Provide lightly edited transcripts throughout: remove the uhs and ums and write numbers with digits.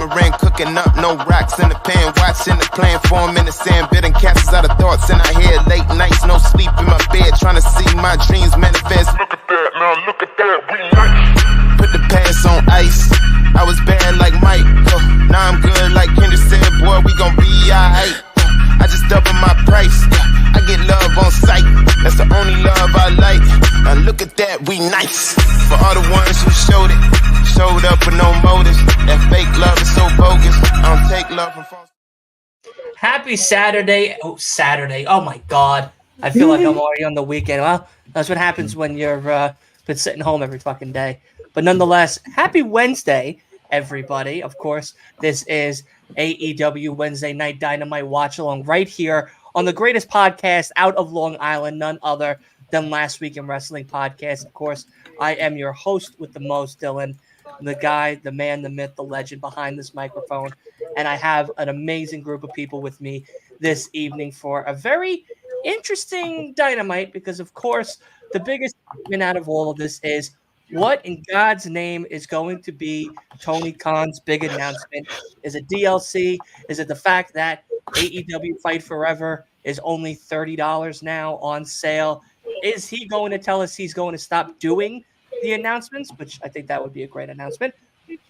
Ring cooking up, no rocks in the pan. Watching the plan form in the sand. Bidding castles out of thoughts in our head. Late nights, no sleep in my bed. Trying to see my dreams manifest. Look at that, now look at that, we nice. Put the past on ice. I was bad like Mike. Now I'm good like Kendrick said. Boy, we gon' be alright. I just double my price. I get love on sight. That's the only love I like. Now look at that, we nice. For all the ones who showed it, showed up with no motives. That fake love is so bogus. I don't take love from false. Happy Saturday. Oh, Saturday. Oh, my God. I feel like I'm already on the weekend. Well, that's what happens when you're been sitting home every fucking day. But nonetheless, happy Wednesday, everybody. Of course, this is AEW Wednesday Night Dynamite Watch Along right here on the greatest podcast out of Long Island, none other than Last Week in Wrestling Podcast. Of course, I am your host with the most, Dylan, the guy, the man, the myth, the legend behind this microphone. And I have an amazing group of people with me this evening for a very interesting Dynamite because, of course, the biggest statement out of all of this is what in God's name is going to be Tony Khan's big announcement? Is it DLC? Is it the fact that AEW Fight Forever is only $30 now on sale? Is he going to tell us he's going to stop doing the announcements, which I think that would be a great announcement?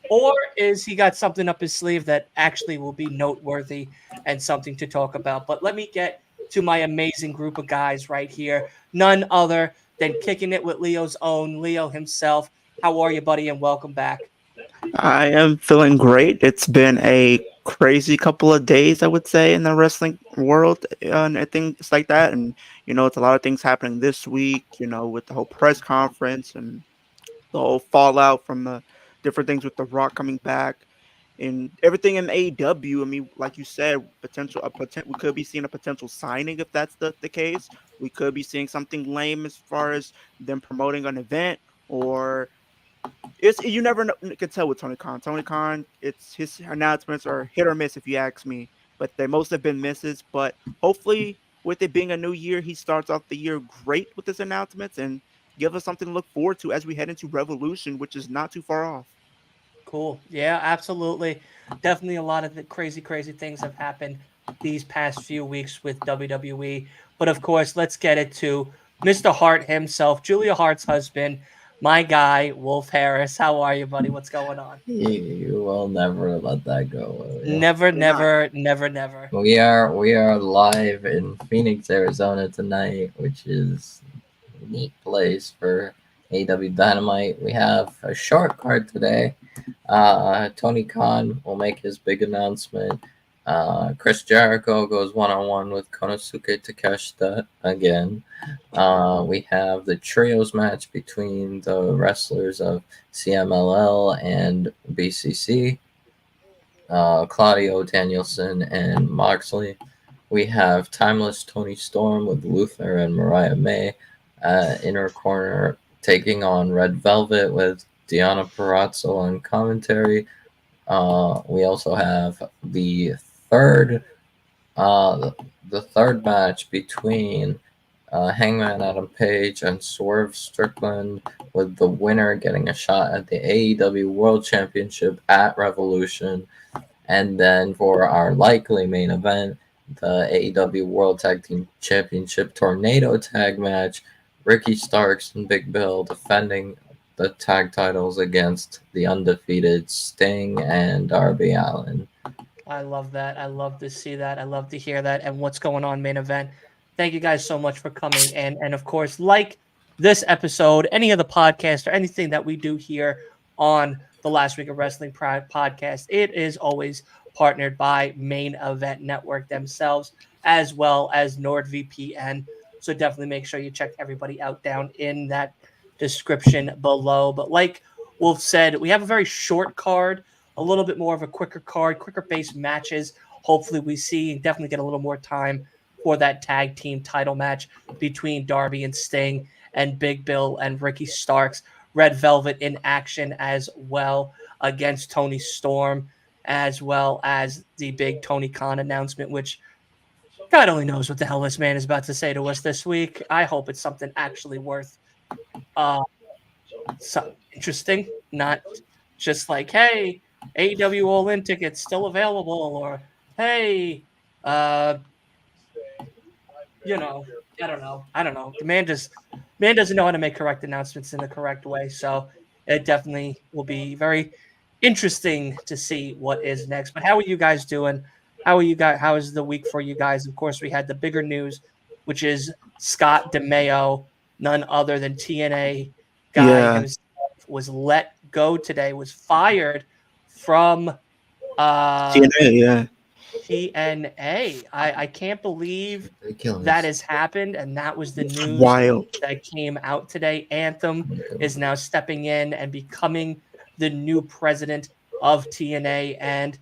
Or is he got something up his sleeve that actually will be noteworthy and something to talk about? But let me get to my amazing group of guys right here. None other than kicking it with Leo's own, Leo himself. How are you, buddy? And welcome back. I am feeling great. It's been a crazy couple of days, I would say, in the wrestling world and things like that. And, it's a lot of things happening this week, with the whole press conference and the whole fallout from the different things with The Rock coming back and everything in AEW. I mean, like you said, we could be seeing a potential signing if that's the case. We could be seeing something lame as far as them promoting an event, or you never can tell with Tony Khan. Tony Khan, his announcements are hit or miss if you ask me, but they most have been misses. But hopefully, with it being a new year, he starts off the year great with his announcements and give us something to look forward to as we head into Revolution, which is not too far off. Cool. Yeah, absolutely. Definitely a lot of the crazy things have happened these past few weeks with WWE. But of course, let's get it to Mr. Hart himself, Julia Hart's husband, my guy, Wolf Harris. How are you, buddy? What's going on? You will never let that go. Never. We are live in Phoenix, Arizona tonight, which is a neat place for AEW Dynamite. We have a short card today. Tony Khan will make his big announcement. Chris Jericho goes one-on-one with Konosuke Takeshita again. We have the trios match between the wrestlers of CMLL and BCC, Claudio Danielson and Moxley. We have Timeless Tony Storm with Luther and Mariah May. Inner Corner taking on Red Velvet with Deonna Purrazzo on commentary. We also have the third match between Hangman Adam Page and Swerve Strickland, with the winner getting a shot at the AEW World Championship at Revolution. And then for our likely main event, the AEW World Tag Team Championship Tornado Tag match, Ricky Starks and Big Bill defending the tag titles against the undefeated Sting and Darby Allin. I love that. I love to see that. I love to hear that. And what's going on, main event? Thank you guys so much for coming. And of course, like this episode, any of the podcast or anything that we do here on the Last Week of Wrestling podcast, it is always partnered by Main Event Network themselves, as well as NordVPN. So definitely make sure you check everybody out down in that description below. But like Wolf said, we have a very short card, a little bit more of a quicker card, quicker based matches. Hopefully we see and definitely get a little more time for that tag team title match between Darby and Sting and Big Bill and Ricky Starks. Red Velvet in action as well against Tony Storm, as well as the big Tony Khan announcement, which God only knows what the hell this man is about to say to us this week. I hope it's something actually worth interesting, not just like, hey, AEW All In tickets still available, or hey, uh, I don't know. The man doesn't know how to make correct announcements in the correct way. So it definitely will be very interesting to see what is next. But how are you guys doing? How are you guys? How is the week for you guys? Of course, we had the bigger news, which is Scott DeMeo, none other than TNA guy Yeah. himself, was let go today. Was fired from uh TNA, yeah. TNA. I can't believe that Ridiculous. has happened, and that was the It's news wild. that came out today. Anthem is now stepping in and becoming the new president of TNA. And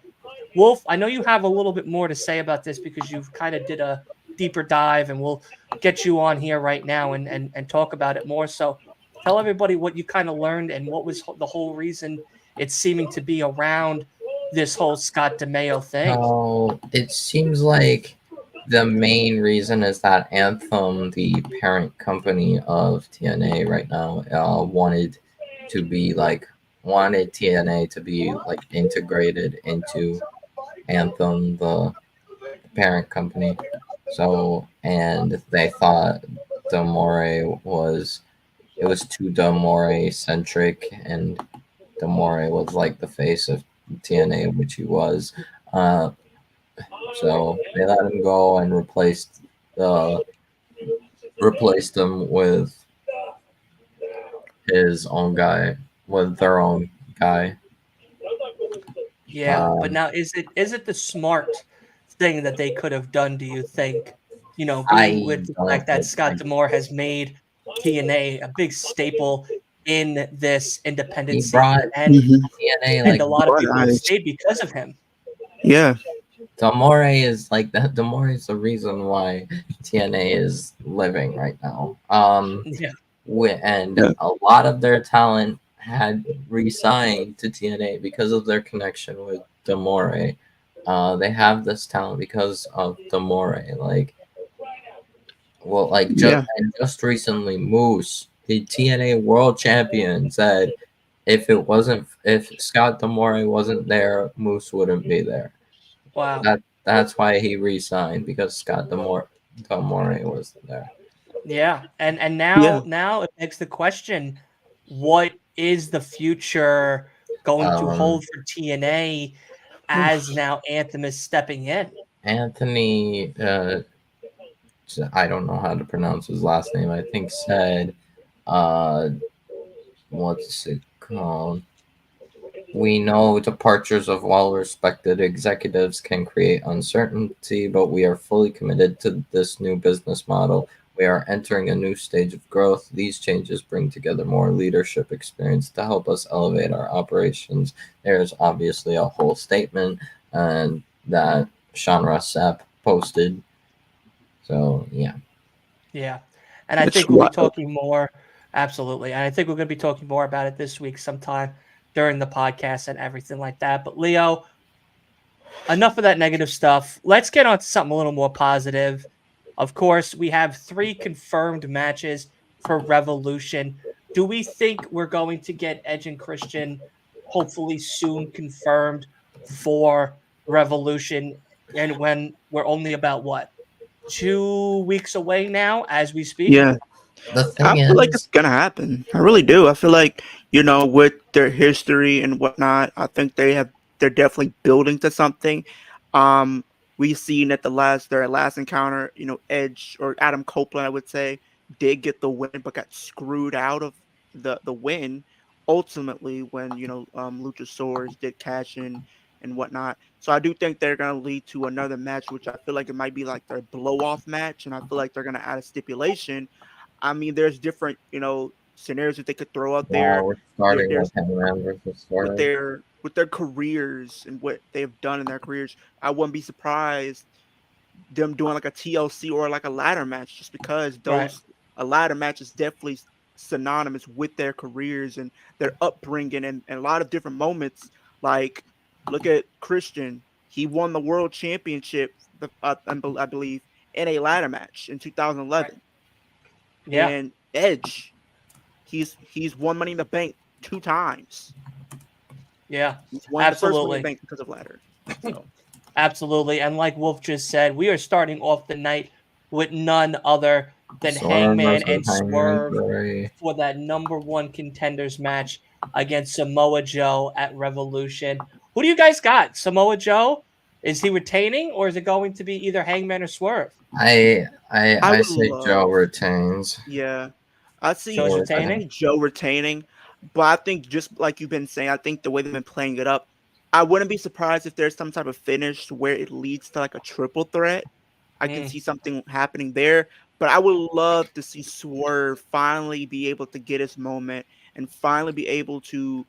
Wolf, I know you have a little bit more to say about this because you've kind of did a deeper dive, and we'll get you on here right now and talk about it more. So tell everybody what you kind of learned and what was the whole reason it's seeming to be around this whole Scott DeMeo thing. So it seems like the main reason is that Anthem, the parent company of TNA right now, wanted TNA to be like integrated into Anthem, the parent company. So and they thought Demore was it was too Demore centric, and Demore was like the face of TNA, which he was. Uh, so they let him go and uh, replaced him with his own guy, with their own guy. Yeah, but Um, now is it the smart thing that they could have done, do you think? Being I with the fact don't that think Scott Demore has made TNA a big staple in this independent he brought scene, and Hmm. TNA and like a lot of people have But stayed because of him. yeah, Damore is like that. Damore is the reason why TNA is living right now. Yeah, And yeah, a lot of their talent had re-signed to TNA because of their connection with Damore. They have this talent because of Damore. yeah. Just recently, Moose, the TNA World Champion, said if Scott Damore wasn't there, Moose wouldn't be there. wow. That's why he re-signed, because Damore was there. Yeah, and Yeah. now it begs the question: what is the future going to Um, hold for TNA as Oof. now Anthem is stepping in? Anthony, I don't know how to pronounce his last name. I think said, uh, what's it called? We know departures of well respected executives can create uncertainty, but we are fully committed to this new business model. We are entering a new stage of growth. These changes bring together more leadership experience to help us elevate our operations. There's obviously a whole statement and that Sean Ross Sapp posted. So, yeah. Yeah. And I It's think we'll be wild. talking more. Absolutely. And I think we're going to be talking more about it this week sometime during the podcast and everything like that. But Leo, enough of that negative stuff. Let's get on to something a little more positive. Of course, we have 3 confirmed matches for Revolution. Do we think we're going to get Edge and Christian hopefully soon confirmed for Revolution? And when we're only about what? 2 weeks away now as we speak? Yeah. The I thing feel like it's is, gonna happen. I really do. I feel like, with their history and whatnot, I think they're definitely building to something. Um, we've seen at their last encounter, Edge or Adam Copeland, I would say, did get the win, but got screwed out of the win ultimately when Luchasaurus did cash in and whatnot. So I do think they're gonna lead to another match, which I feel like it might be like their blow off match, and I feel like they're gonna add a stipulation. I mean, there's different, scenarios that they could throw out wow, there. we're starting There's with Hangman versus with Suarez. their careers and what they've done in their careers. I wouldn't be surprised them doing like a TLC or like a ladder match, just because Right. those a ladder match is definitely synonymous with their careers and their upbringing and a lot of different moments. Like, look at Christian. He won the world championship, I believe, in a ladder match in Right. 2011. Yeah. And Edge, he's won Money in the Bank 2 times. Yeah, He's one of the first Money in absolutely. the Bank because of ladder. So. Absolutely. And like Wolf just said, we are starting off the night with none other than Swerve Hangman versus and Hangman Swerve Theory. for that #1 contenders match against Samoa Joe at Revolution. Who do you guys got? Samoa Joe? Is he retaining, or is it going to be either Hangman or Swerve? I would say love. Joe retains. Yeah, I Joe's I retaining? see Joe retaining, but I think just like you've been saying, I think the way they've been playing it up, I wouldn't be surprised if there's some type of finish where it leads to like a triple threat. I can see something happening there, but I would love to see Swerve finally be able to get his moment and finally be able to,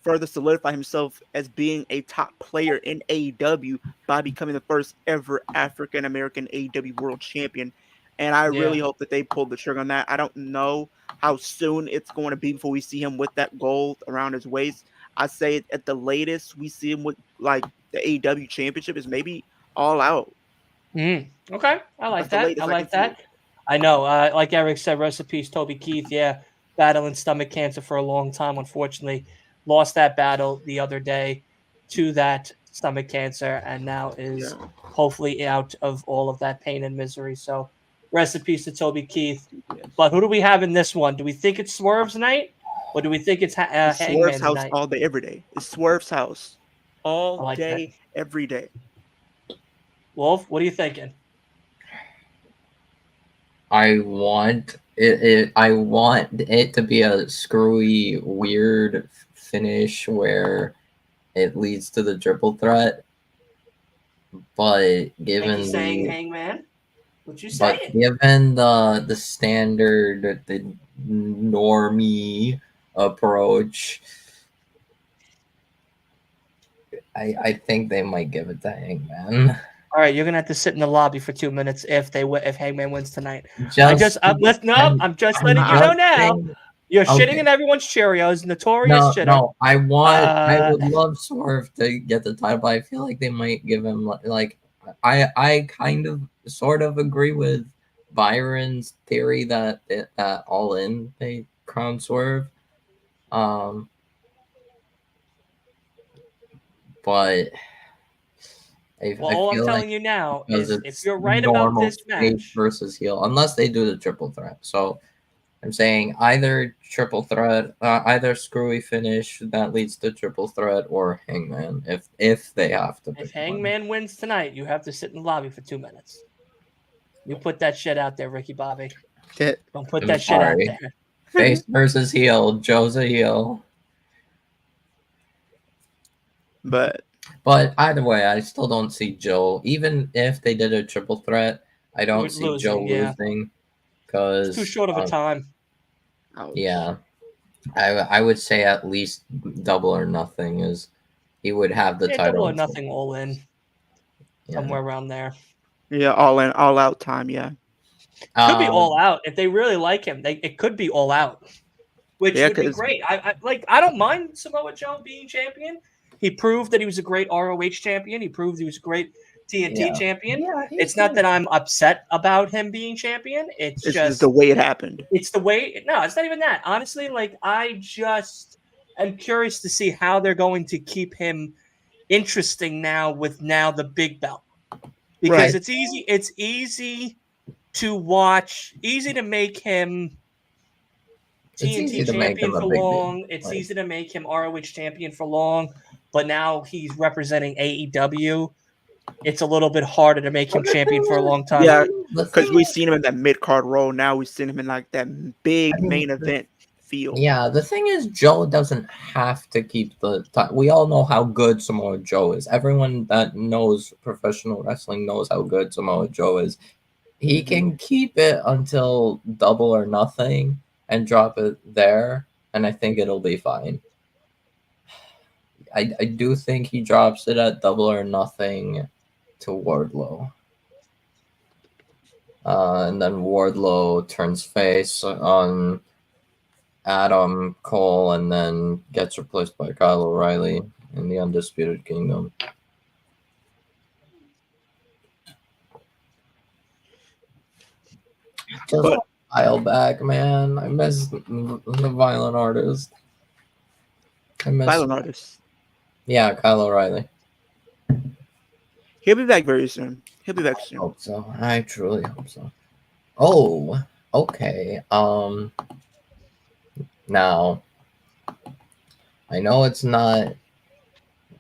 further solidify himself as being a top player in AEW by becoming the first ever African American AEW World Champion. And I Yeah. really hope that they pull the trigger on that. I don't know how soon it's going to be before we see him with that gold around his waist. I say at the latest we see him with like the AEW championship is maybe All Out. Okay, I like That's the that. I latest I can like see it. that. I know, like Eric said, recipes Toby Keith. Yeah, battling stomach cancer for a long time. Unfortunately, lost that battle the other day to that stomach cancer, and now is Yeah. hopefully out of all of that pain and misery. So, recipes to Toby Keith. Yes. But who do we have in this one? Do we think it's Swerve's night, or do we think it's It's Swerve's Hangman's house night? all day, every day. It's Swerve's house all I like that. day, every day. Wolf, what are you thinking? I want it. I want it to be a screwy, weird finish where it leads to the triple threat. But given saying the Hangman? What you but saying? given the standard, the normie approach, I think they might give it to Hangman. All right, you're gonna have to sit in the lobby for 2 minutes if Hangman wins tonight. I'm just I'm letting you know now. saying- You're shitting okay. in everyone's Cheerios, notorious shitter. No, I would love Swerve to get the title, but I feel like they might give him like I kind of sort of agree with Byron's theory that All In they crown Swerve. But all I'm feel telling like you now because is if it's you're right about normal this face match, versus heel, unless they do the triple threat. So I'm saying either triple threat, either screwy finish that leads to triple threat, or Hangman if they have to. if Hangman wins tonight, you have to sit in the lobby for 2 minutes. You put that shit out there, Ricky Bobby. Don't put that shit out there. Face versus heel, Joe's a heel. But either way, I still don't see Joe. Even if they did a triple threat, I don't see Joe losing because it's too short of a time. ouch. Yeah, I would say at least Double or Nothing is he would have the title. Double or Nothing, All In, somewhere around there. Yeah, all out time. Yeah, could be All Out if they really like him. It could be All Out, which would be great. I don't mind Samoa Joe being champion. He proved that he was a great ROH champion. He proved he was a great TNT champion. Yeah, it's not that I'm upset about him being champion. It's just the way it happened. It's the way. No, it's not even that. Honestly, I just am curious to see how they're going to keep him interesting now with the big belt, because it's easy. It's easy to watch. Easy to make him TNT champion for long. It's easy to make him ROH champion for long, but now he's representing AEW. It's a little bit harder to make him champion for a long time. Yeah, because we've seen him in that mid-card role. Now we've seen him in like that big main event feel. Yeah, the thing is, Joe doesn't have to keep the title. We all know how good Samoa Joe is. Everyone that knows professional wrestling knows how good Samoa Joe is. He can keep it until Double or Nothing and drop it there, and I think it'll be fine. I do think he drops it at Double or Nothing to Wardlow. And then Wardlow turns face on Adam Cole and then gets replaced by Kyle O'Reilly in the Undisputed Kingdom. Just a while back, man. I miss the Violent Artist. I miss. Silent artist. Yeah, Kyle O'Reilly. He'll be back very soon. He'll be back I soon. hope so. I truly hope so. Oh, okay. Now I know it's not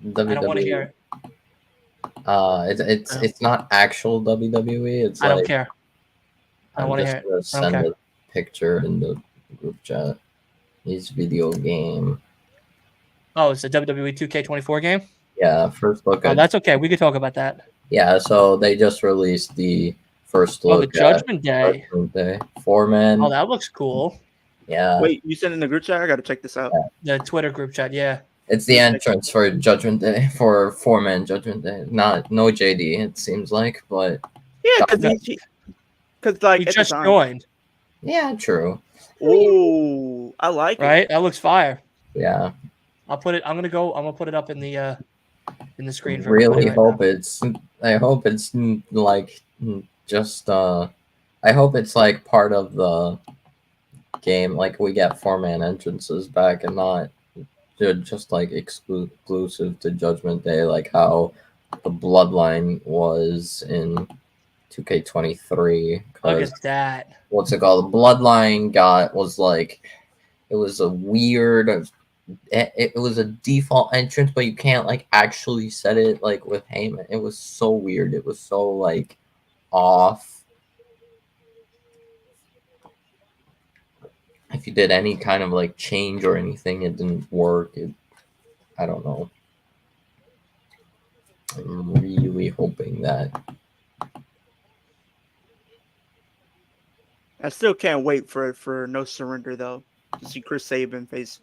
WWE. I don't want to hear it. It's not actual WWE. It's I don't like care. I don't I'm want to just hear it. gonna I don't send care. a picture in the group chat. His video game. Oh, it's a WWE 2K24 game? Yeah, first look Oh, at. that's okay. We could talk about that. Yeah, so they just released the first Oh, the look at Judgment Day. Judgment Day. 4-man. Oh, that looks cool. Yeah. Wait, you sent in the group chat? I gotta check this out. The Twitter group chat, yeah. It's the entrance for Judgment Day, for 4-man Judgment Day. No JD, it seems like, but Yeah, because like He at just the time. joined, yeah, true. Oh, I like it. right? That looks fire. Yeah, I'm gonna put it up in the screen for really everybody right hope now. it's. I hope it's like just. I hope it's like part of the game. Like we get 4-man entrances back, and not just like exclusive to Judgment Day, like how the Bloodline was in 2K23. Look at that. What's it called? The Bloodline was like, it was a weird. It was a default entrance, but you can't like actually set it like with Heyman. It was so weird. It was so like off. If you did any kind of like change or anything, it didn't work. I don't know. I'm really hoping that. I still can't wait for No Surrender though. To see Chris Sabin face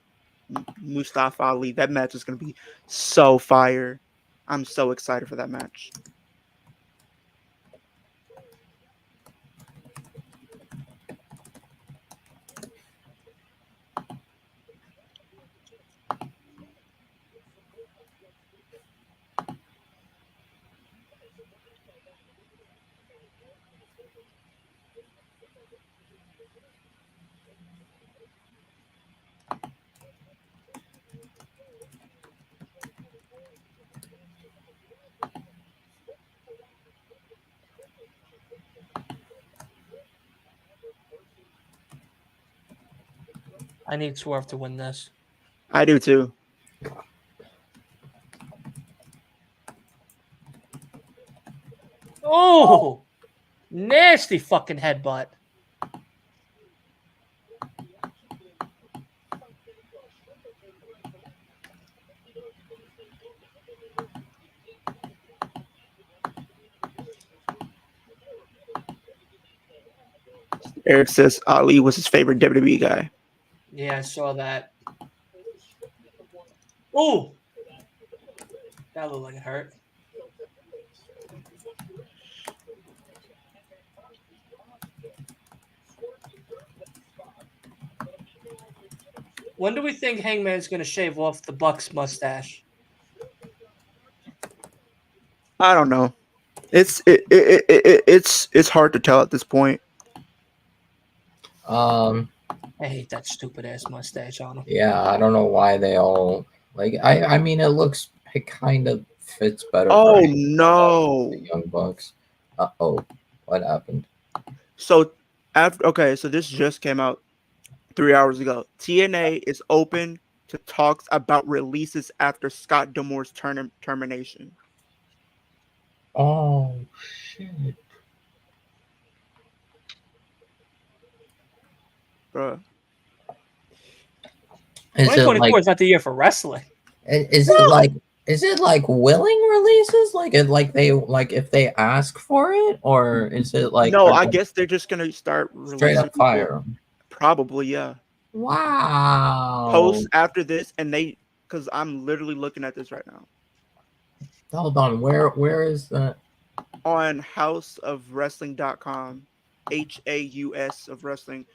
Mustafa Ali. That match is gonna be so fire. I'm so excited for that match. I need Swerve to win this. I do too. Oh, nasty fucking headbutt. Eric says Ali was his favorite WWE guy. Yeah, I saw that. Oh, that looked like it hurt. When do we think Hangman's going to shave off the Bucks mustache? I don't know. It's hard to tell at this point. I hate that stupid ass mustache on him. Yeah, I don't know why they all like. I mean, it kind of fits better. Oh for no, the Young Bucks. What happened? So so this just came out 3 hours ago. TNA is open to talks about releases after Scott D'Amore's termination. Oh shit! Bruh. 2024 is not the year for wrestling. Is it like willing releases? Like if they ask for it, or is it like no? I guess they're just gonna start straight up fire. Probably, yeah. Wow. Post after this, and because I'm literally looking at this right now. Hold on, where is that? On houseofwrestling.com, HAUS of wrestling.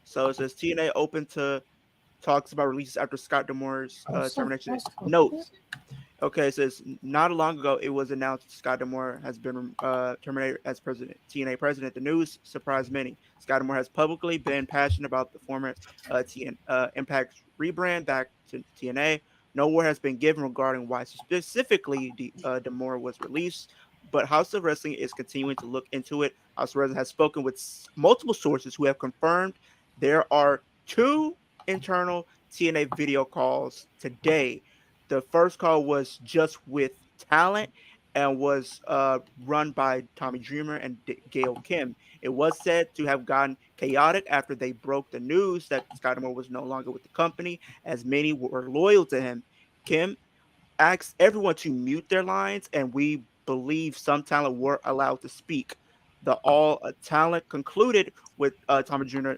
So it says TNA open to talks about releases after Scott D'Amore's termination. Notes. Okay, it says not long ago it was announced Scott D'Amore has been terminated as president. TNA president. The news surprised many. Scott D'Amore has publicly been passionate about the former Impact rebrand back to TNA. No word has been given regarding why specifically Demore was released, but House of Wrestling is continuing to look into it. House of Wrestling has spoken with multiple sources who have confirmed there are two internal TNA video calls today. The first call was just with talent and was run by Tommy Dreamer and Gail Kim. It was said to have gotten chaotic after they broke the news that Scott Moore was no longer with the company, as many were loyal to him. Kim asked everyone to mute their lines, and we believe some talent were allowed to speak. The all talent concluded with Tommy Jr.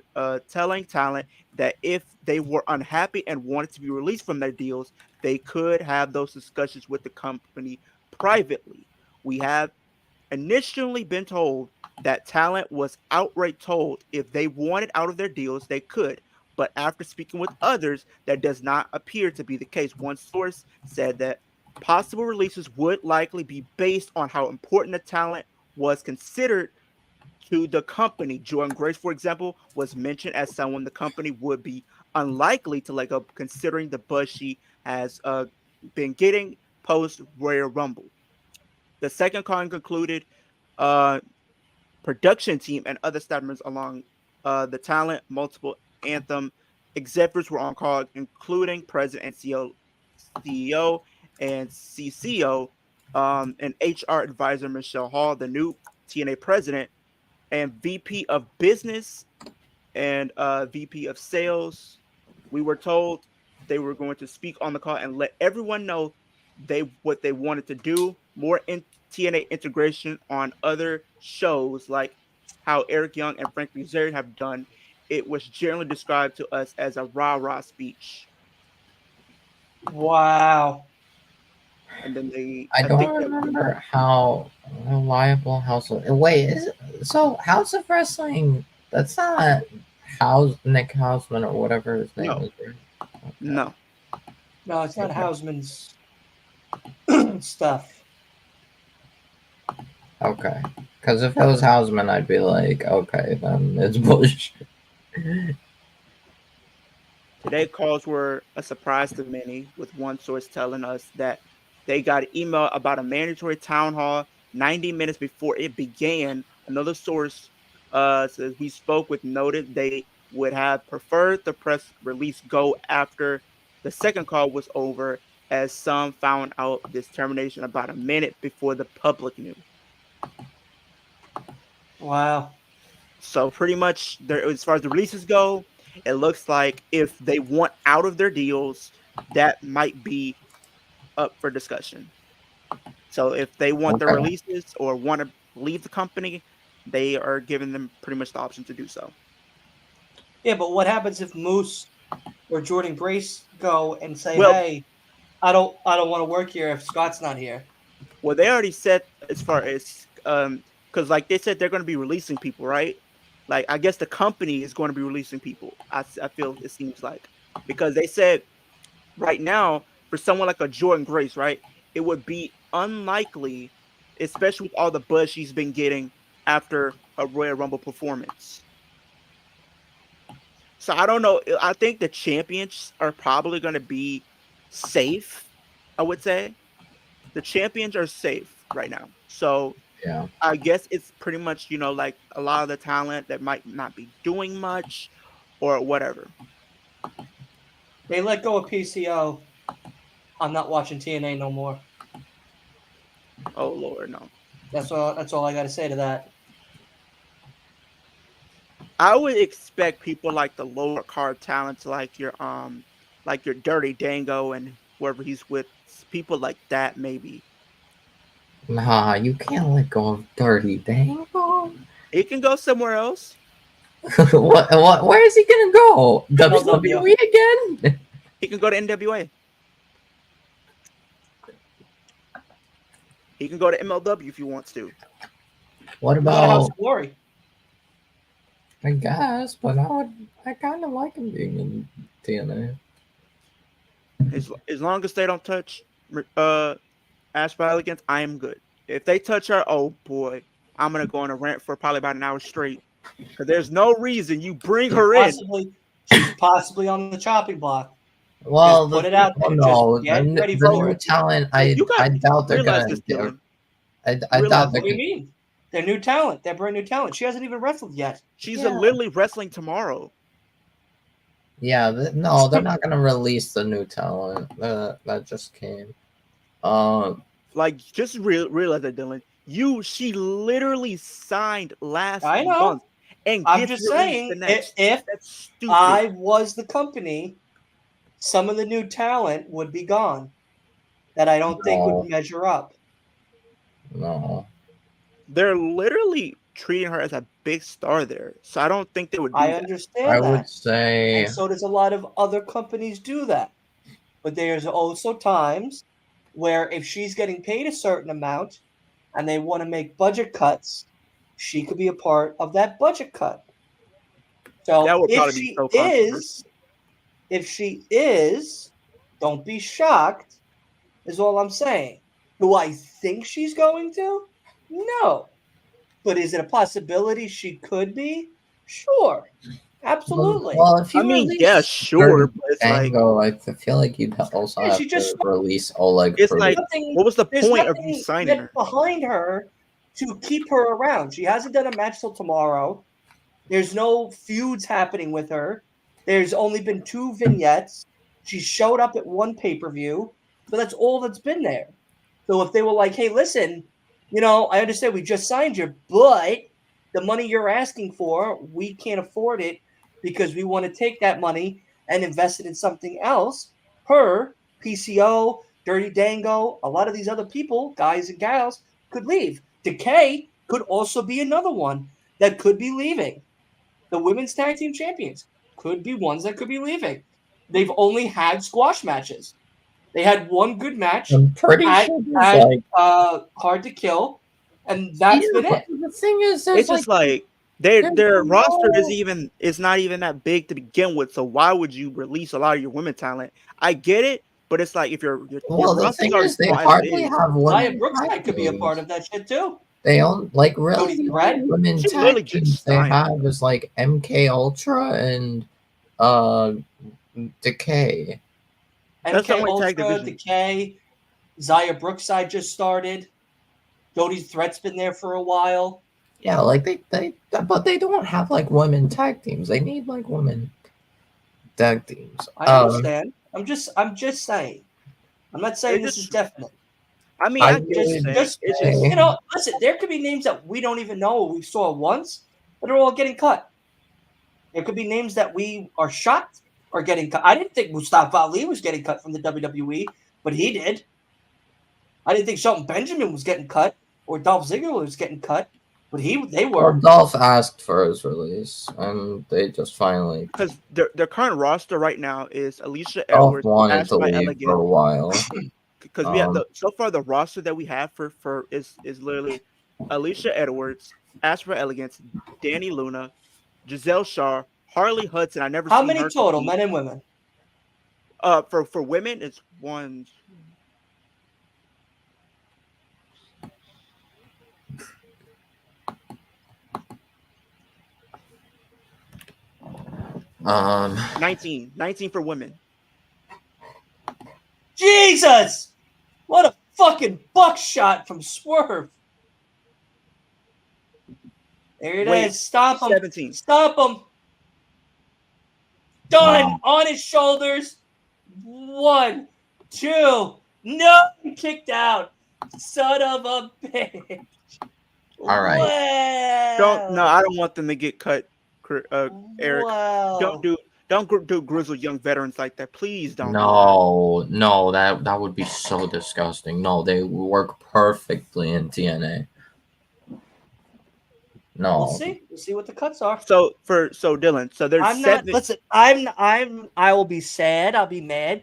Telling talent that if they were unhappy and wanted to be released from their deals, they could have those discussions with the company privately. We have initially been told that talent was outright told if they wanted out of their deals, they could. But after speaking with others, that does not appear to be the case. One source said that possible releases would likely be based on how important the talent was considered to the company. Jordan Grace, for example, was mentioned as someone the company would be unlikely to let go, considering the buzz she has been getting post Royal Rumble. The second con concluded uh, production team and other staff members along the talent, multiple Anthem executives were on call, including President and CEO and CCO, and HR advisor Michelle Hall, the new TNA president, and VP of Business and VP of Sales. We were told they were going to speak on the call and let everyone know what they wanted to do, more in TNA integration on other shows like how Eric Young and Frank Kazarian have done. It was generally described to us as a rah-rah speech. Wow. And then I don't remember how reliable House of House of Wrestling. That's not Nick Hausman or whatever his name is. Right? Okay. No, it's not Hausman's stuff. Okay, because if it was Hausman, I'd be like, okay, then it's bullshit. Today calls were a surprise to many, with one source telling us that they got an email about a mandatory town hall 90 minutes before it began. Another source says we spoke with noted they would have preferred the press release go after the second call was over, as some found out this termination about a minute before the public knew. Wow. So pretty much, as far as the releases go, it looks like if they want out of their deals, that might be up for discussion. So if they want the releases or want to leave the company, they are giving them pretty much the option to do so. Yeah, but what happens if Moose or Jordan Grace go and say, "Hey, I don't want to work here if Scott's not here"? Well, they already said as far as because like they said they're going to be releasing people, right? Like I guess the company is going to be releasing people. I feel it seems like, because they said right now for someone like a Jordan Grace, right, it would be unlikely, especially with all the buzz she's been getting after a Royal Rumble performance. So I don't know. I think the champions are probably going to be safe. I would say the champions are safe right now. So yeah, I guess it's pretty much, like a lot of the talent that might not be doing much or whatever. They let go of PCO. I'm not watching TNA no more. Oh Lord, no. That's all I got to say to that. I would expect people like the lower card talents, like your Dirty Dango and whoever he's with, people like that maybe. Nah, you can't let go of Dirty Dango. He can go somewhere else. What? Where is he gonna go? WWE again? He can go to NWA. He can go to MLW if he wants to. What about House of Glory? I guess, but I kind of like him being in TNA. As long as they don't touch Ash Elegance, I am good. If they touch her, oh boy, I'm gonna go on a rant for probably about an hour straight. Because there's no reason you bring her in. She's possibly on the chopping block. Well, Just put it out well, there. no, Just get ready the for new it. talent. You I got doubt they're realize gonna. this, Dylan. I Realize doubt they're What do you gonna. mean? They're new talent. They're brand new talent. She hasn't even wrestled yet. She's Yeah. literally wrestling tomorrow. Yeah, no, they're not gonna release the new talent that just came. Like, just realize that, Dylan. She literally signed last I know. month and I'm gets just released saying, the next. if That's stupid. I was the company, some of the new talent would be gone that I don't think would measure up. No. They're literally treating her as a big star there, so I don't think they would do I that. understand I that. would say. And so does a lot of other companies do that. But there's also times where if she's getting paid a certain amount and they want to make budget cuts, she could be a part of that budget cut. So That would probably be so controversial. if she is, don't be shocked, is all I'm saying. Do I think she's going to? No. But is it a possibility she could be? Sure. Absolutely. Well, if you I mean, release yeah, sure, but it's like, Dango, I feel like you'd also Yeah, have she just to release Oleg. it's for like, nothing, what was the there's point of nothing you signing yet her? behind her to keep her around. She hasn't done a match till tomorrow. There's no feuds happening with her. There's only been 2 vignettes. She showed up at 1 pay-per-view. So that's all that's been there. So if they were like, hey, listen, I understand we just signed you, but the money you're asking for, we can't afford it because we want to take that money and invest it in something else. Her, PCO, Dirty Dango, a lot of these other people, guys and gals, could leave. Decay could also be another one that could be leaving. The women's tag team champions could be ones that could be leaving. They've only had squash matches. They had 1 good match I'm pretty at sure there's like. Hard to Kill, and that's been it. The thing is, there's It's just like their there's roster no- is not even that big to begin with. So why would you release a lot of your women talent? I get it, but it's like if your Well, the roster's thing already is, they small as it hardly is, have Nia women Brookside tag could be a part teams. of that shit too. They own like really Cody the Thread? only women She literally tag just teams they signed. have is like MK Ultra and Decay. That's the MK only tag Ultra, division. Decay, Zaya Brookside just started. Cody Threat's been there for a while. Yeah, like but they don't have like women tag teams. They need like women tag teams. I understand. I'm just saying. I'm not saying It this just- is definite. I mean, I I get what you're saying. Just It's just listen, there could be names that we don't even know we saw once that are all getting cut. There could be names that we are shocked are getting cut. I didn't think Mustafa Ali was getting cut from the WWE, but he did. I didn't think Shelton Benjamin was getting cut or Dolph Ziggler was getting cut, but they Or were. Dolph asked for his release, and they just finally. because their current roster right now is Alicia Dolph Edwards, wanted Ash to by leave Elegant. for a while. Because we have so far the roster that we have for is literally Alicia Edwards, Ash by Elegance, Danny Luna, Giselle Shaw, Harley Hudson. I never How seen many her total, compete. men and women? For women, it's 1. Um, 19 for women. Jesus! What a fucking buckshot from Swerve. There it Wait, is. Stop him. 17. Stop him. Done. Wow. On his shoulders. 1, 2. No, he kicked out. Son of a bitch. All right. Wow. I don't want them to get cut, Eric. Wow. Don't do grizzled young veterans like that. Please don't. no, that would be so disgusting. No, they work perfectly in TNA. No, We'll see. We'll see what the cuts are. So Dylan, so there's I'm 7. not. Listen, I will be sad. I'll be mad.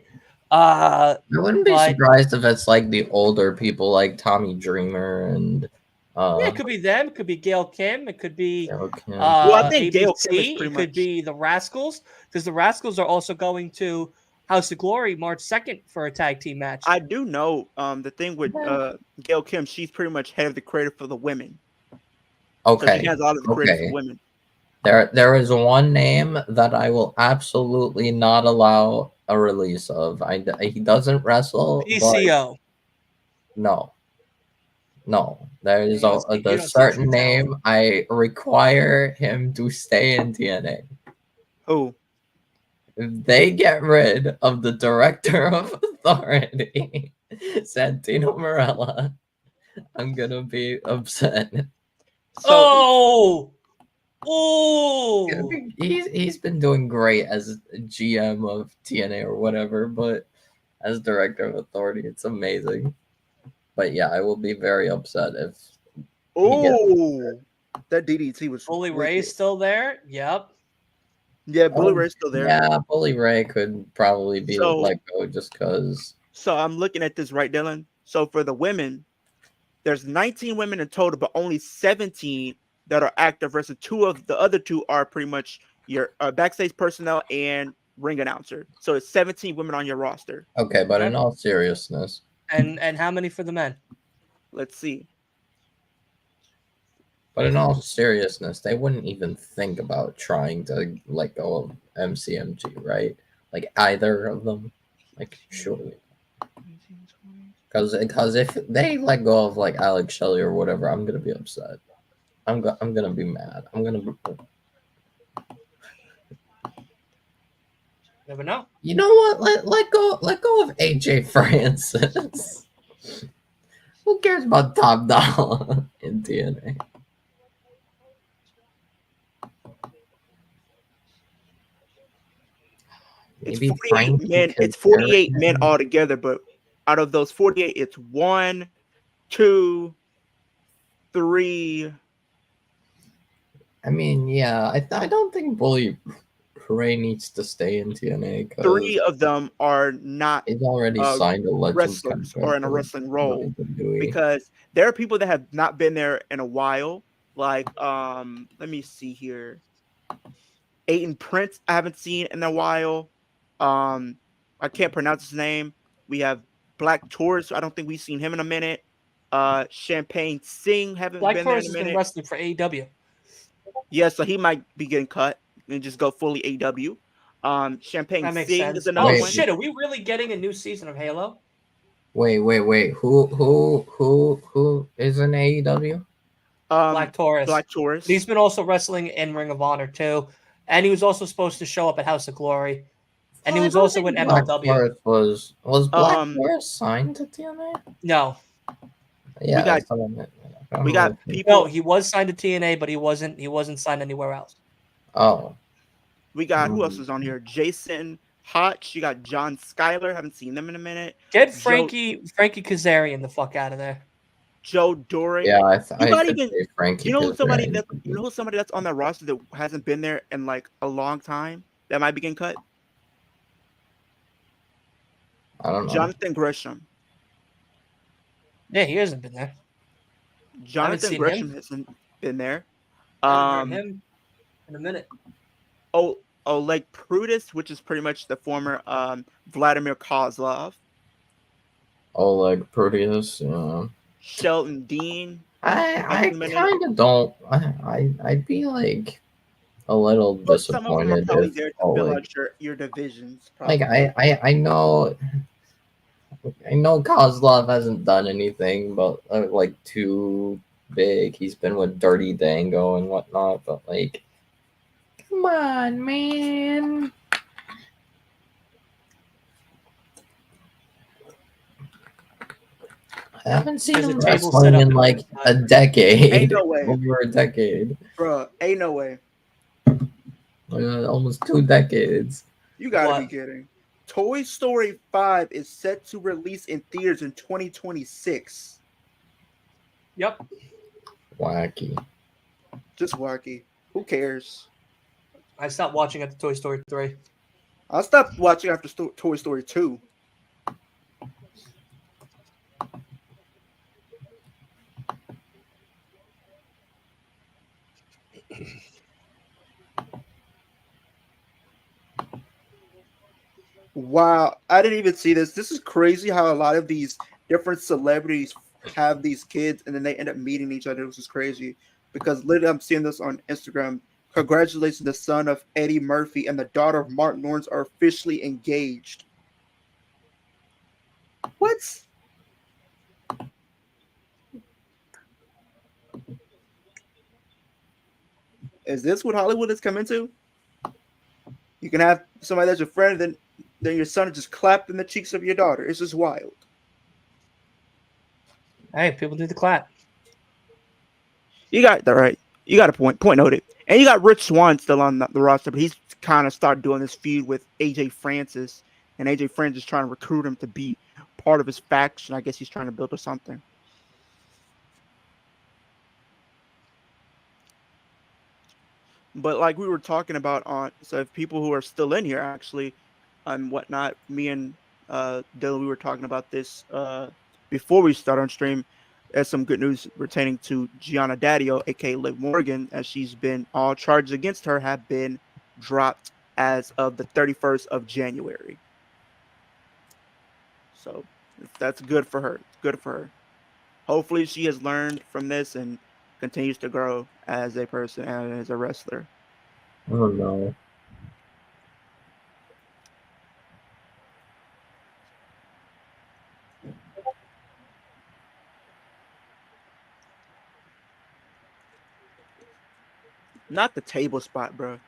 I wouldn't be but- surprised if it's like the older people, like Tommy Dreamer and. Yeah, it could be them. It could be Gail Kim. It could be Okay. Well, I think ABC. Gail Kim is pretty It could much- be the Rascals because the Rascals are also going to House of Glory March 2nd for a tag team match. I do know the thing with Gail Kim, she's pretty much head of the creative for the women. So Okay. she has all of the creative Okay. for women. There is one name that I will absolutely not allow a release of. He doesn't wrestle, but PCO. no. There is You don't a see certain true talent. name. I require him to stay in TNA. Who? If they get rid of the director of authority, Santino Marella, I'm gonna be upset. So, oh, He's been doing great as GM of TNA or whatever, but as director of authority, it's amazing. But yeah, I will be very upset if That DDT was Bully wicked. Ray's still there. Yep. Yeah, Bully Ray's still there. Yeah, Bully Ray could probably be So- let go just because. So I'm looking at this right, Dylan. So for the women, there's 19 women in total, but only 17 that are active. Versus the other two are pretty much your backstage personnel and ring announcer. So it's 17 women on your roster. Okay, but Okay. in all seriousness, And how many for the men? Let's see. they wouldn't even think about trying to let go of MCMG, right? Like either of them, like surely. Because if they let go of like Alex Shelley or whatever, I'm gonna be upset. I'm gonna be mad. I'm gonna be. Never know. You know what? Let go of AJ Francis. Who cares about Top Dollar in TNA? It's Maybe 48 Frankie men. could It's 48 carry men him. altogether, but out of those 48, it's 1, 2, 3. I mean, yeah, I don't think Bully Ray needs to stay in TNA because 3 of them are not he's already uh, signed a Legends wrestlers contract or in a with wrestling role, WWE. because there are people that have not been there in a while. Like, let me see here. Aiden Prince, I haven't seen in a while. I can't pronounce his name. We have Black Taurus. I don't think we've seen him in a minute. Champagne Singh, haven't Black been there in Taurus a has been minute. wrestling for AEW. Yeah, so he might be getting cut and just go fully AW. Champagne That makes Singh sense. is another Oh one. shit! Are we really getting a new season of Halo? Wait. Who is in AEW? Black Taurus. Black Taurus. He's been also wrestling in Ring of Honor too, and he was also supposed to show up at House of Glory, and he was also in Black MLW. Taurus was Black Um, Taurus signed to TNA? No, Yeah, got- that's what I meant. I don't we know got if he- people. no, he was signed to TNA, but he wasn't signed anywhere else. Oh, We got who else is on here? Jason Hotch. You got John Schuyler. Haven't seen them in a minute. Get Frankie Kazarian the fuck out of there. Joe Doring. yeah, I You might could even- say Frankie. You know somebody Kazarian. that's on that roster that hasn't been there in like a long time that might be getting cut? I don't know. Jonathan Gresham. Yeah, he hasn't been there. Jonathan seen Gresham him. hasn't been there. I haven't heard him in a minute. Oleg Prudis, which is pretty much the former Vladimir Kozlov. Oleg Proteus. Yeah. Shelton Dean. I Wait a minute. kind of don't. I'd be like a little But some of them are disappointed probably if there to fill Oleg. out your divisions. Probably. Like I know Kozlov hasn't done anything, but like too big. He's been with Dirty Dango and whatnot, but like, come on, man. I haven't seen There's a him table wrestling set up in in like the a decade. Ain't no way. Over a decade. Bruh, ain't no way. Almost 2 decades. You gotta be What? kidding. Toy Story 5 is set to release in theaters in 2026. Yep. Wacky. Just wacky. Who cares? I stopped watching after Toy Story 3. I'll stop watching after Toy Story 2. Wow, I didn't even see this. This is crazy how a lot of these different celebrities have these kids and then they end up meeting each other. This is crazy because literally I'm seeing this on Instagram. Congratulations, the son of Eddie Murphy and the daughter of Martin Lawrence are officially engaged. What? Is this what Hollywood has come into? You can have somebody that's your friend, then your son just clapped in the cheeks of your daughter. It's just wild. Hey, people do the clap. You got that right. You got a point noted. And you got Rich Swann still on the roster, but he's kind of started doing this feud with AJ Francis, and AJ Francis is trying to recruit him to be part of his faction. I guess he's trying to build or something. But like we were talking about so if people who are still in here actually and whatnot, me and Dylan, we were talking about this before we start on stream. There's some good news pertaining to Gianna Daddio, aka Liv Morgan, as all charges against her have been dropped as of the 31st of January. So that's good for her. Good for her. Hopefully she has learned from this and continues to grow as a person and as a wrestler. Oh no. Not the table spot, bro.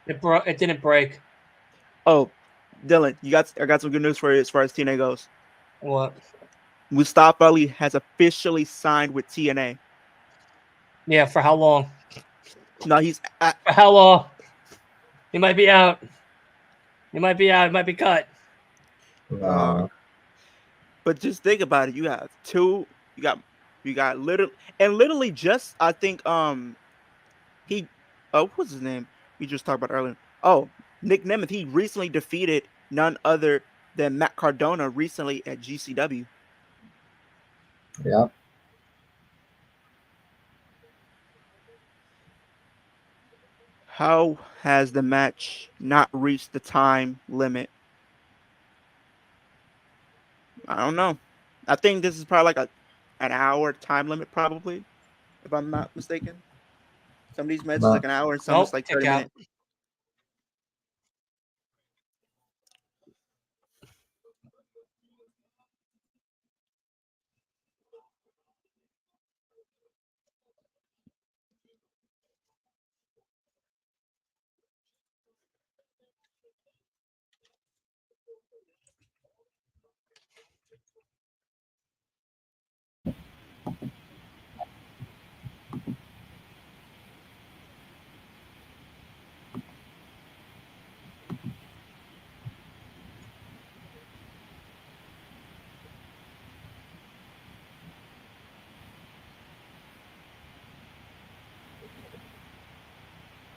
It didn't break. Oh, Dylan, I got some good news for you as far as TNA goes. What? Mustafa Ali has officially signed with TNA. Yeah, for how long? No, he's for how long? He might be out. He might be out. He might be cut. But just think about it. You have two. You got literally just I think what's his name? We just talked about earlier. Oh, Nick Nemeth. He recently defeated none other than Matt Cardona recently at GCW. Yep. How has the match not reached the time limit? I don't know. I think this is probably like an hour time limit, probably, if I'm not mistaken. Some of these matches like an hour, and some is like 30 minutes.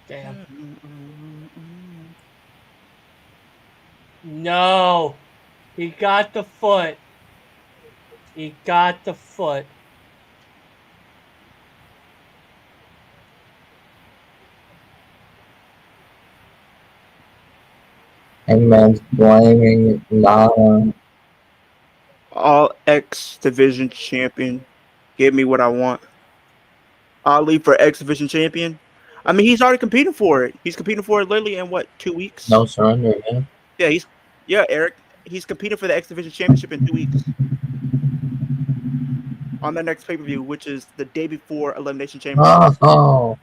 Damn. No. He got the foot. He got the foot. Hangman's blaming Nana. All X Division champion. Give me what I want. Ali for X Division champion. I mean, he's already competing for it. He's competing for it literally in what, 2 weeks? No surrender, yeah. Yeah, Eric. He's competing for the X Division championship in 2 weeks. On the next pay-per-view, which is the day before Elimination Chamber. Oh.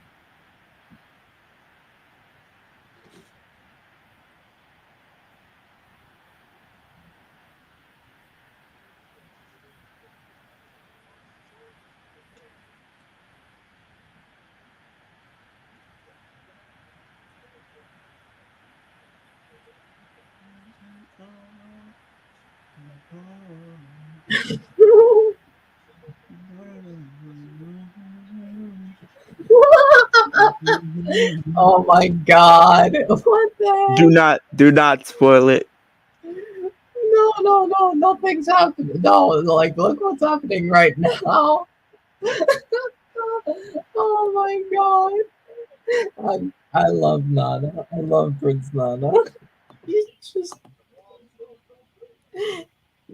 Oh my god. What the heck? Do not spoil it. No, nothing's happening. No, like look what's happening right now. Oh my god. I love Nana. I love Prince Nana. He's just.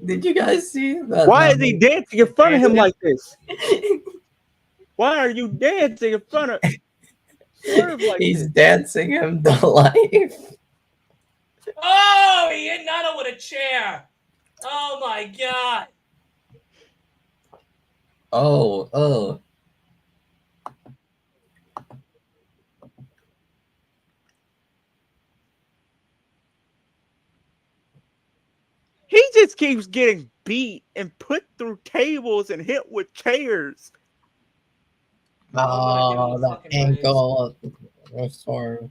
Did you guys see that? Why is he dancing in front of him like this? Why are you dancing in front of? swerve like He's this? dancing him to life. Oh, he hit Nano with a chair. Oh my god. Oh. He just keeps getting beat and put through tables and hit with chairs. I'm gonna give him Oh, a the fucking ankle. Sorry.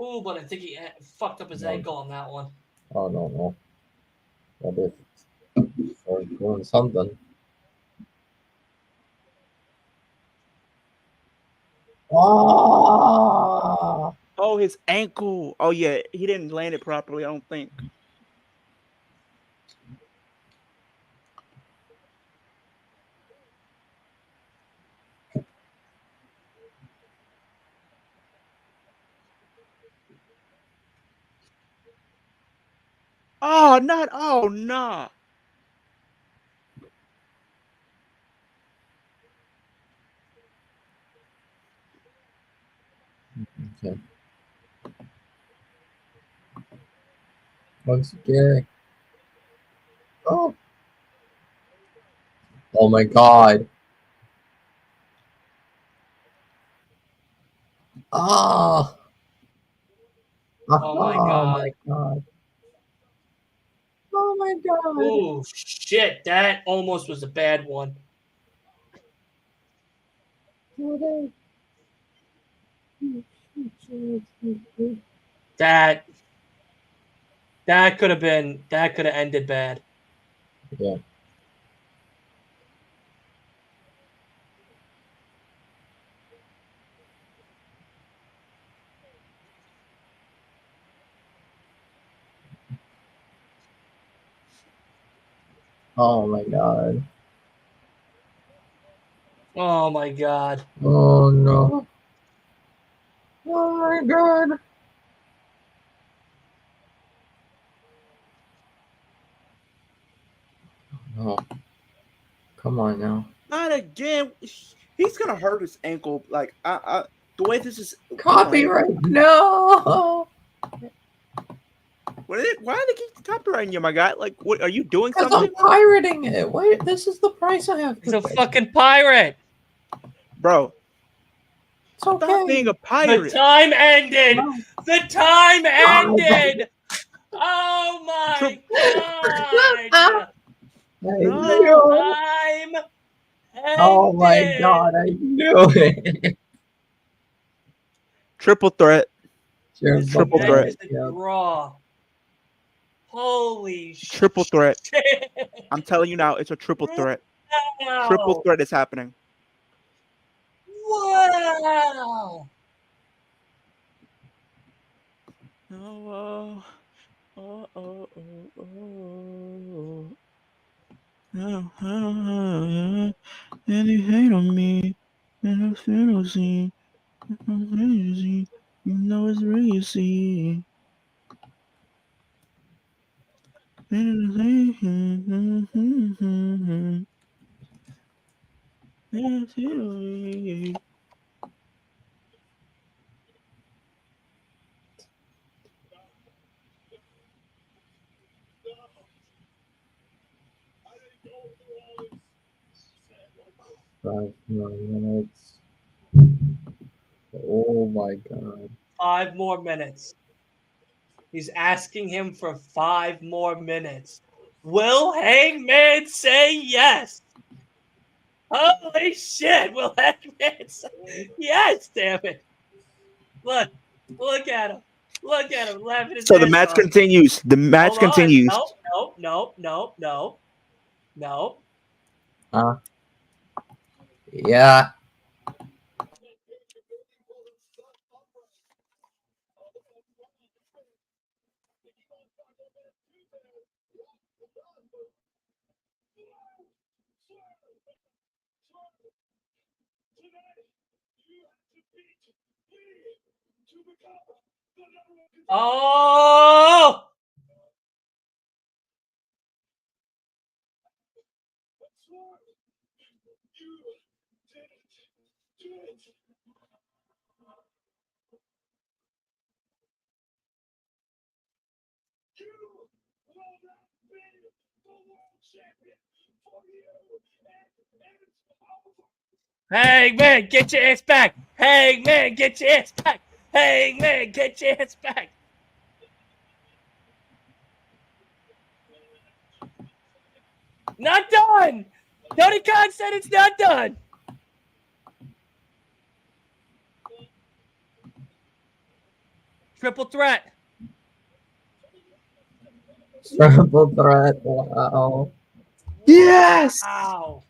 Ooh, but I think he fucked up his No. ankle on that one. Oh, no. What if or doing something? Oh! Oh, his ankle. Oh yeah, he didn't land it properly, I don't think. Oh, not. Oh, nah. Okay. What's Gary? Oh. Oh my god. Oh. Oh my god. God. Oh my god. Ooh, shit. That almost was a bad one. That could have ended bad. Yeah. Oh my god. Oh my god. Oh no. Oh my god. Oh. Come on now. Not again. He's gonna hurt his ankle. Like the way this is Copyright. No. Why do they keep copyrighting you, my guy? Like, what are you doing Because something? I'm pirating it. Wait, this is the price I have to He's a pay. fucking pirate. Bro, It's okay. stop being a The pirate. time ended. No. The time Oh, ended. Oh my god. No. Time ended. Oh my god, I knew it. Triple threat. This Triple match threat. is a draw. Holy Triple threat. shit. I'm telling you now, it's a triple threat. Wow. Triple threat is happening. Wow. Oh. And you hate on me. And I feel see. You know it's really see. Five more minutes. Oh my god. 5 more minutes. He's asking him for 5 more minutes. Will Hangman say yes? Holy shit! Will Hangman say yes? Damn it! Look at him! Look at him laughing his So the ass match off. continues. The match Hold on. continues. No. Huh? Yeah. Oh! Hangman, get your ass back! Hangman, get your ass back! Hangman, get your ass back! Not done! Tony Khan said it's not done! Triple threat. Triple threat. Wow. Yes. Wow.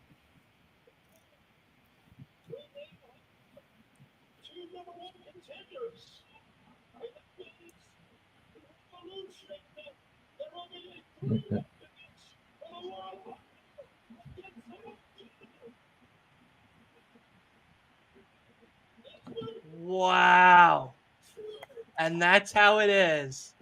Wow. And that's how it is.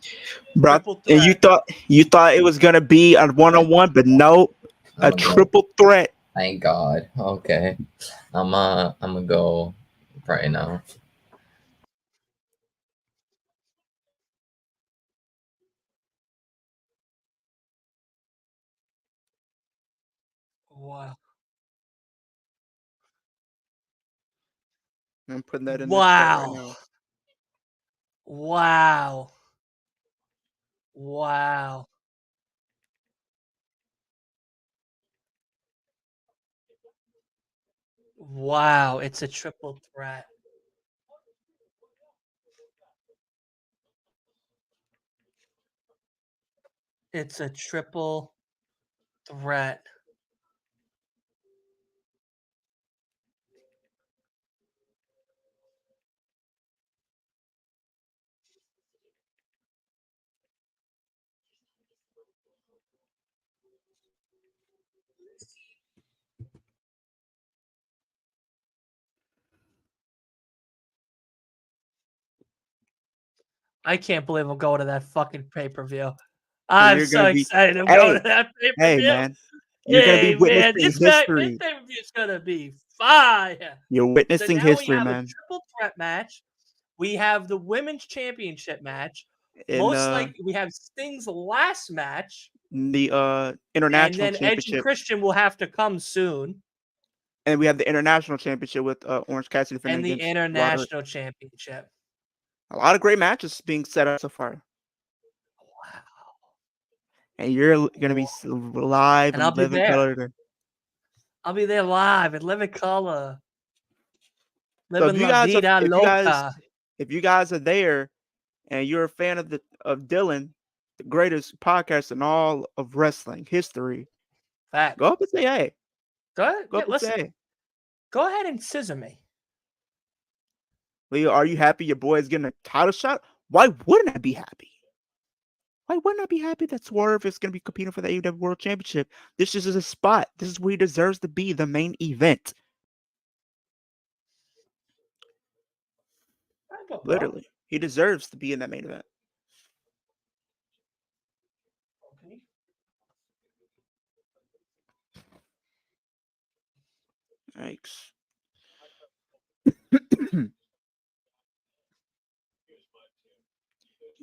Bro, Triple and threat. you thought it was gonna be a 1-on-1, but no, a triple threat. Thank God. Okay, I'm gonna go right now. Wow. I'm putting that in the chat right now. Wow. Wow. Wow. It's a triple threat. It's a triple threat. I can't believe I'm going to that fucking pay-per-view. I'm You're so gonna be, excited I'm hey, going to that pay-per-view. hey, man, you're gonna be Hey, man, witnessing this history. pay-per-view is going to be fire. You're So witnessing now we history, have a man. triple threat match. We have the women's championship match. In Most likely, we have Sting's last match. the And international then Edge and championship, Christian will have to come soon. and we have the international championship with Orange Cassidy defending And the against international championship. a lot of great matches being set up so far. Wow. And you're gonna be live And I'll and be live in there. color. I'll be there live and live in color. So Living la vida loca. if you guys are there and you're a fan of Dylan, the greatest podcast in all of wrestling history, Fact. go up and say hey. Go ahead. Go up and Listen. say hey. Go ahead and scissor me. Leo, are you happy your boy is getting a title shot? Why wouldn't I be happy? Why wouldn't I be happy that Swerve is going to be competing for the AEW World Championship? This is his spot. This is where he deserves to be, the main event. Literally. He deserves to be in that main event. Okay. Yikes.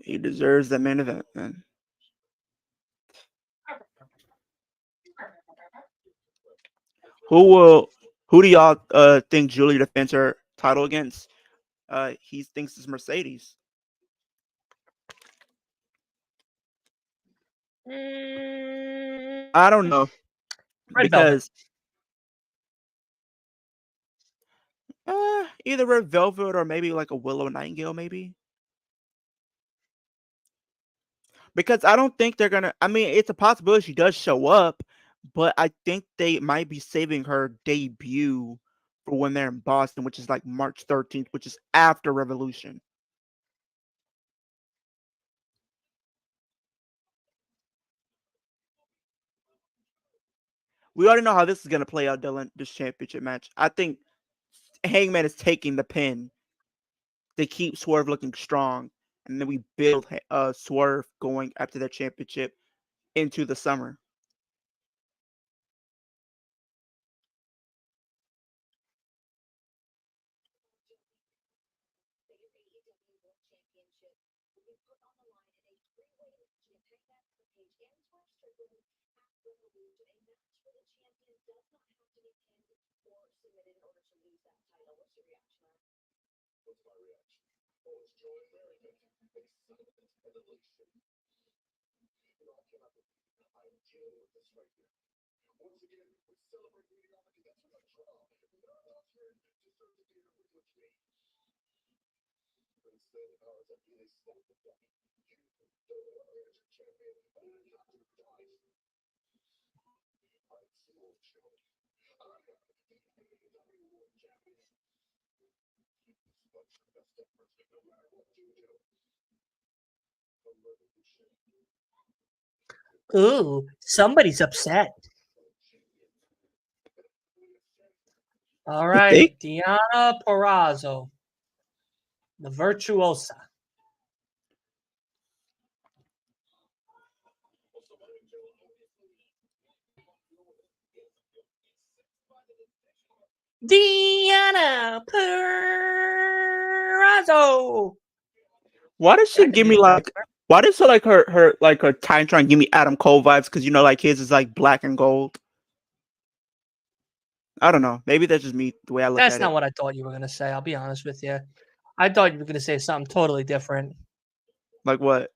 He deserves that main event, man. Who do y'all think Julia defends her title against? He thinks it's Mercedes. I don't know. Red Velvet. Either Red Velvet or maybe like a Willow Nightingale, maybe. Because I don't think they're gonna. I mean, it's a possibility she does show up, but I think they might be saving her debut for when they're in Boston, which is like March 13th, which is after Revolution. We already know how this is gonna play out, Dylan. This championship match. I think Hangman is taking the pin. They keep Swerve looking strong, and then we build Swerve going after their championship into the summer. Ooh, somebody's upset. All right, Diana Perazzo, the virtuosa. Diana Perazzo. Why does she give me like? Why does her time trying to give me Adam Cole vibes? Because like his is like black and gold. I don't know. Maybe that's just me the way I look at it. That's not what I thought you were gonna say. I'll be honest with you. I thought you were gonna say something totally different. Like what?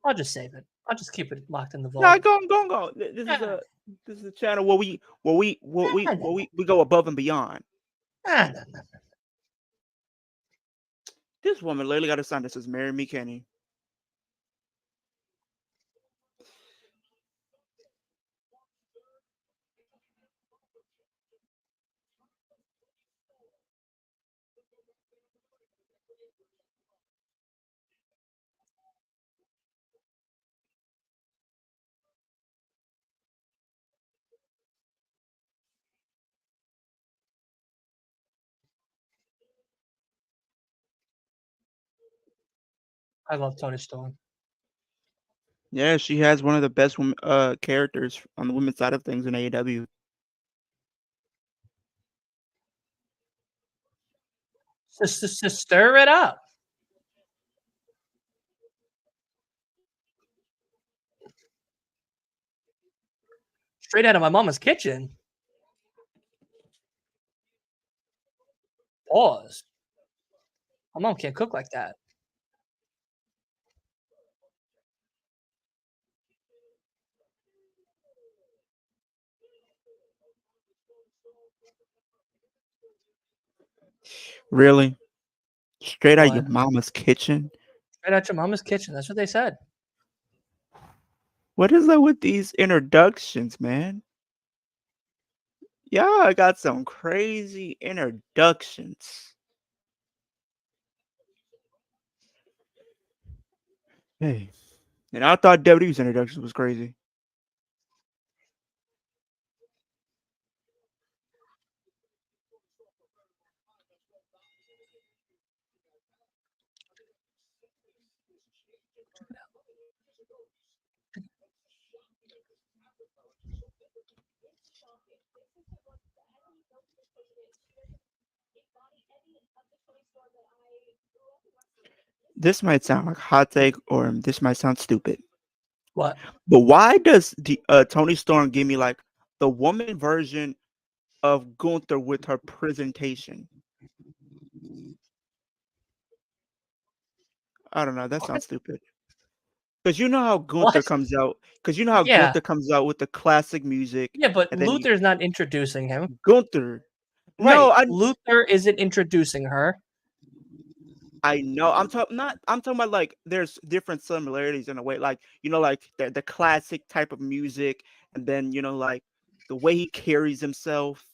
I'll just save it. I'll just keep it locked in the vault. No, go. This is a channel where we go above and beyond. No. This woman literally got a sign that says "Marry me, Kenny." I love Toni Storm. Yeah, she has one of the best characters on the women's side of things in AEW. Just stir it up. Straight out of my mama's kitchen. Pause. My mom can't cook like that. Really? Straight out your mama's kitchen? Straight out your mama's kitchen. That's what they said. What is that with these introductions, man? Yeah, I got some crazy introductions. Hey, and I thought WWE's introduction was crazy. This might sound like a hot take, or this might sound stupid. What? But why does Toni Storm give me like the woman version of Gunther with her presentation? I don't know. That sounds stupid. Because you know how Gunther comes out. Because you know how Gunther comes out with the classic music. Yeah, but Luther's not introducing him. Gunther. Right. No, Luther isn't introducing her. I know. I'm talking about like there's different similarities in a way. Like, like the classic type of music, and then like the way he carries himself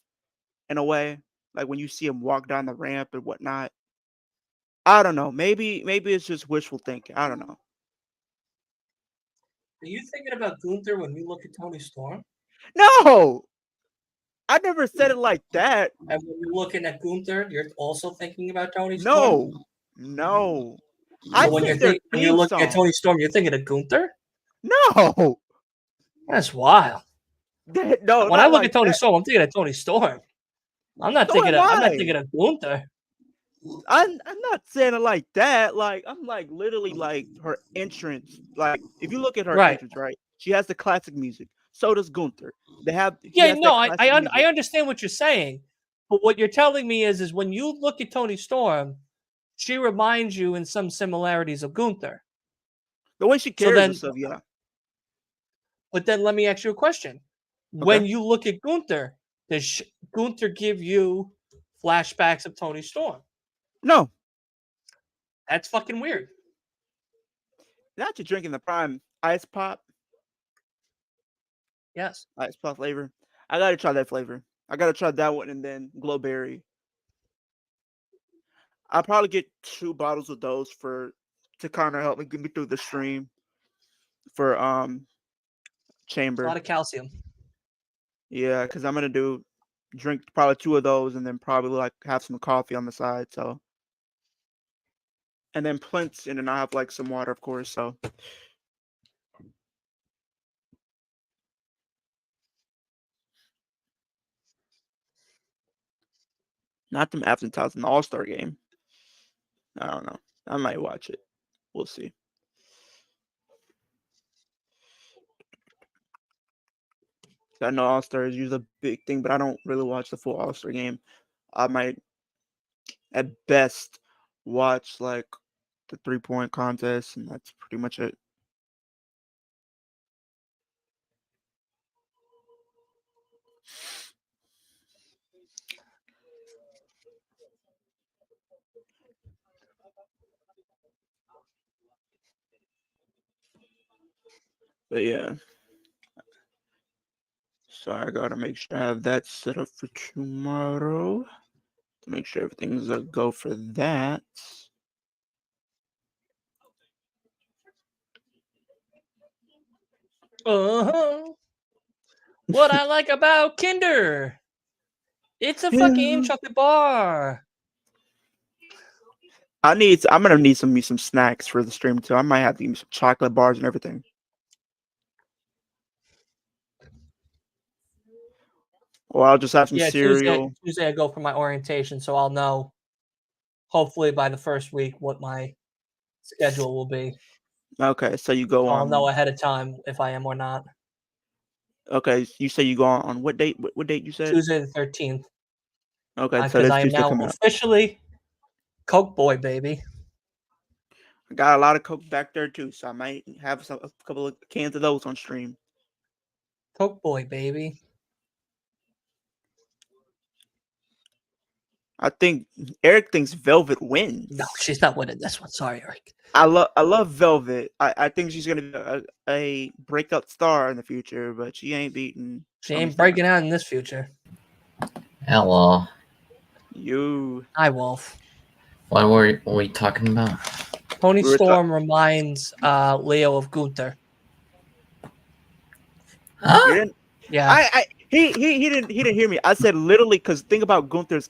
in a way. Like when you see him walk down the ramp and whatnot. I don't know. Maybe it's just wishful thinking. I don't know. Are you thinking about Gunther when you look at Toni Storm? No, I never said it like that. And when you're looking at Gunther, you're also thinking about Toni Storm? No. So when you're looking at Toni Storm, you're thinking of Gunther? No. That's wild. No. When I look at Toni Storm, I'm thinking of Toni Storm. I'm not So thinking am of. I'm not I. thinking of Gunther. I'm not saying it like that. Like I'm like literally like her entrance. Like if you look at her Right. entrance, right? She has the classic music. So does Gunther. He Yeah. has No. that I classic music. understand what you're saying, but what you're telling me is when you look at Tony Storm, she reminds you in some similarities of Gunther. The way she So carries then, herself, yeah. but then let me ask you a question. Okay. When you look at Gunther, does Gunther give you flashbacks of Tony Storm? No, That's fucking weird. not you drinking the prime ice pop Yes. flavor. I gotta try that flavor. I gotta try that one and then glowberry. I'll probably get 2 bottles of those to kind of help me get me through the stream for It's a lot chamber. of calcium. Yeah, because I'm gonna drink probably 2 of those and then probably like have some coffee on the side. So and then plints and then I have like some water, of course. So not them afterthoughts in the All-Star game. I don't know. I might watch it. We'll see. I know All-Star is usually a big thing, but I don't really watch the full All-Star game. I might at best watch like the 3-point contest, and that's pretty much it. But yeah. So I gotta make sure I have that set up for tomorrow. To make sure everything's a go for that. Uh-huh. What I like about Kinder. It's a fucking chocolate bar. I'm gonna need some snacks for the stream too. I might have to give me some chocolate bars and everything. Or I'll just have some Yeah, cereal. Tuesday I go for my orientation, so I'll know hopefully by the first week what my schedule will be. Okay, so you go I'll know on. ahead of time if I am or not. Okay, you say you go on what date? What date you said? Tuesday the 13th. Okay, so Because that's I am Tuesday now coming up. officially Coke Boy, baby. I got a lot of Coke back there too, so I might have a couple of cans of those on stream. Coke Boy, baby. I think Eric thinks Velvet wins. No, she's not winning this one. Sorry, Eric. I love Velvet. I think she's gonna be a breakout star in the future, but she ain't beating. She ain't breaking out in this future. Hello. You. Hi, Wolf. What were we talking about? Tony Storm reminds Leo of Gunther. Huh? Yeah. He didn't hear me. I said literally because think about Gunther's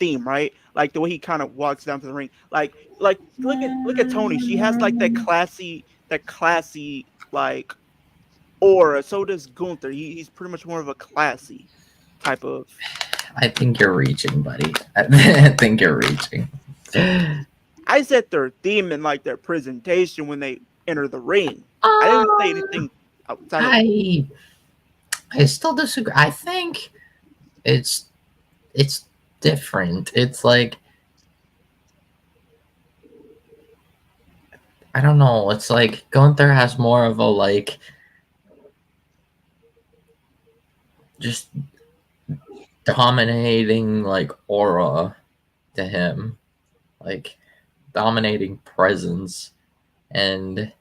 theme, right? Like the way he kind of walks down to the ring. Like look at Tony. She has like that classy like aura. So does Gunther. He's pretty much more of a classy type of. I think you're reaching, buddy. I think you're reaching. I said their theme and like their presentation when they enter the ring. I didn't say anything outside. I still disagree. I think it's different. It's like I don't know. It's like Gunther has more of a like just dominating like aura to him, like dominating presence, and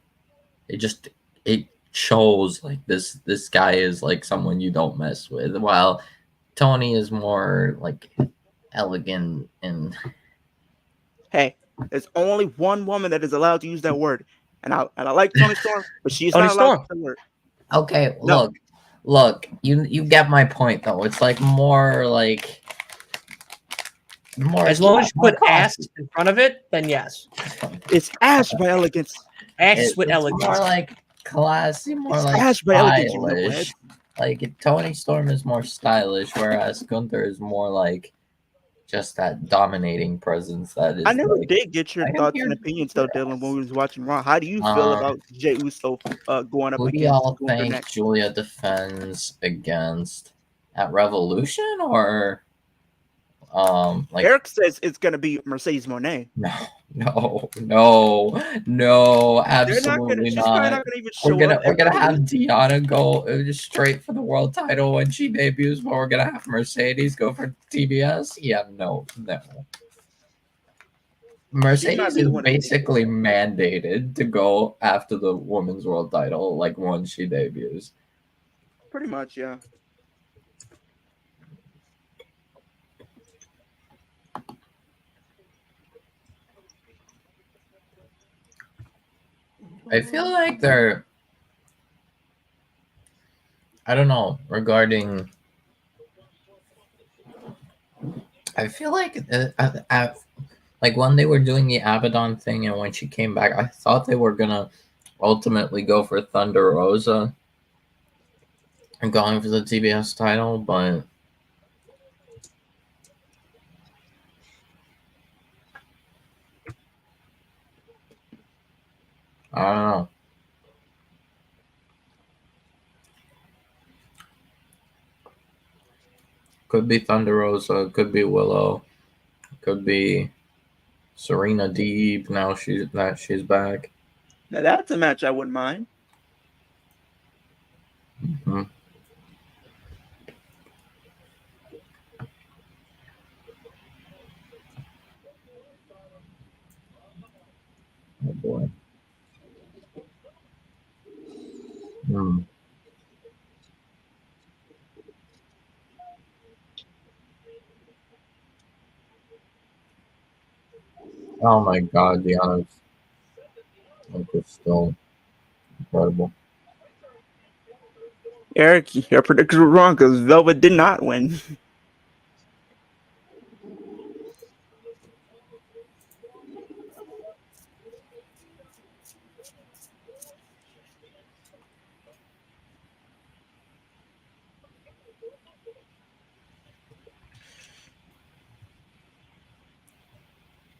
it shows like this guy is like someone you don't mess with, while Tony is more like elegant and Hey, there's only one woman that is allowed to use that word, and I like Tony Storm, but she's not allowed to use that word. Okay, No. look, you get my point though. It's like more like as long as you put ass in front of it, then yes. It's ass by elegance. Ass with it's elegance. more like classy, more It's like ass by elegance, you stylish. Like Tony Storm is more stylish, whereas Gunther is more like just that dominating presence. That is. I never like, did get your I am thoughts here. and opinions though, Dylan, when we was watching Raw. How do you feel Um, about Jey Uso going up who do against y'all Gunther think next? Julia defends against at Revolution or like Eric says it's gonna be Mercedes Moné. no, They're not gonna. absolutely She's probably not. not gonna even We're show up gonna we're at gonna have Revolution. Deanna go just straight for the world title when she debuts, but we're gonna have Mercedes go for TBS. Yeah, no. She might Mercedes be is the one to take it. basically mandated to go after the women's world title, like once she debuts. Pretty much, yeah. I feel like I don't know regarding. I feel like like when they were doing the Abaddon thing and when she came back, I thought they were gonna ultimately go for Thunder Rosa and going for the TBS title, but I don't know. Could be Thunder Rosa, could be Willow, could be Serena Deeb. Now she's back. Now that's a match I wouldn't mind. Mm-hmm. Oh boy. Mm. Oh my God, Deanna's like it's still incredible. Eric, your predictions were wrong because Velvet did not win.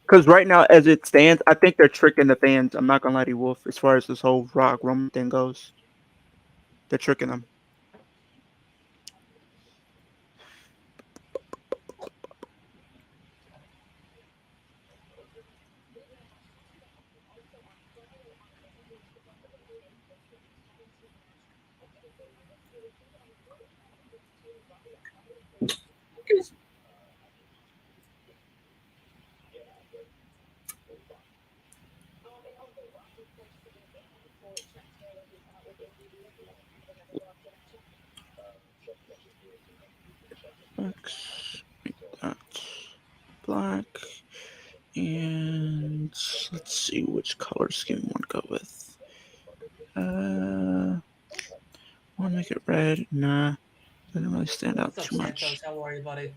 Because right now, as it stands, I think they're tricking the fans. I'm not gonna lie to you, Wolf. As far as this whole Rock Roman thing goes, they're tricking them. X, that black, and let's see which color scheme we want to go with. Want to make it red? Nah, doesn't really stand out What's up, too much. Santos? How are you, buddy?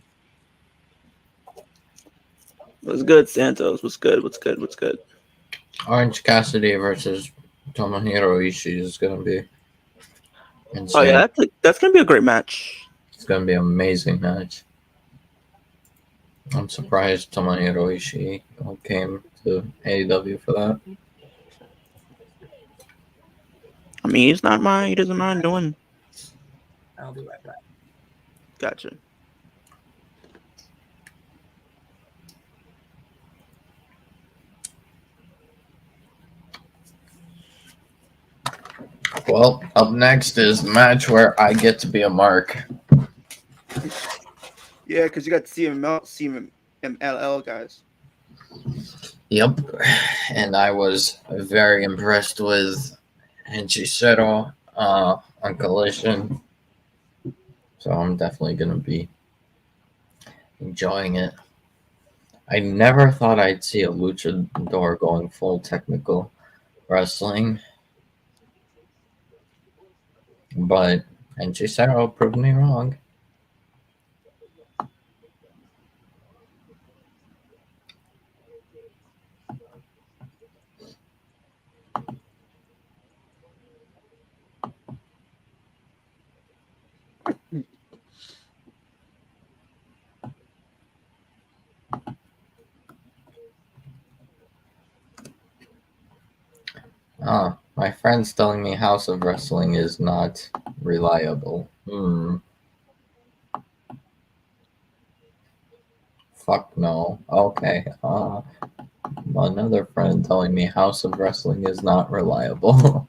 What's good, Santos? What's good? What's good? What's good? Orange Cassidy versus Tomohiro Ishii is gonna be insane. Oh yeah, that's gonna be a great match. It's gonna be an amazing match. I'm surprised Tomohiro Ishii came to AEW for that. I mean, he doesn't mind doing. I'll be right back. Gotcha. Well, up next is the match where I get to be a mark. Yeah, because you got CMLL guys. Yep, and I was very impressed with Henchicero on Collision, so I'm definitely gonna be enjoying it. I never thought I'd see a luchador going full technical wrestling, but Henchicero proved me wrong. My friend's telling me House of Wrestling is not reliable. Fuck no. Okay. Another friend telling me House of Wrestling is not reliable.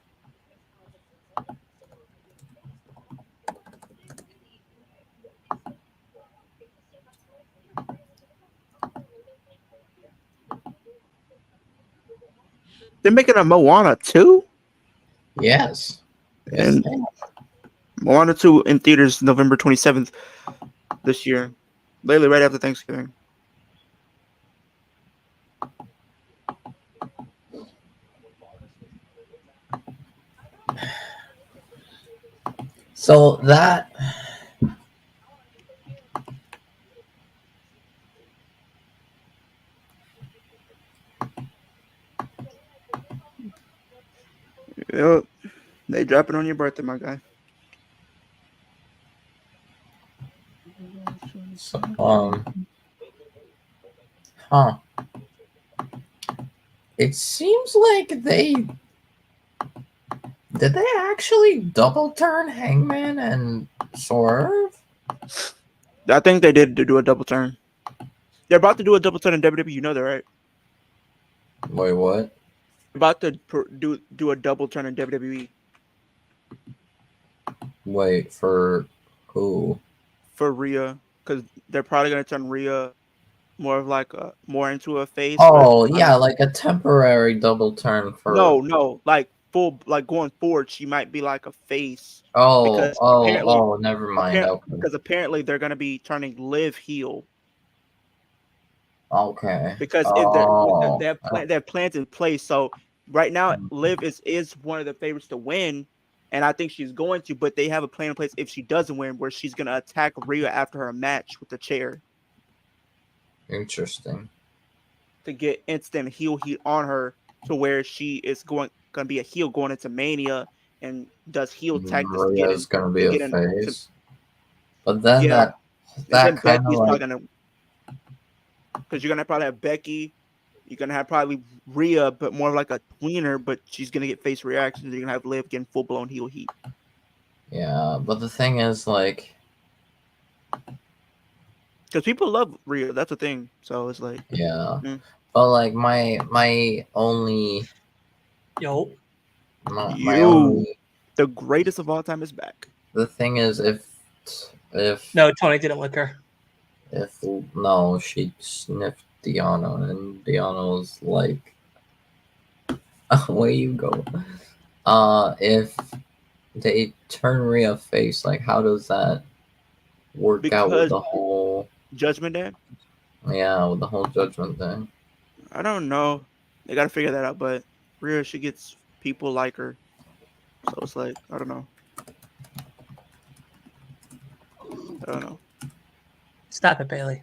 They're making a Moana 2? Yes. And Moana 2 in theaters November 27th this year. Literally right after Thanksgiving. So that Yep. They drop it on your birthday, my guy. so, huh. It seems like did they actually double turn Hangman and Swerve? I think they did do a double turn. They're about to do a double turn in WWE. You know that, right? Wait, what? About to do a double turn in WWE. Wait, for who? For Rhea, because they're probably gonna turn Rhea more into a face. Oh, yeah, like a temporary double turn for. No, like full, like going forward, she might be like a face. Oh, never mind. Okay. Because apparently they're gonna be turning Liv heel. Okay. Because they have plans in place. So right now, Liv is one of the favorites to win, and I think she's going to. But they have a plan in place if she doesn't win, where she's gonna attack Rhea after her match with the chair. Interesting. To get instant heel heat on her, to where she is gonna be a heel going into Mania and does heel tactics. Rhea's gonna be a face. But then that kind of like. Because you're gonna probably have Becky, you're gonna have probably Rhea, but more like a tweener, but she's gonna get face reactions. You're gonna have Liv getting full blown heel heat. Yeah, but the thing is, like, because people love Rhea, that's the thing. So it's like, yeah, but like my only, my only, the greatest of all time is back. The thing is, if no, Tony didn't lick her. She sniffed Deanna, and Deanna was like, "Away you go." If they turn Rhea face, like, how does that work out with the whole Judgment Day? Yeah, with the whole Judgment Day. I don't know. They gotta figure that out. But Rhea, she gets people like her, so it's like I don't know. Stop it, Bailey.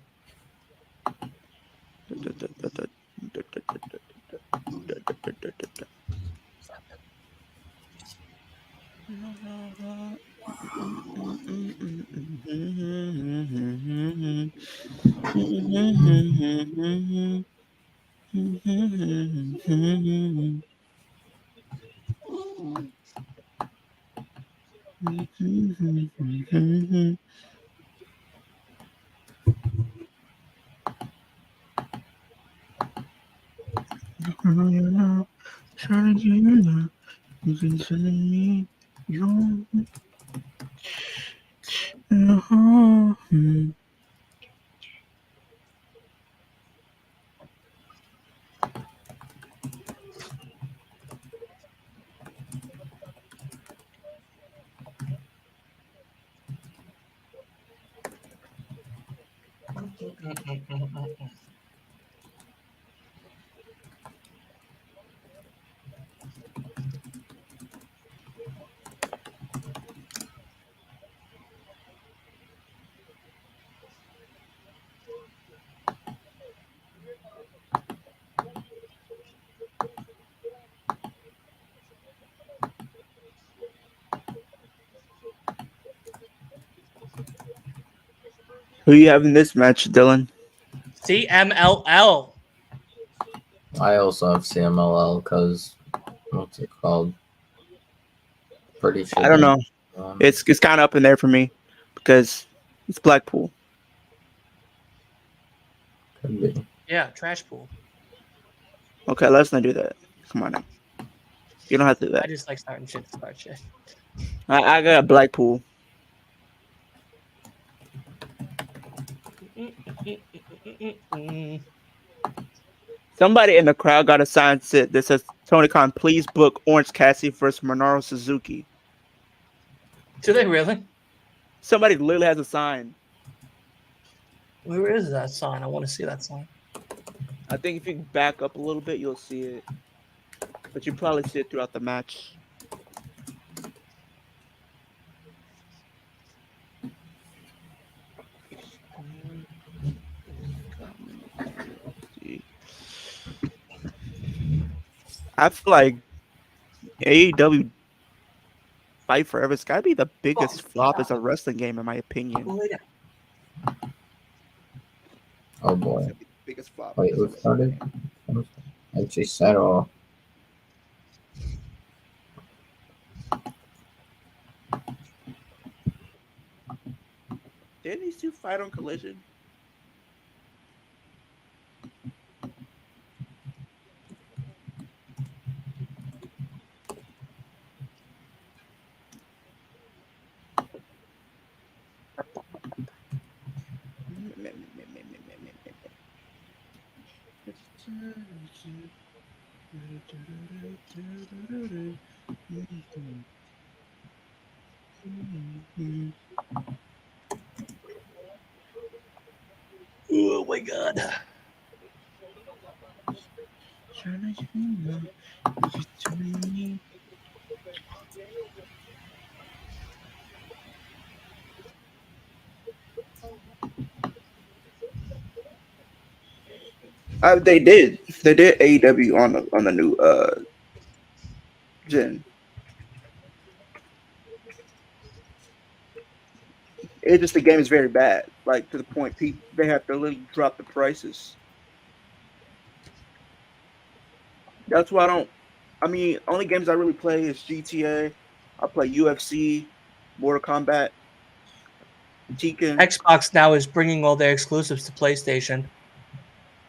Who you have in this match, Dylan? CMLL. I also have CMLL because what's it called? Pretty sure. I don't know. Um, It's kind of up in there for me because it's Blackpool. could be. Yeah, trash pool. Okay, let's not do that. Come on now. You don't have to do I that. just like starting shit to start shit. I got Blackpool. Somebody in the crowd got a sign that says, Tony Khan, please book Orange Cassidy versus Minoru Suzuki. Do they really? Somebody literally has a sign. Where is that sign? I want to see that sign. I think if you back up a little bit, you'll see it. But you probably see it throughout the match. I feel like AEW Fight Forever has got to be the biggest flop as a wrestling game, in my opinion. Oh boy. It's gonna be the biggest flop. Wait, who started? Actually, Settle. Didn't these two fight on Collision? Oh my god. They did AEW on the new gen. It's just the game is very bad, like to the point they have to literally drop the prices. That's why I don't. I mean, only games I really play is GTA. I play UFC, Mortal Kombat, Tekken. Xbox now is bringing all their exclusives to PlayStation.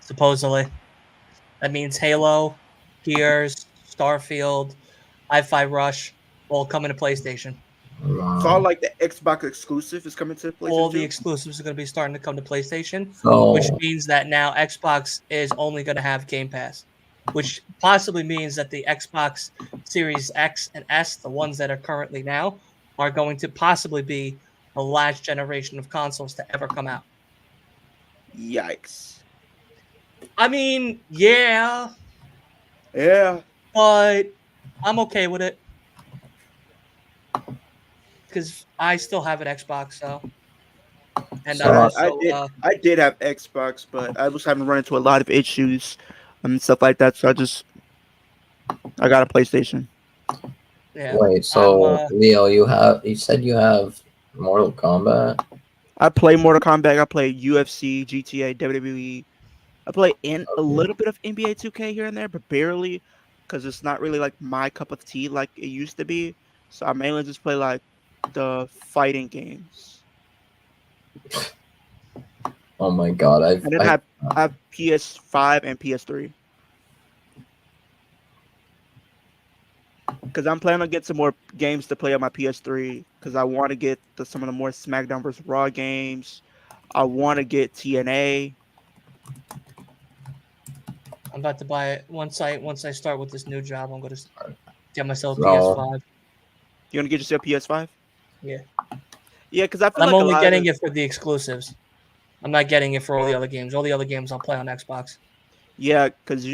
Supposedly. That means Halo, Gears, Starfield, Hi-Fi Rush, all coming to PlayStation. Wow. It's all like the Xbox exclusive is coming to PlayStation. All the exclusives are going to be starting to come to PlayStation, So, which means that now Xbox is only going to have Game Pass, which possibly means that the Xbox Series X and S, the ones that are currently now, are going to possibly be the last generation of consoles to ever come out. Yikes! I mean, yeah, but I'm okay with it because I still have an Xbox, so. And So, I'm also, I did have Xbox, but I was having run into a lot of issues and stuff like that. So I got a PlayStation. yeah. wait, so Leo, you said you have Mortal Kombat? I play Mortal Kombat. I play UFC, GTA, WWE. I play a little bit of NBA 2K here and there, but barely, because it's not really like my cup of tea like it used to be. So I mainly just play like the fighting games. Oh my god, And then I have PS5 and PS3. Because I'm planning to get some more games to play on my PS3. Because I want to get some of the more SmackDown vs. Raw games. I want to get TNA. I'm about to buy it once I start with this new job. I'm going to get myself a So- PS5. You want to get yourself a PS5? Yeah. Yeah, because I feel I'm like only getting it for the exclusives. I'm not getting it for all the other games. All the other games I'll play on Xbox. Yeah, because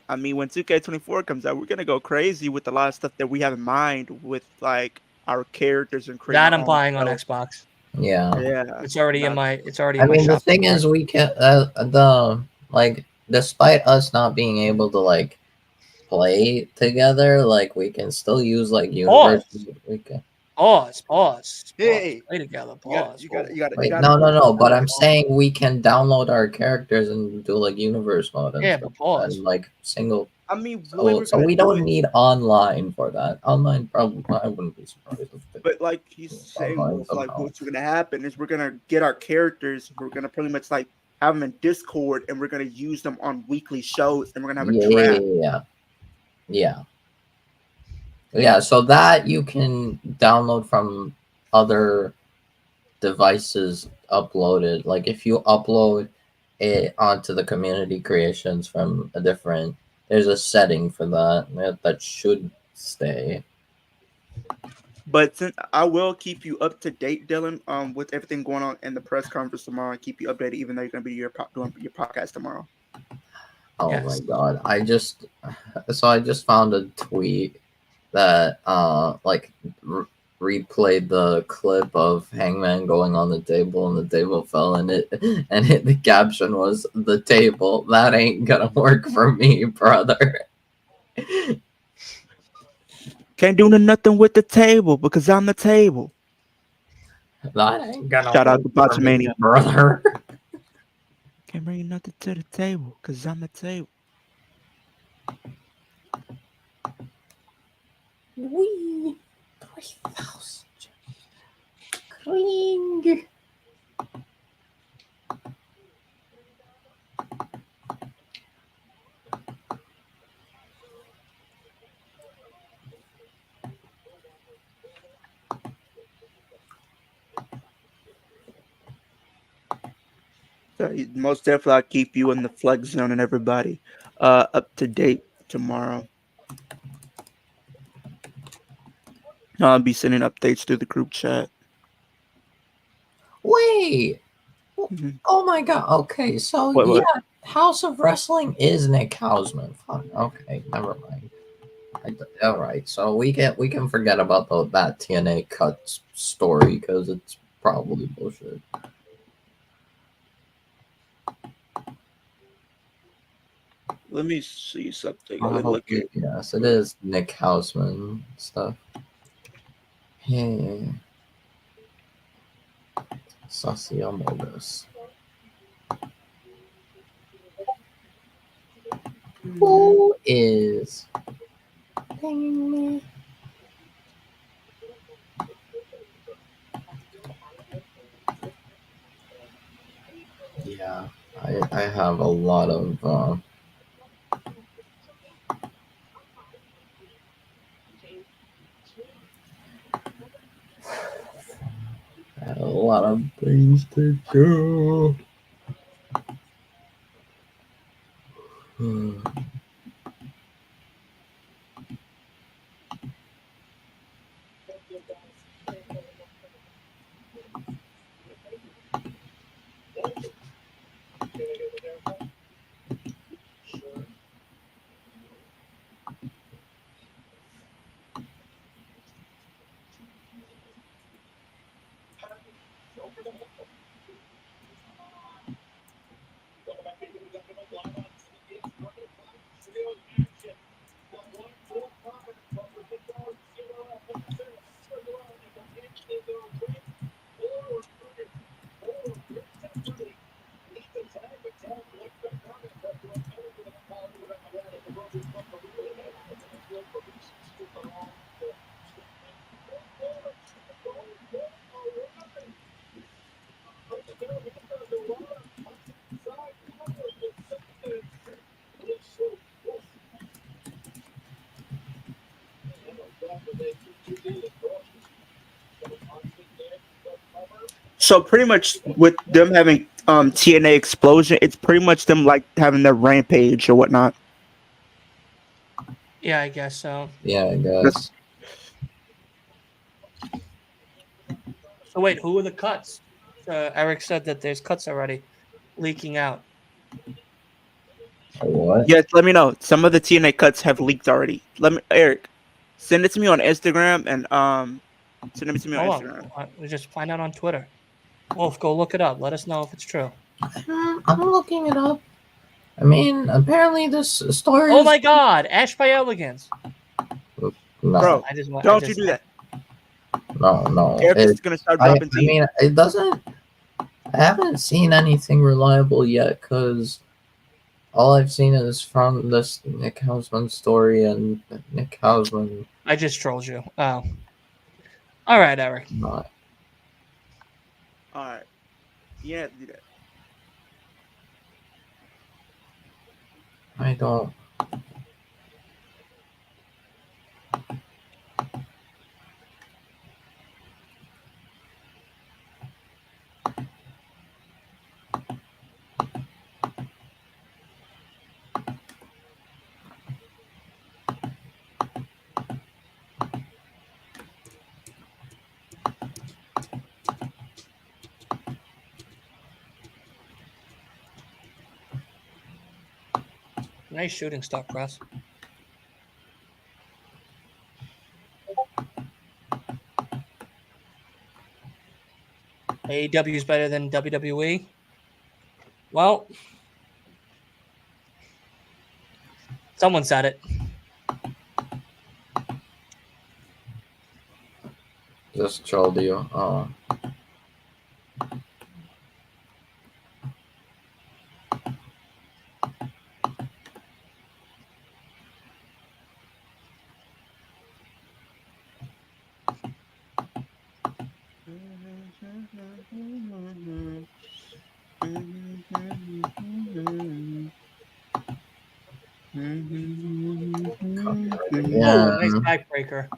I mean, when 2K24 comes out, we're gonna go crazy with a lot of stuff that we have in mind with like our characters and creating. That I'm buying on Xbox. Yeah. Yeah, It's already in my. It's already. I in my mean, the shop thing cart. is, we can despite us not being able to like play together, like we can still use like universe. We can. Pause. Hey, Play together. you Pause. got. Wait, no. But I'm saying we can download our characters and do like universe mode and Yeah, stuff, but pause. and like single I mean, the way we're So gonna we do don't it, need online for that. Online, probably, I wouldn't be surprised if they but like he's saying, online was like somehow. what's gonna happen is we're gonna get our characters. We're gonna pretty much like have them in Discord, and we're gonna use them on weekly shows, and we're gonna have a draft. Yeah. So that you can download from other devices uploaded. Like if you upload it onto the community creations from a different, there's a setting for that should stay. But since I will keep you up to date, Dylan, with everything going on in the press conference tomorrow, and keep you updated, even though you're gonna be doing your podcast tomorrow. Oh Yes. my god! I just found a tweet that replayed the clip of Hangman going on the table and the table fell, and the caption was, "The table, that ain't gonna work for me, brother." Can't do nothing with the table because I'm the table. That ain't gonna Shout out work to for me, Botchamania. brother. Can't bring nothing to the table because I'm the table. We 3,000. Cling. So most definitely, I'll keep you in the flex zone and everybody up to date tomorrow. I'll be sending updates through the group chat. Wait. Mm-hmm. Oh my god. Okay, so What? House of Wrestling is Nick Hausman. Fine. Okay, never mind. All right, so we can forget about that TNA cut story because it's probably bullshit. Let me see something. Yes, it is Nick Hausman stuff. Hey, Sasia Modus. Who is pinging me? Yeah, I have a lot of things to do. So pretty much with them having TNA Explosion, it's pretty much them like having their rampage or whatnot. Yeah, I guess so. Yeah, I guess. So wait, who are the cuts? Eric said that there's cuts already leaking out. What? Yes, let me know. Some of the TNA cuts have leaked already. Eric, send it to me on Instagram and send it to me on Instagram. We just find out on Twitter. Wolf, go look it up. Let us know if it's true. I'm looking it up. I mean, apparently this story. Oh my God, Ash by Elegance. No. Bro, don't you do that. No. Eric is gonna start dropping. I mean, it doesn't. I haven't seen anything reliable yet because All I've seen is from this Nick Hausman story, and Nick Hausman I just trolled you. Oh. All right, Eric. not. All right. Yeah, do that. I don't. Nice shooting star press. AEW is better than WWE. Well, someone said it. Just trolled you. Oh. Oh, Yeah. nice backbreaker.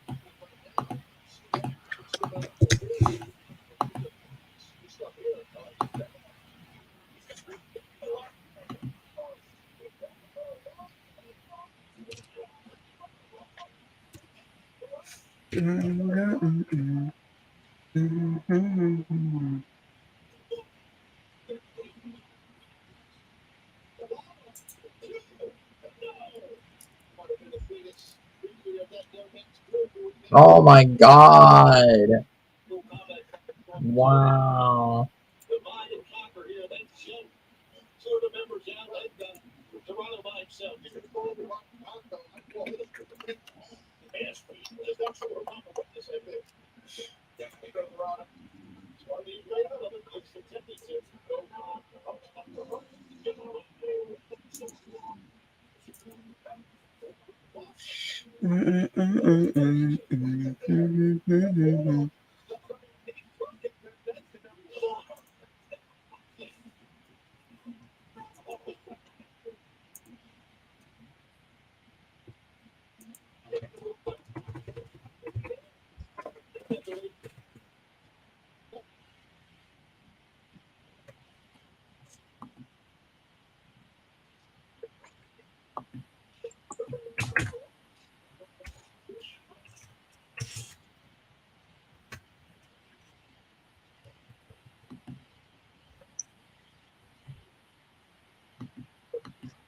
Oh my god. Wow.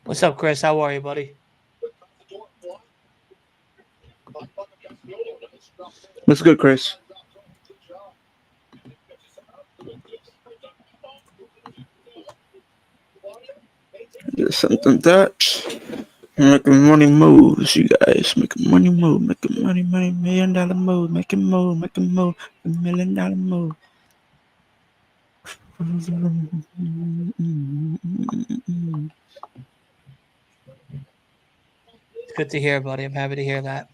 What's up, Chris? How are you, buddy? What's good, Chris? Get something that making money moves, you guys. Making money move, making money, $1 million move, making move, $1 million move. It's good to hear, buddy. I'm happy to hear that.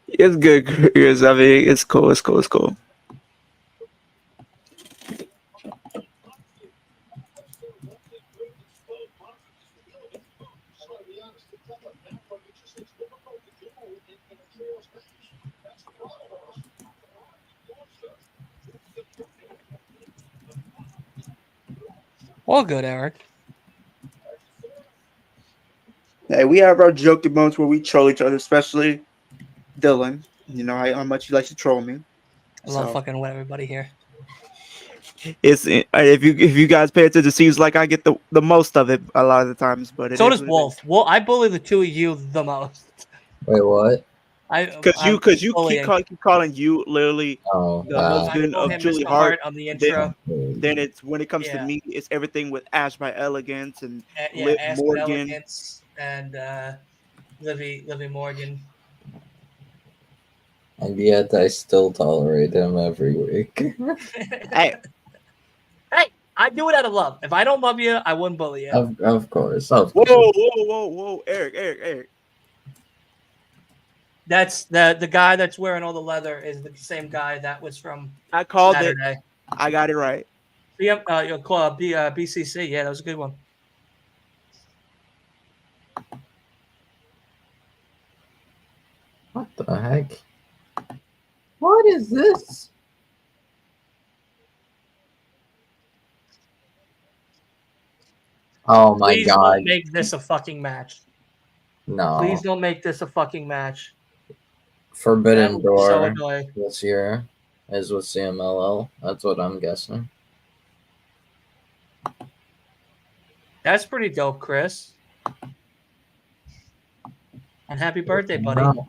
It's good, Chris. I mean, it's cool, it's cool, it's cool. All good, Eric. Hey, we have our joking moments where we troll each other, especially Dylan. You know how much he likes to troll me. I love fucking with everybody here. It's if you guys pay attention, it seems like I get the most of it a lot of the times. But it So is does Wolf. Well, I bully the two of you the most. Wait, what? Because you keep calling you literally Oh, the wow. husband I call of him Julie Mr. Hart. on the intro. Then it's when it comes to Yeah. me, it's everything with Ash by Elegance and Yeah, Liv Aspen Morgan. Elegance, and Livy Morgan. It's- It's good to hear, buddy. I'm happy to hear that. What's up, Chris? How are you, buddy? It's- Livy Morgan. It's good, it's cool, it's cool. All good, Eric. All good. What's up, Chris? How are you, buddy? And yet I still tolerate him every week. Hey, Hey, I do it out of love. If I don't love you, I wouldn't bully you. Of course. Of whoa, course. whoa, Eric. That's the guy that's wearing all the leather is the same guy that was from I called it. Saturday. I got it right. Your club, BCC. Yeah, that was a good one. What the heck? What is this? Oh my Please god. don't make this a fucking match. No. Please don't make this a fucking match. That Forbidden would be so Door annoying. this year is with CMLL. That's what I'm guessing. That's pretty dope, Chris. And happy birthday, buddy. No.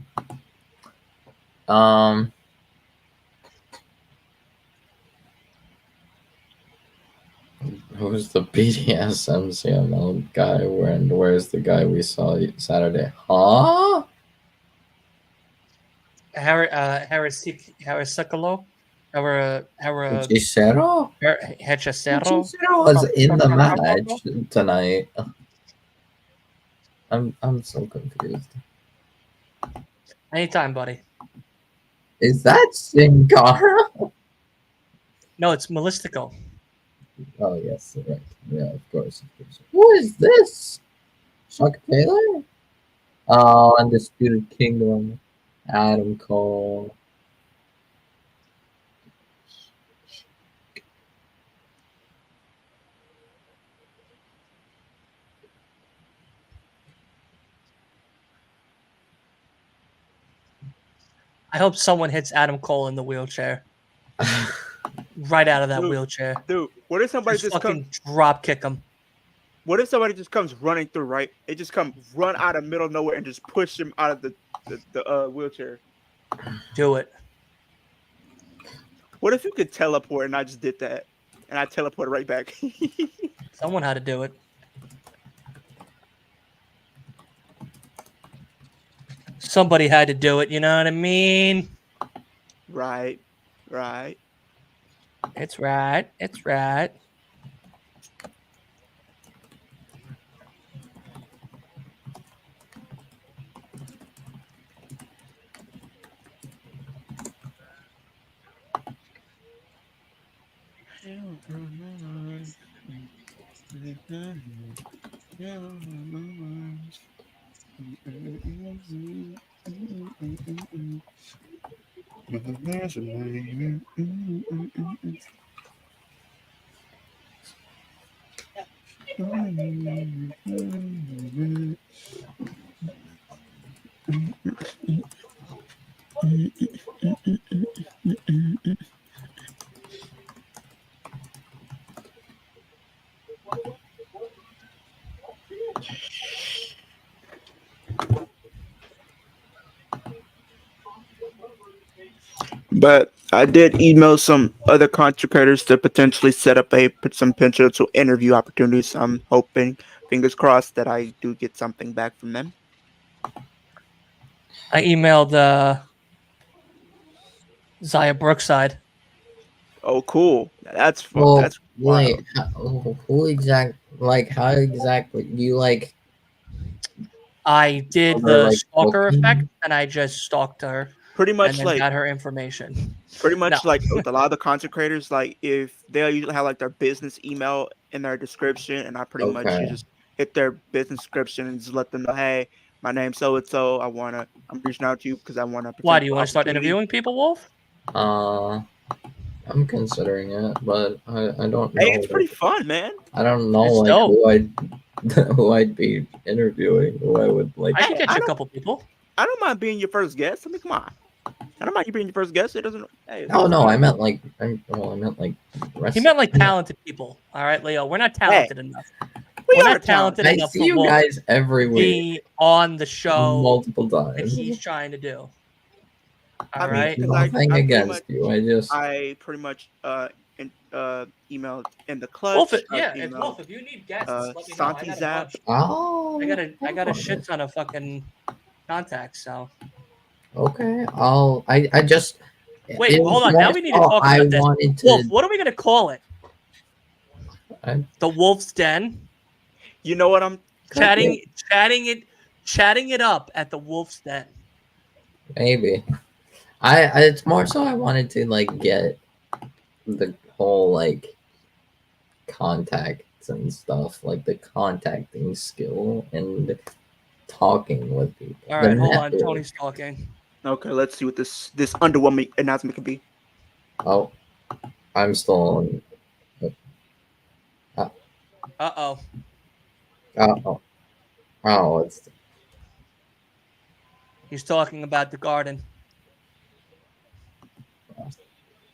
Who's the BDSM CML guy? Where's the guy we saw Saturday? Huh? Harrisicolo? Hechicero? Hechicero? Hechicero was in the match tonight. I'm so confused. Anytime, buddy. Is that Sin Cara? No, it's Malistico. Oh yes, right. Yeah, of course. Who is this? Chuck Taylor? Oh, Undisputed Kingdom. Adam Cole. I hope someone hits Adam Cole in the wheelchair. Right out of that Dude, wheelchair. Dude, what if somebody just fucking comes? drop kick him? What if somebody just comes running through? Right, it just come run out of middle of nowhere and just push him out of the wheelchair. Do it. What if you could teleport and I just did that and I teleported right back? Someone had to do it. Somebody had to do it. You know what I mean? Right. It's right. It's right. But I did email some other content creators to potentially set up some potential interview opportunities. I'm hoping, fingers crossed, that I do get something back from them. I emailed Zaya Brookside. Oh, cool. That's fun. Well, That's wild. How exactly do you like? I did Or, the like, stalker looking? effect, and I just stalked her Pretty and much then like got her information. pretty much No. like with a lot of the content creators, like if they'll usually have like their business email in their description, and I pretty much Okay. just hit their business description and just let them know, hey, my name's so and so. I'm reaching out to you because I want to. Why do you want to start interviewing people, Wolf? I'm considering it, but I don't know. Hey, it's pretty fun, man. I don't know It's like dope. who I'd be interviewing, who I would like. I can get I you a don't- couple people. I don't mind being your first guest. I mean, come on. I don't mind you being your first guest. It doesn't. Hey, Oh it's no, fun. I meant like He meant like talented people. All right, Leo, we're not talented enough. We We're are not talented I enough see for you Wolf guys every to week, be on the show multiple that times. he's trying to do. I All mean, right. because I Nothing pretty against much- you. I pretty much emailed in the clutch. Wolf, I've if emailed, Wolf, if you need guests, let me know. Santi I got a Zap. bunch. Oh, I got a shit ton of fucking contacts. So Okay, I just. Wait, it was hold on. Now more we need to so talk I about this. wanted Wolf, to. what are we gonna call it? I, The Wolf's Den. You know what I'm Chatting it up at the Wolf's Den. maybe. It's more so I wanted to like get the whole like contacts and stuff, like the contacting skill and talking with people. All The right, hold on. network. Tony's talking. okay. Let's see what this underwhelming announcement can be. Oh, I'm still on. Uh, Uh-oh. oh, oh, it's He's talking about the garden.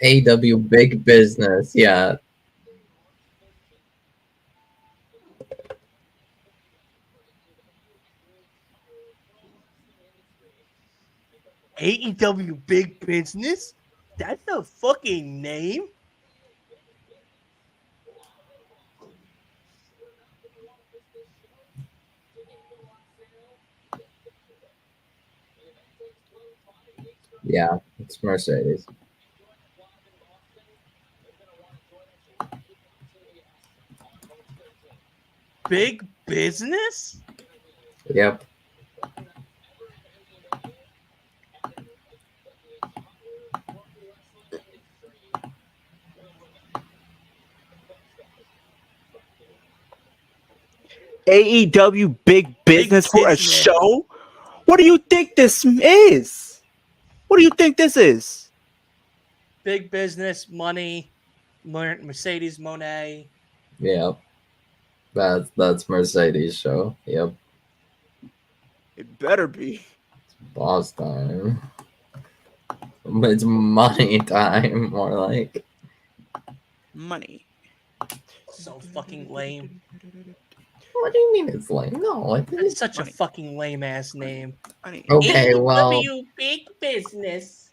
AW big business. Yeah, AEW Big Business? That's a fucking name? yeah, it's Mercedes. Big Business? Yep. AEW big business for a Business. show? What do you think this is? What do you think this is? Big Business, money, Mercedes Monet. Yep. That's Mercedes show. Yep. It better be. Boss time. It's money time, more like. Money. So fucking lame. What do you mean it's lame? No, That's such Money. a fucking lame ass name. Money. Okay, well, AEW Big Business.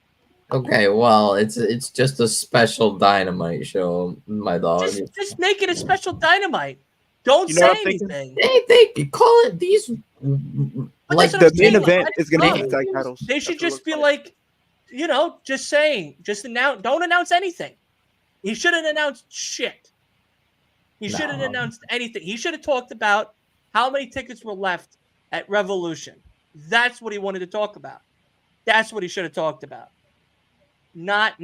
okay, well, it's just a special Dynamite show, my dog. Just make it a special Dynamite. Don't You know what say I'm thinking? anything. They call it these But like that's what The I'm main saying. event Like, is going to be no. the tag titles. They should That's what it just be looks like, just saying, just announce. Don't announce anything. He shouldn't announce shit. He shouldn't No. announced anything. He should have talked about how many tickets were left at Revolution. That's what he wanted to talk about. That's what he should have talked about. Not,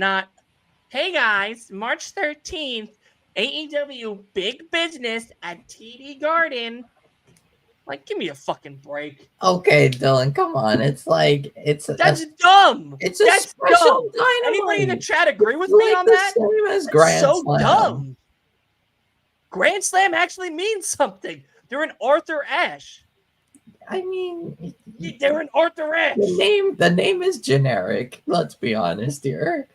hey guys, March 13th, AEW Big Business at TD Garden. Like, give me a fucking break. Okay, Dylan, come on. It's like That's dumb. it's a That's special dumb. Dynamite. Anybody in the chat agree with It's me like on the that? same as That's Grand so Slam. dumb. Grand Slam actually means something. They're in Arthur Ashe. I mean, They're in Arthur Ashe. the name is generic. Let's be honest here.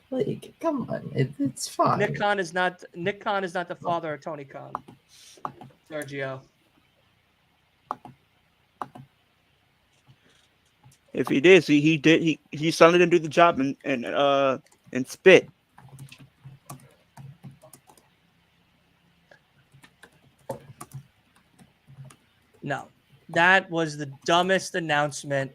Like, come on, it's fine. Nick Khan is not the father of Tony Khan. Sergio. If he did, see, he suddenly didn't do the job and spit. No, that was the dumbest announcement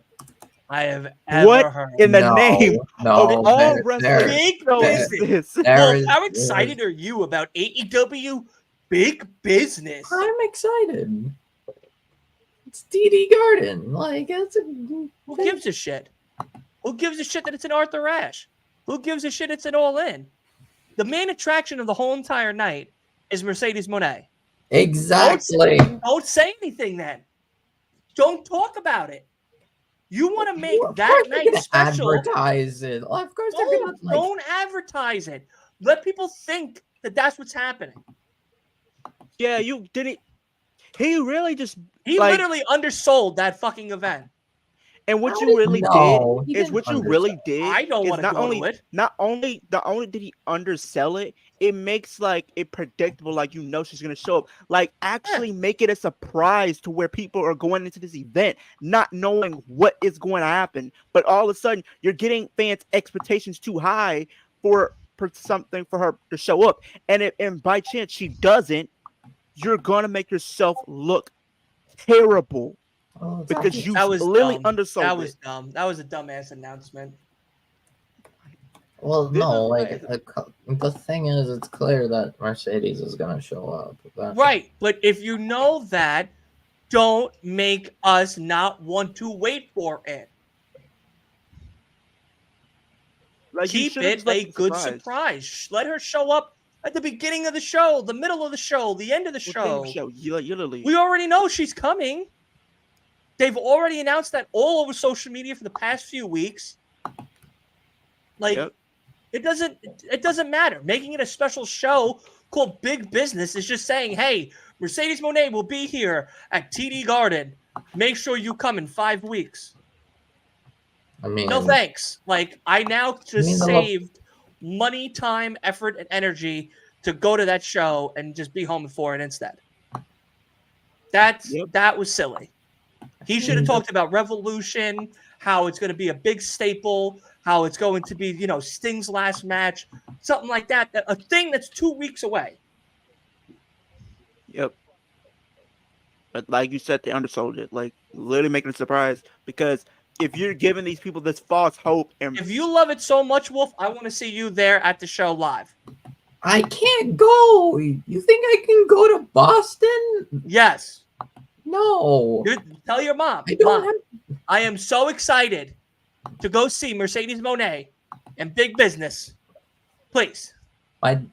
I have ever What heard. in the name of all wrestling Big shows business. is Well, how excited are you about AEW Big Business? I'm excited. It's TD Garden. Like, it's Who gives a shit? Who gives a shit that it's an Arthur Ashe? Who gives a shit it's an All In? The main attraction of the whole entire night is Mercedes Monet. Exactly. Don't say anything then. Don't talk about it. You want to make that night special. Advertise it. Of course, they're gonna don't advertise it. Let people think that that's what's happening. Yeah, you did it. He really just literally undersold that fucking event. And what you really did is what you really did. I don't want to go to it. Not only did he undersell it, it makes like it predictable, like you know she's gonna show up. Like actually make it a surprise to where people are going into this event not knowing what is going to happen. But all of a sudden you're getting fans' expectations too high for something for her to show up. And by chance she doesn't, you're gonna make yourself look terrible Oh, because you That was literally dumb. undersold That was it. dumb. That was a dumbass announcement. well, This no, is like why- the thing is, it's clear that Mercedes is gonna show up. Right, but if you know that, don't make us not want to wait for it. Like you Keep should have it just left a it good surprise. surprise. Let her show up at the beginning of the show, the middle of the show, the end of the show. You literally. We already know she's coming. They've already announced that all over social media for the past few weeks. Like, Yep. it doesn't matter. Making it a special show called Big Business is just saying, hey, Mercedes Moné will be here at TD Garden. Make sure you come in 5 weeks. I mean, No thanks. Like, I now just the saved money, time, effort, and energy to go to that show and just be home for it instead. That was silly. He should have talked about Revolution, how it's going to be a big staple, how it's going to be, Sting's last match, something like that. A thing that's 2 weeks away. Yep. But like you said, they undersold it. Like literally making a surprise because if you're giving these people this false hope and If you love it so much, Wolf, I want to see you there at the show live. I can't go. You think I can go to Boston? Yes. No. Tell your mom. I don't Mom, have. I am so excited to go see Mercedes Moné and Big Business. Please.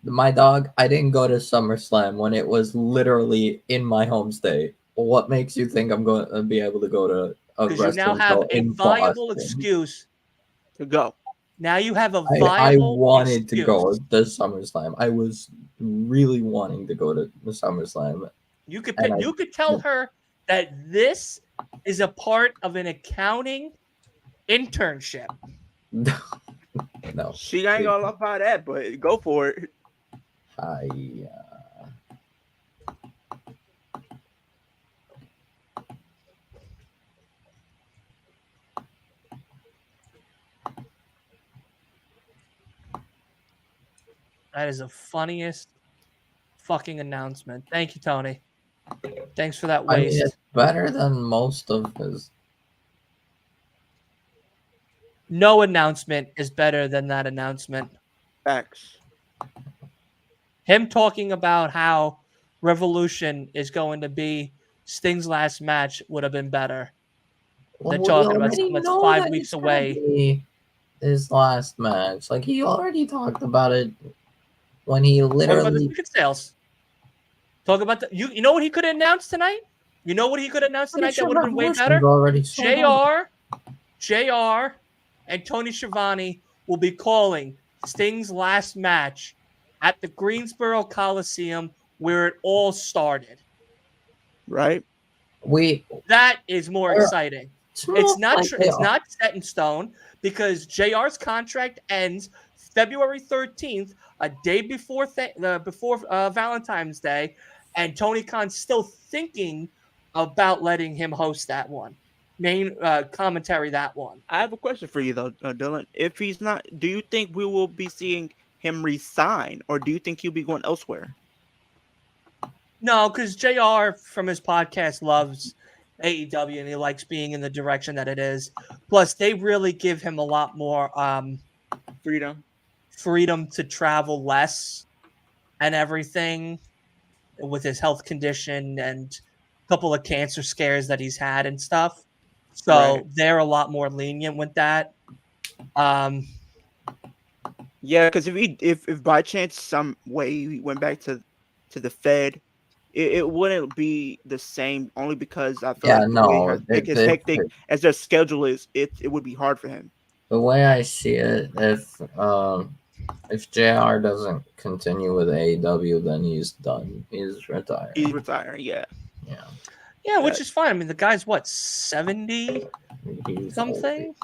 My dog, I didn't go to SummerSlam when it was literally in my home state. What makes you think I'm going to be able to go to a Because you now wrestling have show a in viable Boston? excuse. to go. Now you have a I viable wanted excuse. to go to SummerSlam. I was really wanting to go to the SummerSlam. You could tell her that this is a part of an accounting internship. No. She ain't gonna love about that, but go for it. That is the funniest fucking announcement. Thank you, Tony. Thanks for that waste. I mean, it's better than most of his. No announcement is better than that announcement. Facts. Him talking about how Revolution is going to be Sting's last match would have been better than talking about something that's 5 weeks away. His last match, like he already talked about it when he Talk about the literally. ticket sales. Talk about you know what he could have announced tonight? You know what he could have announced tonight that would have been way better? JR, and Tony Schiavone will be calling Sting's last match at the Greensboro Coliseum where it all started. Right? That is more exciting. It's not set in stone because JR's contract ends February 13th, a day before Valentine's Day, and Tony Khan's still thinking about letting him host that one. Main commentary that one. I have a question for you though, Dylan. If he's not, do you think we will be seeing him resign, or do you think he'll be going elsewhere? No, because JR from his podcast loves AEW and he likes being in the direction that it is. Plus, they really give him a lot more freedom to travel less and everything with his health condition and a couple of cancer scares that he's had and stuff. So they're a lot more lenient with that. Yeah, because if by chance some way he went back to the Fed, it wouldn't be the same. Only because I feel like his hectic as their schedule is, it would be hard for him. The way I see it, if JR doesn't continue with AEW, then he's done. He's retiring. He's retiring. Yeah. Yeah, which is fine. I mean, the guy's what, 70 something?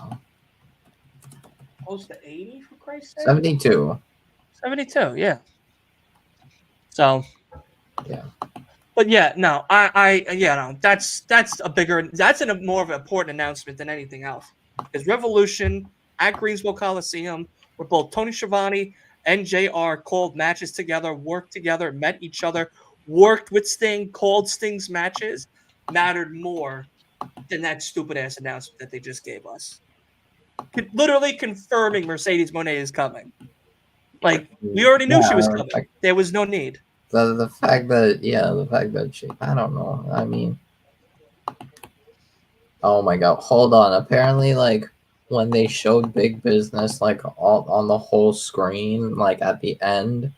Close to 80, for Christ's sake? 72. 72, yeah. So, yeah. But yeah, no, that's a more of an important announcement than anything else. Because Revolution at Greensboro Coliseum, where both Tony Schiavone and JR called matches together, worked together, met each other, worked with Sting, called Sting's matches. mattered more than that stupid ass announcement that they just gave us. Literally confirming Mercedes Moné is coming. Like, we already knew she was coming. There was no need. The fact that she, I don't know. I mean, oh my god, hold on. Apparently, like, when they showed Big Business, like, all on the whole screen, like, at the end,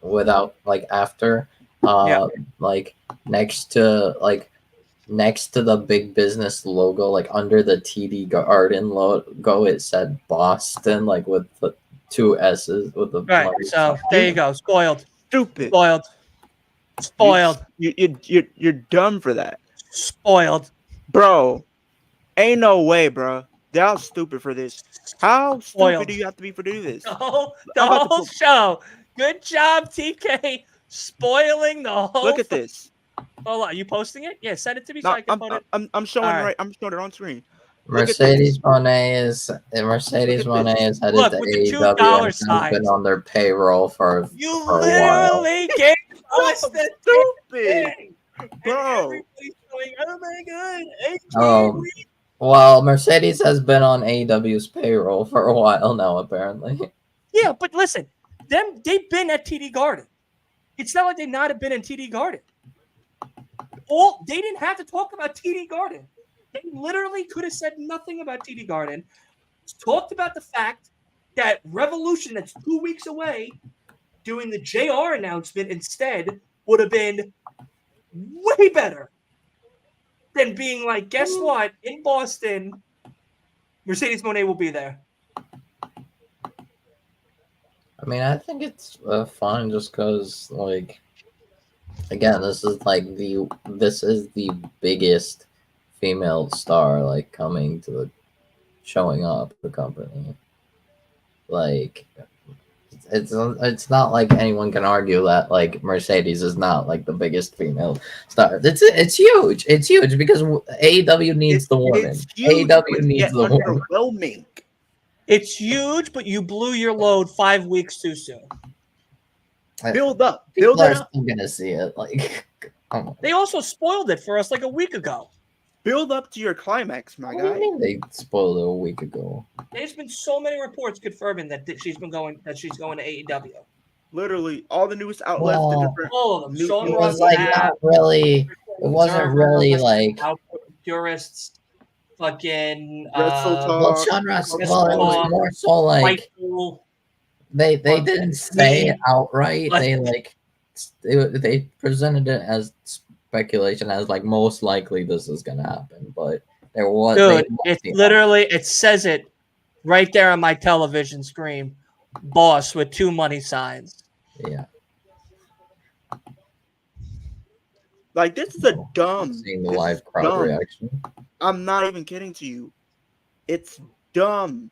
without, like, after, like, next to the Big Business logo, like, under the TD Garden logo, it said Boston, like, with the 2 S's, with the right. So, there you go. Spoiled. Stupid. Spoiled. You're dumb for that. Spoiled. Bro, ain't no way, bro. They're all stupid for this. How stupid do you have to be for do this? The whole show. Good job, TK. Spoiling the whole. Look at this. Hold on, you posting it? Yeah, send it to me so I can put it. I'm showing right. I'm showing it on screen. Mercedes Moné is headed to AEW and has been on their payroll for a while. You literally gave us the stupid, bro. Going, oh my god! Oh, well, Mercedes has been on AEW's payroll for a while now, apparently. Yeah, but listen, they've been at TD Garden. It's not like they not have been in TD Garden. They didn't have to talk about TD Garden. They literally could have said nothing about TD Garden. Talked about the fact that Revolution, that's 2 weeks away, doing the JR announcement instead would have been way better than being like, guess what? In Boston, Mercedes Moné will be there. I mean, I think it's fun just because, like, again, this is the biggest female star, like, coming to showing up the company. Like, it's not like anyone can argue that, like, Mercedes is not, like, the biggest female star. It's huge. It's huge because AEW needs the woman. AEW needs the woman. It's huge, but you blew your load 5 weeks too soon. Build up. People are still gonna see it. Like, they also spoiled it for us like a week ago. Build up to your climax, my guy. What do you mean they spoiled it a week ago? There's been so many reports confirming that she's going to AEW. Literally, all the newest outlets. All of them. It was like not really. It wasn't really like purists. Fucking well, Sean Ross. Well, it was more so like they didn't say it outright. They presented it as speculation, as like most likely this is gonna happen, but there was. Dude, it's literally it says it right there on my television screen, boss with 2 money signs. Yeah. Like, this is a dumb. Seeing the live crowd reaction. I'm not even kidding to you. It's dumb.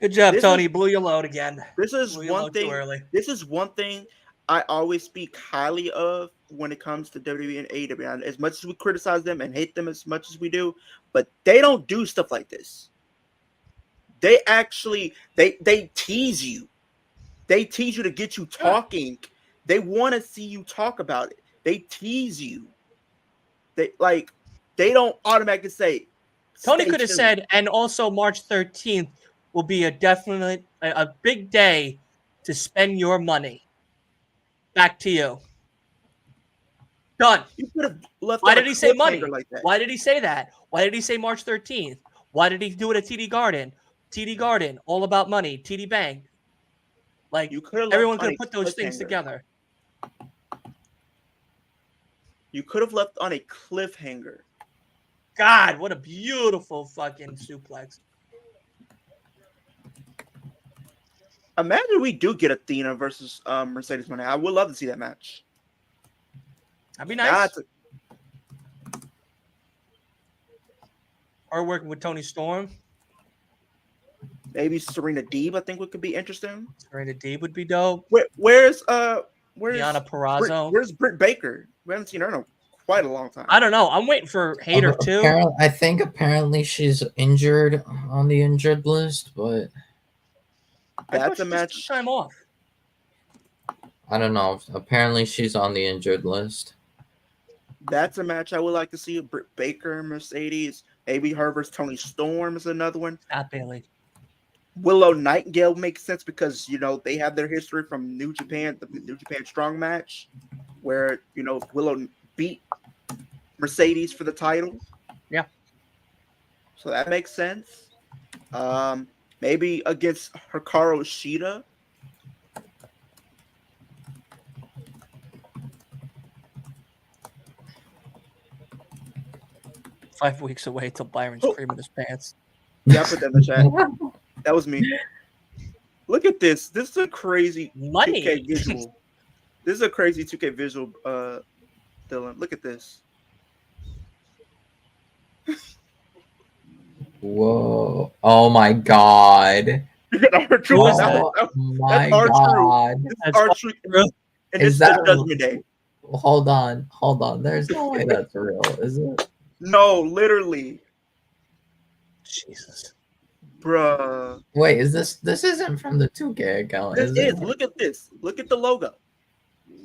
Good job, Tony. Blew your load again. This is one thing. This is one thing I always speak highly of when it comes to WWE and AEW. As much as we criticize them and hate them as much as we do, but they don't do stuff like this. They actually they tease you. They tease you to get you talking. They want to see you talk about it. They tease you. They don't automatically say. Tony could have said, and also March 13th will be a big day to spend your money. Back to you. Done. You could have left. Why did he say money? Like that. Why did he say that? Why did he say March 13th? Why did he do it at TD Garden? TD Garden, all about money. TD Bank. Like, everyone could have put those things together. You could have left on a cliffhanger. God, what a beautiful fucking suplex. Imagine we do get Athena versus Mercedes Moné. I would love to see that match. That'd be nice. Or working with Tony Storm. Maybe Serena Deeb, I think, could be interesting. Serena Deeb would be dope. Where's Deonna Purrazzo? Where's Britt Baker? We haven't seen her in quite a long time. I don't know. I'm waiting for Hayter too. I think apparently she's injured on the injured list, but that's a match. Time off. I don't know. Apparently she's on the injured list. That's a match I would like to see. Britt Baker, Mercedes, maybe her versus Tony Storm is another one. Scott Bailey. Willow Nightingale makes sense because they have their history from New Japan, the New Japan Strong match, where Willow beat Mercedes for the title. Yeah. So that makes sense. Maybe against Hikaru Shida. 5 weeks away till Byron's creaming his pants. Yeah, I put that in the chat. That was me. Look at this. This is a crazy Money 2K visual. This is a crazy 2K visual, Dylan. Look at this. Whoa! Oh my god! R-Truth. Oh my That's R-Truth. god! This is R-Truth. And this Is is that the Judgment Day. Hold on. There's no way that's real, is it? No, literally. Jesus. Bruh. Wait, is this isn't from the 2K account? This is is. it? Look at this. Look at the logo.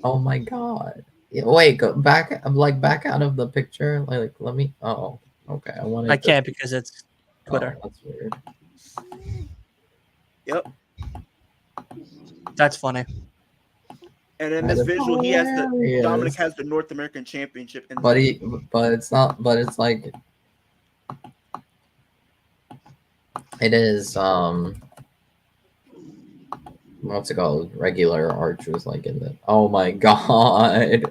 Oh my god! Yeah, wait, go back. Back out of the picture. Let me. Oh, okay. I can't because it's Twitter. Oh, that's weird. Yep. That's funny. And in That this is visual, hilarious. Dominic has the North American Championship. But it's not. But it's like it is. What's it called? Regular archers like in the. Oh my god.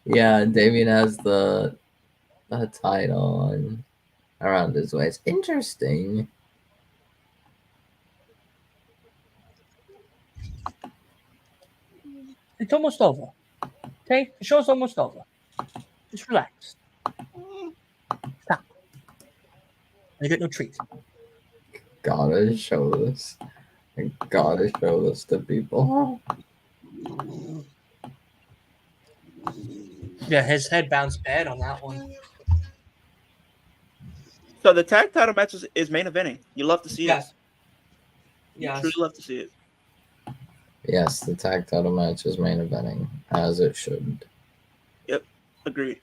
Yeah, Damien has the title on around his waist. Interesting. It's almost over. Okay? The show's almost over. Just relax. Stop. You get no treat. Gotta show this. I gotta show this to people. Yeah, his head bounced bad on that one. So the tag title match is main eventing. You love to see it. Yeah. You truly love to see it. Yes, the tag title match is main eventing, as it should. Yep, agreed.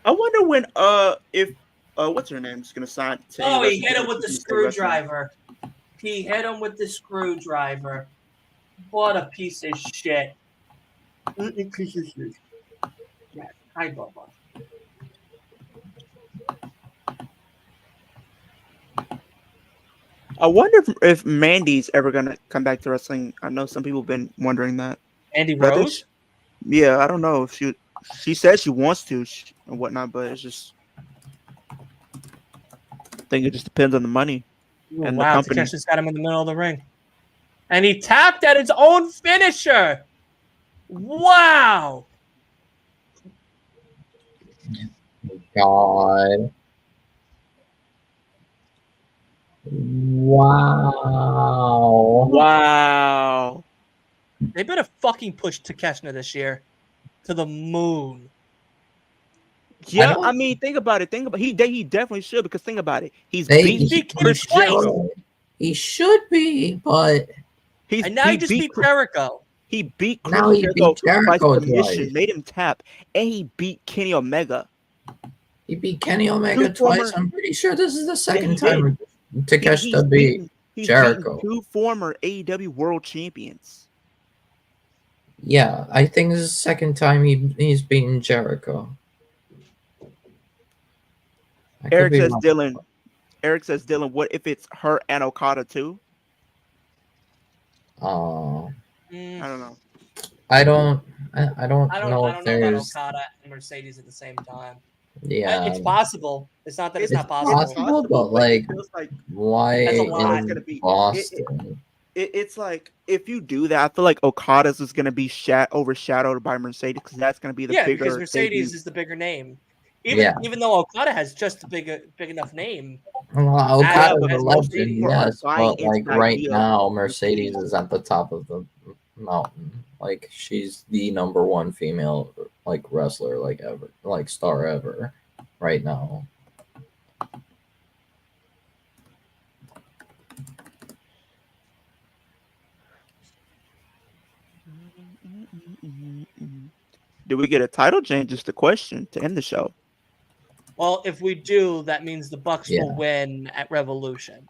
I wonder when if what's her name is gonna sign to Oh, he hit him with the screwdriver. He hit him with the screwdriver. What a piece of shit. Piece of shit. Yeah, hi, Bubba. I wonder if Mandy's ever gonna come back to wrestling. I know some people have been wondering that. Andy But I think Rose? yeah, I don't know if she says she wants to and whatnot, but it's just I think it just depends on the money and the company. Takeshi's got him in the middle of the ring. And he tapped at his own finisher. Wow. God. Wow. Wow. They better fucking push Takeshita this year to the moon. Yeah, I mean, think about it. He definitely should because think about it. He beat Chris twice. He should be, but he just beat Jericho. He beat Chris now he Jericho beat Jericho by submission, twice. made him tap, and he beat Kenny Omega. He beat Kenny Omega twice. I'm pretty sure this is the second time Takeshita beat Jericho. Two former AEW World Champions. Yeah, I think this is the second time he's beaten Jericho. Eric says, Dylan, what if it's her and Okada too? Oh, I don't know. I don't know I don't know if there's. about Okada and Mercedes at the same time. Yeah, It's possible. It's not that it's not possible. possible. But like why in Boston? It's like if you do that, I feel like Okada's is going to be overshadowed by Mercedes because that's going to be the bigger. Because Mercedes is the bigger name. Even though Okada has just a big enough name. Well, Okada's a legend, Mercedes. yes, but like right now, Mercedes is at the top of the mountain. Like she's the number one female like wrestler like ever, like star ever, right now. Do we get a title change? Is the question to end the show. Well, if we do, that means the Bucks Yeah. will win at Revolution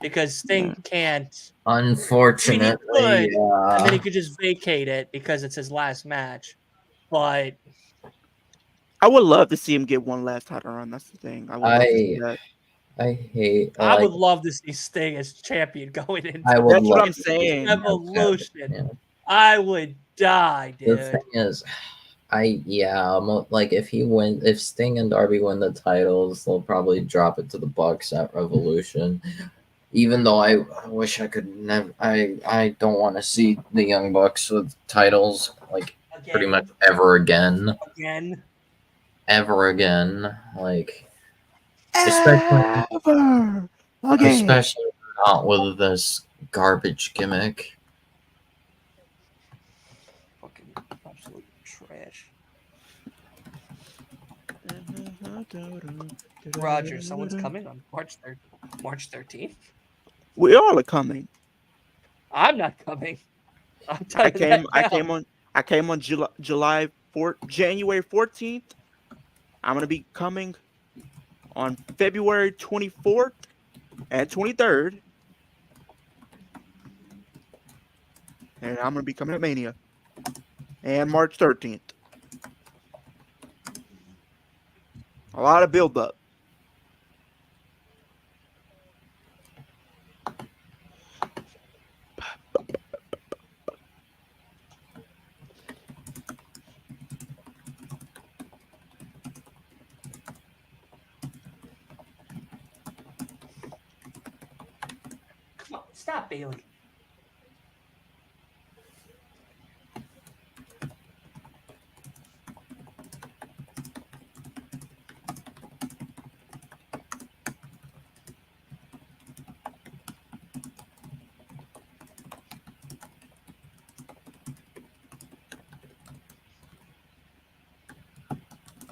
because Sting can't. Unfortunately, could, and then he could just vacate it because it's his last match. But I would love to see him get one last title run. That's the thing. I would love to see that. I hate. I would love to see Sting as champion going into I would That's what love I'm saying. Revolution. Yeah. I would die, The dude. thing is, like if Sting and Darby win the titles, they'll probably drop it to the Bucks at Revolution. Even though I wish I could never, I don't want to see the Young Bucks with titles like pretty much ever again. Ever again, like especially not with this garbage gimmick. Fucking absolute trash. Roger, someone's coming on March 13th. We all are coming. I'm not coming. I came on January 14th. I'm gonna be coming on February 24th and 23rd, and I'm gonna be coming to Mania and March 13th. A lot of build up. Come on, stop, Bailey.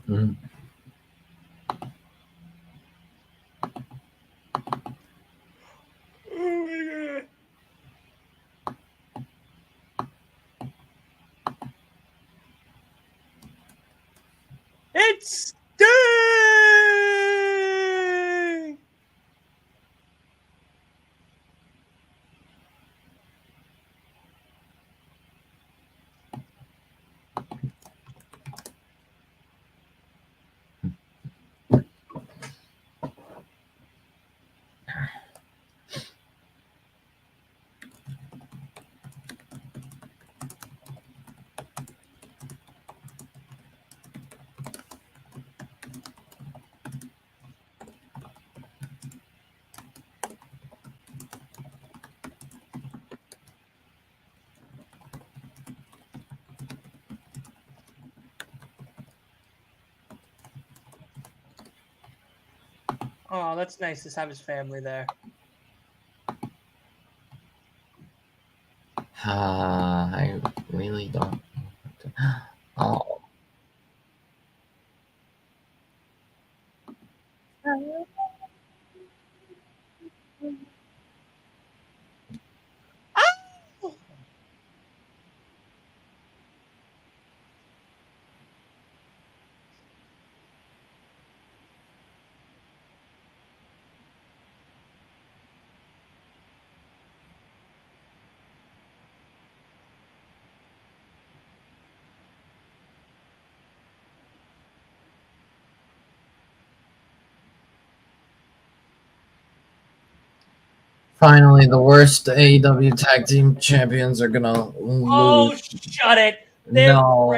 Mm. Oh my god. It's Sting! Oh, that's nice to have his family there. I really don't. Oh. Finally, the worst AEW Tag Team Champions are gonna lose. Oh, shut it! No,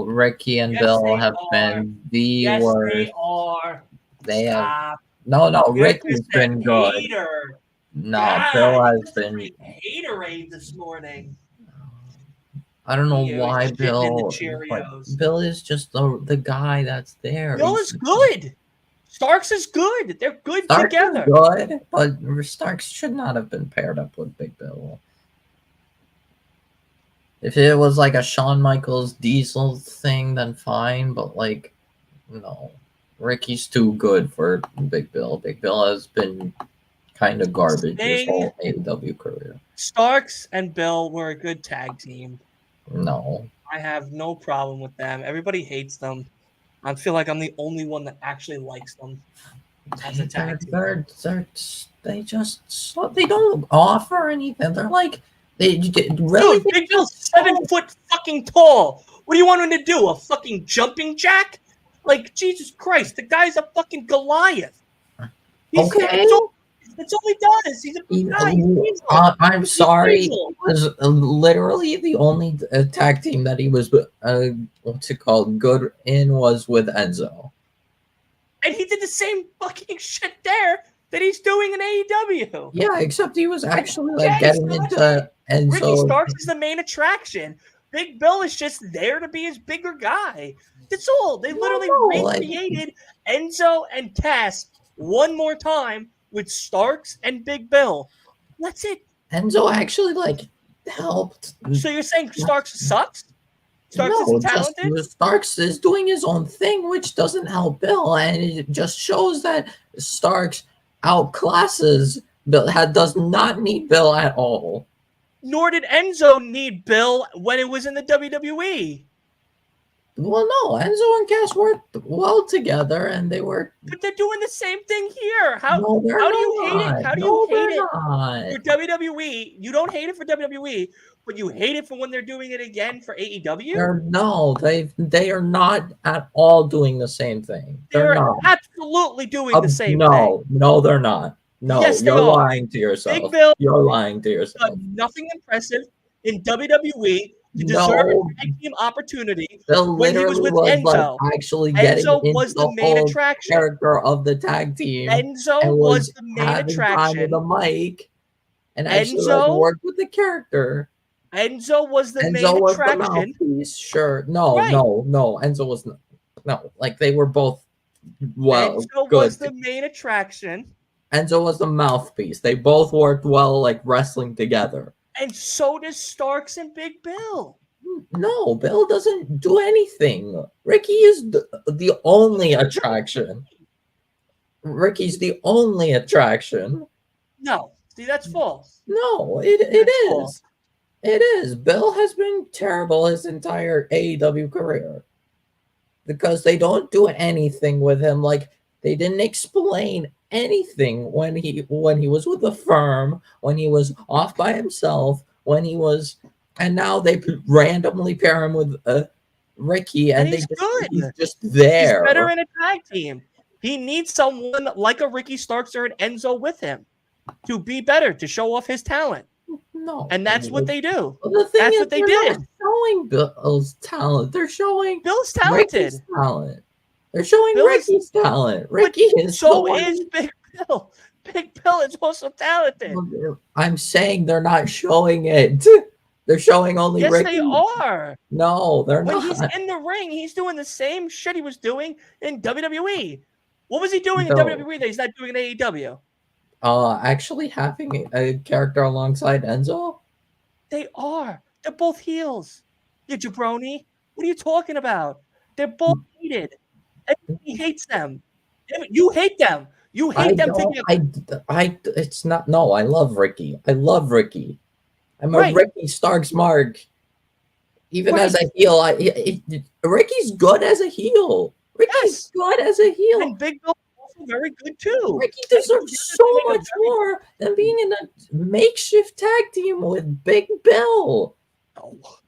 Ricky and Bill have been the worst. They are. They Stop. have. No, Ricky's been good. Hater. No, God, Bill has been. Haterade this morning. I don't know He was why shitting in the Bill. But Cheerios. Bill is just the guy that's there. Bill is good. Starks is good. They're good Starks together. Is good, but Starks should not have been paired up with Big Bill. If it was like a Shawn Michaels Diesel thing, then fine. But like, no, Ricky's too good for Big Bill. Big Bill has been kind of garbage his whole AEW career. Starks and Bill were a good tag team. No. I have no problem with them. Everybody hates them. I feel like I'm the only one that actually likes them as a tag team. They don't offer anything. They're like really. Dude, Big Bill's 7 foot fucking tall. What do you want him to do? A fucking jumping jack? Like, Jesus Christ, the guy's a fucking Goliath. Okay. That's all he does. He's a big guy. I'm sorry. He was literally the only tag team that he was what's it called? Good in was with Enzo. And he did the same fucking shit there that he's doing in AEW. Yeah, except he was actually like getting into Enzo. Ricky Starks is the main attraction. Big Bill is just there to be his bigger guy. That's all. They literally recreated Enzo and Cass one more time with Starks and Big Bill. That's it. Enzo actually helped. So you're saying Starks sucks? Starks is talented? Starks is doing his own thing, which doesn't help Bill, and it just shows that Starks outclasses Bill. Does not need Bill at all. Nor did Enzo need Bill when it was in the WWE. Well, no, Enzo and Cass worked well together, and they were. But they're doing the same thing here. How do you hate it? How do you hate it for WWE? You don't hate it for WWE, but you hate it for when they're doing it again for AEW. They are not at all doing the same thing. They're absolutely doing the same thing. No, they're not. No, yes, you're lying to yourself. Big Bill, you're lying to yourself. Nothing impressive in WWE to deserve a tag team opportunity when he was with Enzo. Actually getting Enzo into was the main attraction. Character of the tag team. Enzo was the main attraction. The mic and actually worked with the character. Enzo was the main attraction. Sure. No. Enzo was no. Like they were both Enzo good. was the main attraction. Enzo was the mouthpiece. They both worked well, like wrestling together. And so does Starks and Big Bill. No, Bill doesn't do anything. Ricky is the only attraction. Ricky's the only attraction. No, see, that's false. No, it is. False. It is. Bill has been terrible his entire AEW career because they don't do anything with him. Like they didn't explain anything when he was with the firm, when he was off by himself, and now they randomly pair him with Ricky, and he's just there. He's better in a tag team. He needs someone like a Ricky Starks or an Enzo with him to be better, to show off his talent. No, and that's what they do. Well, that's what they did. Showing Bill's talent. They're showing Bill's talented. Ricky's talent. They're showing Ricky's talent. Ricky is Big Bill. Big Bill is also talented. I'm saying they're not showing it. They're showing only Ricky. Yes, they are. No, they're not. When he's in the ring, he's doing the same shit he was doing in WWE. What was he doing in WWE that he's not doing in AEW? Actually having a character alongside Enzo? They are. They're both heels. You jabroni. What are you talking about? They're both hated. He hates them. You hate them. You hate them. It's not. No, I love Ricky. I'm a Ricky Starks mark. Even as a heel, Ricky's good as a heel. Ricky's good as a heel. And Big Bill is also very good too. Ricky deserves so much more than being in a makeshift tag team with Big Bill. Oh.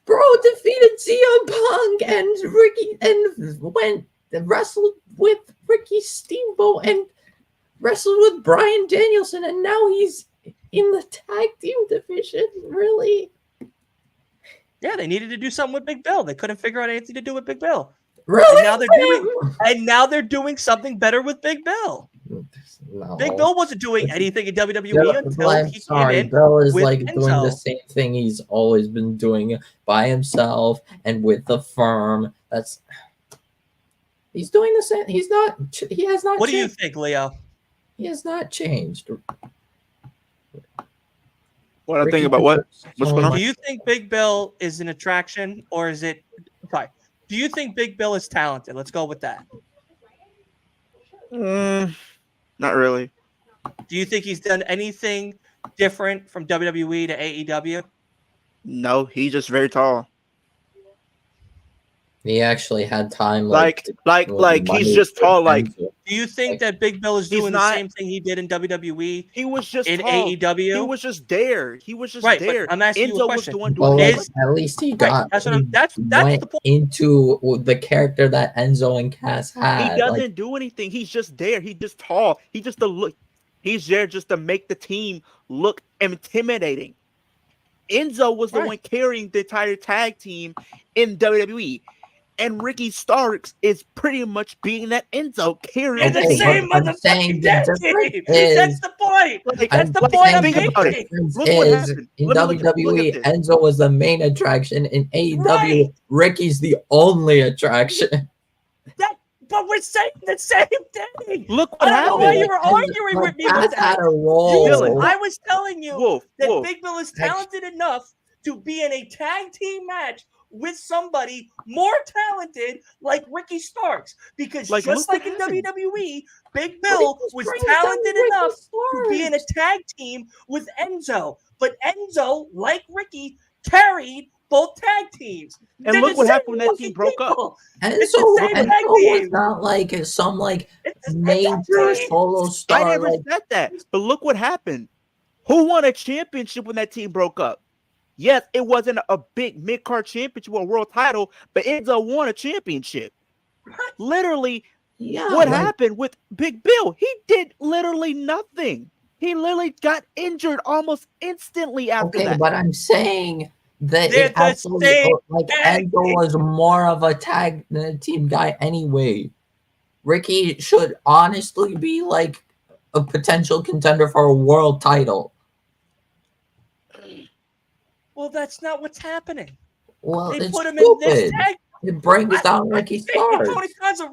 Bro defeated CM Punk and Ricky and went and wrestled with Ricky Steamboat and wrestled with Bryan Danielson, and now he's in the tag team division. Really? Yeah, they needed to do something with Big Bill. They couldn't figure out anything to do with Big Bill. Really? And now they're doing something better with Big Bill. No. Big Bill wasn't doing anything in WWE until he came in. Bill is with like Enzo. doing the same thing he's always been doing by himself and with the firm. He's doing the same. He has not. What changed. do you think, Leo? He has not changed. What I think about what's going on? Do you think Big Bill is an attraction, or is it? Okay. Do you think Big Bill is talented? Let's go with that. Not really. Do you think he's done anything different from WWE to AEW? No, he's just very tall. He actually had time, Like he's just tall. Like, do you think that Big Bill is doing the same thing he did in WWE? He was just in tall. AEW. He was just there. He was just right, there. But I'm asking Enzo you a question. was the one doing it. At least he got. That's went the point. Into the character that Enzo and Cass had. He doesn't do anything. He's just there. He's just tall. He just look. He's there just to make the team look intimidating. Enzo was the one carrying the entire tag team in WWE. And Ricky Starks is pretty much being that Enzo carrying the same motherfucking tag team. That's the point. That's the point I'm making. Look what happened. In WWE, Enzo was the main attraction. In AEW, Ricky's the only attraction. But we're saying the same thing. Look what happened. I don't know why you were arguing with me with that. I was telling you that Big Bill is talented enough to be in a tag team match with somebody more talented like Ricky Starks. Because just like in WWE, Big Bill was talented enough to be in a tag team with Enzo. But Enzo, like Ricky, carried both tag teams. And look what happened when that team broke up. Enzo was not like some major solo star. I never said that. But look what happened. Who won a championship when that team broke up? Yes, it wasn't a big mid-card championship or a world title, but Enzo won a championship. Literally, what happened with Big Bill? He did literally nothing. He literally got injured almost instantly after that. But I'm saying that it actually, Enzo was more of a tag team guy anyway. Ricky should honestly be like a potential contender for a world title. Well, that's not what's happening. Well, they put him stupid. In this tag. It brings down Ricky Starks. Tony Khan's a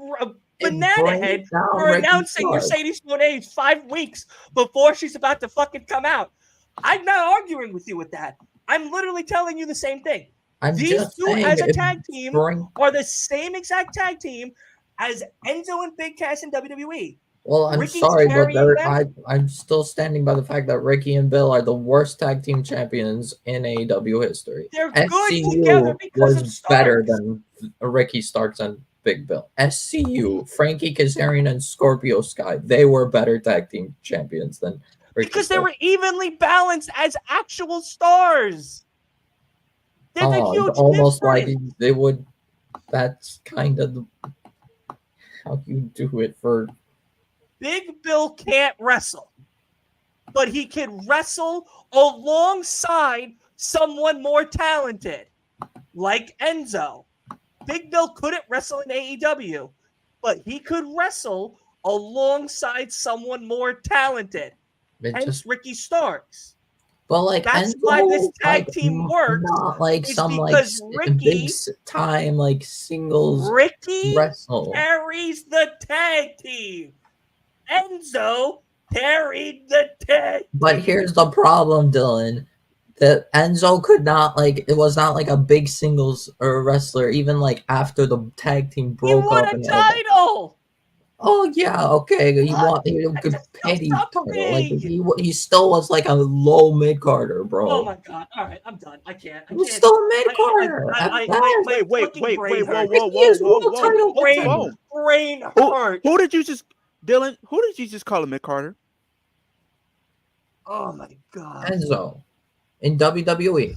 banana head for announcing Mercedes Moné's 5 weeks before she's about to fucking come out. I'm not arguing with you with that. I'm literally telling you the same thing. These two as a tag team are the same exact tag team as Enzo and Big Cass in WWE. Well, I'm sorry, but I'm still standing by the fact that Ricky and Bill are the worst tag team champions in AEW history. They're good together because was better than Ricky Starks and Big Bill. SCU, Frankie Kazarian and Scorpio Sky, they were better tag team champions than Ricky because Starks. They were evenly balanced as actual stars. There's a huge almost difference. Like they would. That's kind of how you do it for. Big Bill can't wrestle, but he can wrestle alongside someone more talented, like Enzo. Big Bill couldn't wrestle in AEW, but he could wrestle alongside someone more talented, hence Ricky Starks. But that's why this tag team works. Not like some big time singles. Ricky wrestle carries the tag team. Enzo carried the tag. But here's the problem, Dylan. That Enzo could not it was not like a big singles or wrestler even after the tag team broke up. He won a title. Oh yeah, okay. He won a good petty title. He still was a low mid carder, bro. Oh my god! All right, I'm done. I can't. He was still a mid carder. Wait. Brain hurt. Who did you just, Dylan? Who did you just call him mid carder? Oh my god. Enzo in WWE.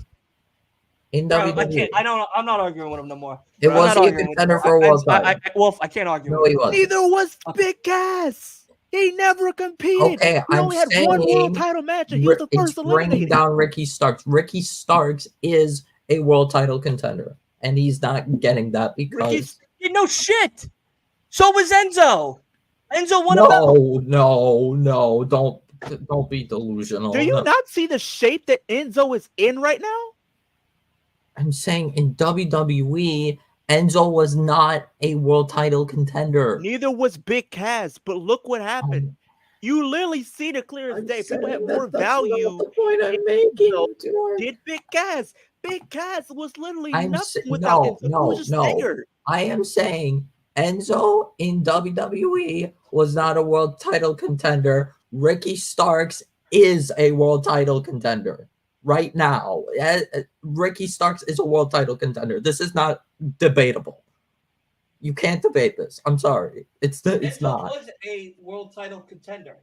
WWE. I'm not arguing with him no more. It was a contender for a world title. Wolf, I can't argue. No, he wasn't. Neither was Big Cass. He never competed. Okay, he only had one world title match, and he was the first eliminated. Bringing down Ricky Starks. Ricky Starks is a world title contender, and he's not getting that because no shit. So was Enzo. Enzo won a belt. No, don't be delusional. Do you not see the shape that Enzo is in right now? I'm saying in WWE, Enzo was not a world title contender. Neither was Big Cass, but look what happened. You literally see the clear as day. People have more value. That's the point I'm making. Did Big Cass? Big Cass was literally nothing without Enzo. He was just there. I am saying Enzo in WWE was not a world title contender. Ricky Starks is a world title contender right now. Ricky Starks is a world title contender. This is not debatable. You can't debate this. I'm sorry. It's Enzo not. was a world title contender.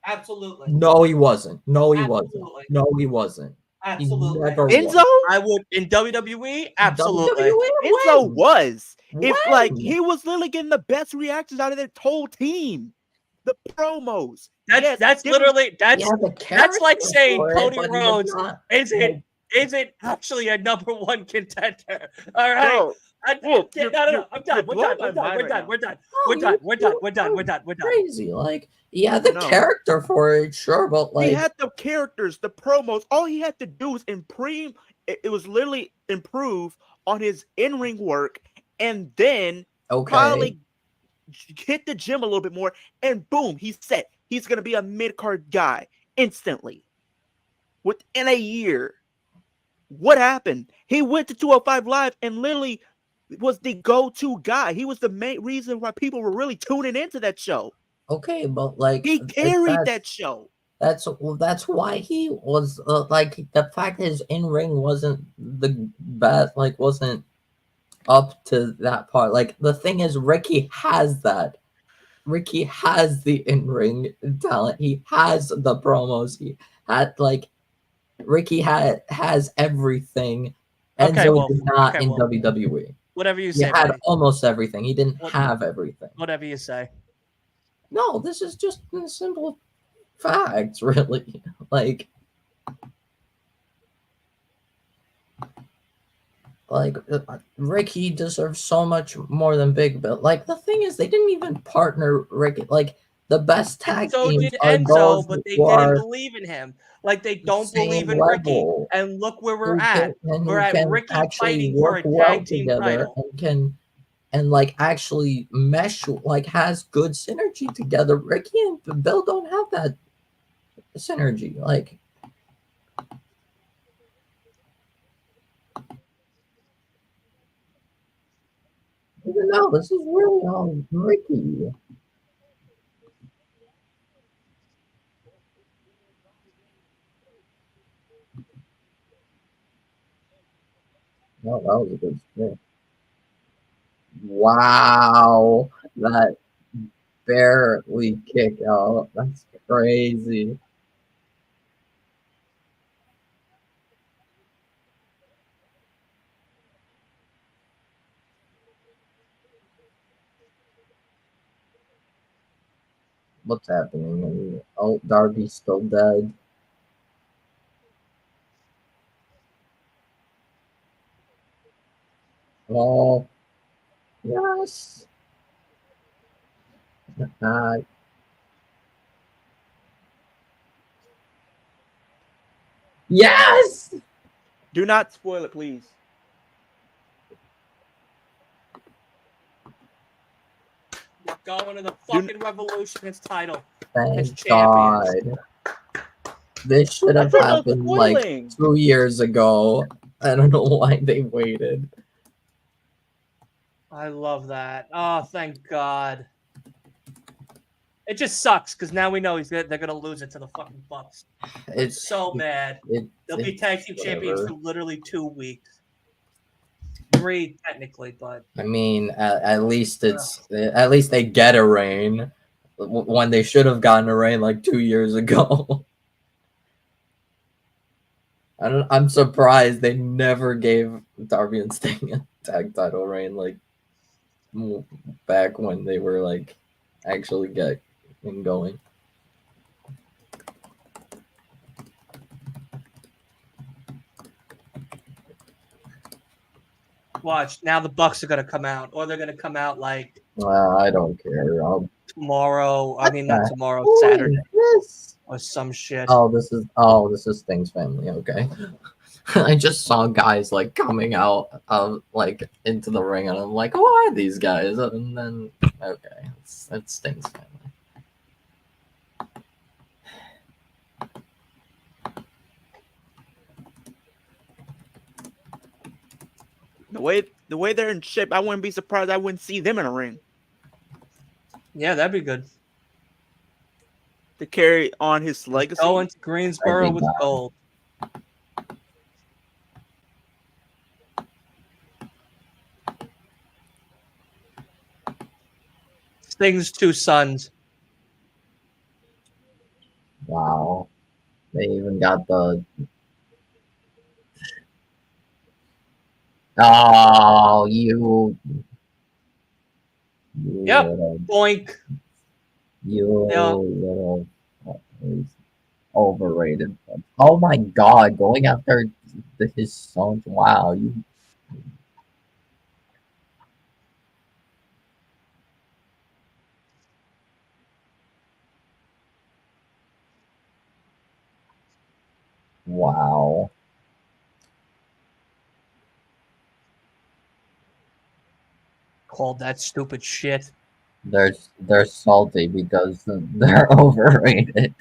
Absolutely. No, he wasn't. No, he Absolutely. wasn't. No, he wasn't. Absolutely. He never Enzo? was. I would in WWE. Absolutely. WWE? Enzo When? was. If like When? he was literally getting the best reactions out of their whole team. The promos. That's different- literally Yeah, the that's like character saying for it, Cody but he was Rhodes not, isn't actually a number one contender. All right. Bro, Wolf, No. I'm done. We're done. We're done. crazy. Like, yeah, the No. character for it, sure, but He like, had the characters, the promos. All he had to do was improve. It was literally improve on his in-ring work, and then okay, probably hit the gym a little bit more, and boom, he's set. He's gonna be a mid-card guy instantly within a year. What happened? He went to 205 Live and literally was the go-to guy. He was the main reason why people were really tuning into that show. okay, but like, He carried that show. That's why he was like, the fact his in ring wasn't the best, like wasn't up to that part. Like, the thing is, Ricky has that. Ricky has the in ring talent. He has the promos. He had like Ricky has everything. Okay, Enzo Wolf. did not Okay, in Wolf. WWE. Whatever you He say. had buddy. almost everything. He didn't What- have everything. Whatever you say. No, this is just simple facts, really. Like Ricky deserves so much more than Big Bill. Like, the thing is, they didn't even partner Ricky. Like, the best tag So teams did are Enzo, those but they who didn't are believe in him. Like they don't same believe in Ricky. level, And look where who we're at. We're who at can Ricky actually fighting for work a well tag team together title. and can like actually mesh, like has good synergy together. Ricky and Bill don't have that synergy. Like, no, this is really all Ricky. No, that was a good spin. Wow, that barely kick out. That's crazy. What's happening? Oh, Darby's still dead. Oh, yes. Uh, yes. Do not spoil it, please. We're going to the fucking Revolution. It's title. Thank champions. God. This should have I thought no happened like spoiling. 2 years ago. I don't know why they waited. I love that. Oh, thank God. It just sucks because now we know they're gonna lose it to the fucking Bucks. It's So mad. They'll be tag team champions for literally 2 weeks. 3 technically, but I mean, at least at least they get a reign when they should have gotten a reign like 2 years ago. I'm surprised they never gave Darby and Sting a tag title reign like back when they were like actually getting going. watch now the Bucks are gonna come out, or they're gonna come out like I don't care. tomorrow. I mean, not tomorrow, Saturday or some shit. Oh, this is Sting's family. Okay. I just saw guys like coming out of like into the ring, and I'm like, who are these guys? And then okay, that's Sting's family. The way they're in shape, I wouldn't be surprised I wouldn't see them in a ring. Yeah, that'd be good. to carry on his legacy. Going to Greensboro with gold. Sting's two sons. Wow. They even got the... Oh, you Yep. little... Boink. You Yeah. little... Overrated. Oh my god, going after his sons. Wow, you... Wow. Called that stupid shit. They're salty because they're overrated.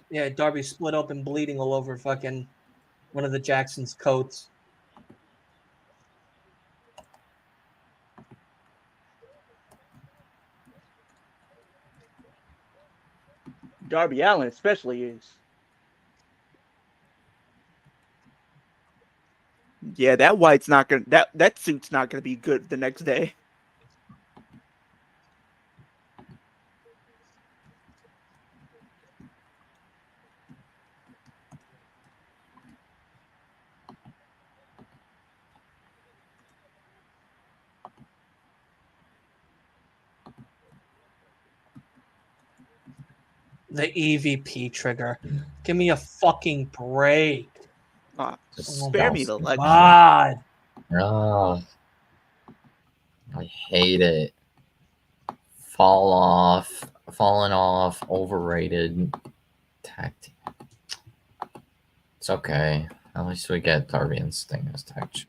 Yeah, Darby split open, bleeding all over fucking one of the Jacksons' coats. Darby Allin especially is. Yeah, that white's not gonna that suit's not gonna be good the next day. The EVP trigger. Give me a fucking break. Spare me the lecture. God. Oh, I hate it. Falling off, overrated tag team. It's okay. At least we get Darby and Sting as tag team.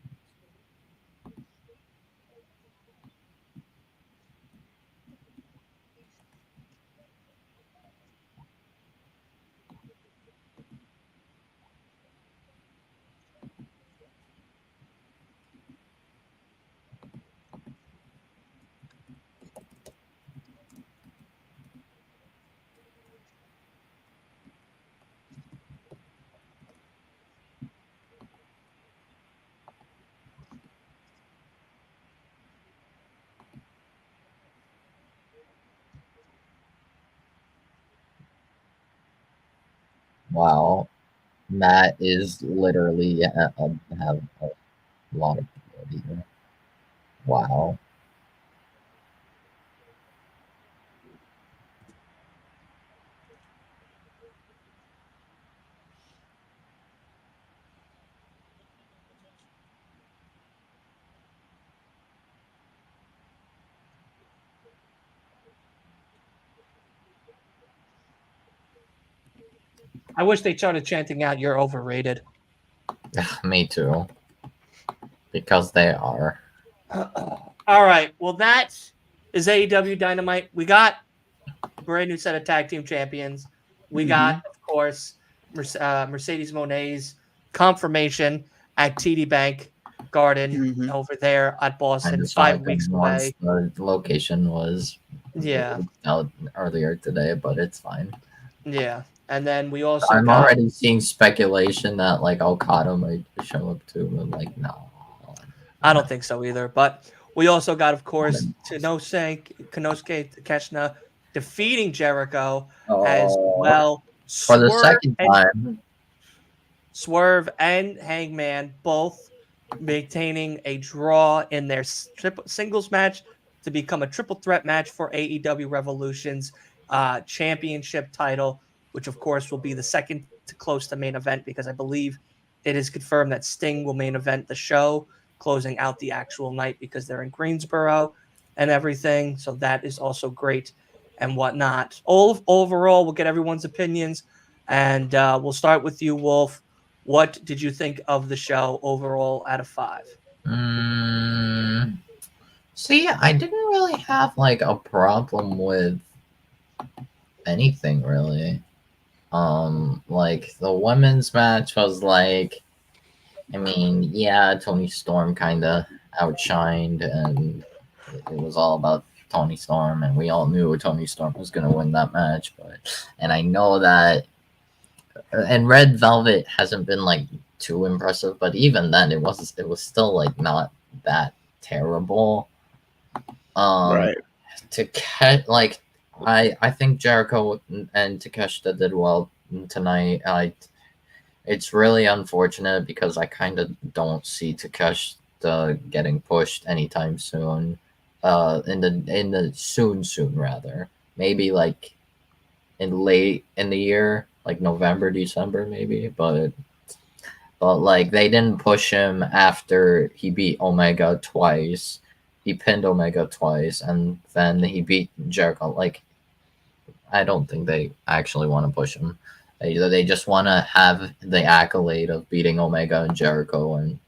Wow, Matt is literally have a lot of ability here. Wow. I wish they started chanting out, "You're overrated." Me too. Because they are. All right. Well, that is AEW Dynamite. We got a brand new set of tag team champions. We got, of course, Mercedes Monet's confirmation at TD Bank Garden over there at Boston, 5 weeks away. The location was out earlier today, but it's fine. Yeah. And then we also I'm already seeing speculation that like Okada might show up too, but like no. I don't think so either. But we also got, of course, Konosuke Takeshita defeating Jericho as well. For the second time. Swerve and Hangman both maintaining a draw in their singles match to become a triple threat match for AEW Revolution's championship title, which of course will be the second to close the main event because I believe it is confirmed that Sting will main event the show, closing out the actual night because they're in Greensboro and everything. So that is also great and whatnot. Overall, we'll get everyone's opinions, and we'll start with you, Wolf. What did you think of the show overall out of 5? See, I didn't really have like a problem with anything really. Like the women's match was like, I mean, yeah, Tony Storm kind of outshined, and it was all about Tony Storm, and we all knew Tony Storm was going to win that match. And I know that, and Red Velvet hasn't been like too impressive, but even then, it was still like not that terrible. Right. To catch like I think Jericho and Takeshita did well tonight. It's really unfortunate because I kind of don't see Takeshita getting pushed anytime soon. In the soon rather, maybe like in late in the year, like November, December, maybe. But like they didn't push him after he beat Omega twice. He pinned Omega twice, and then he beat Jericho. Like I don't think they actually want to push him. They just want to have the accolade of beating Omega and Jericho, and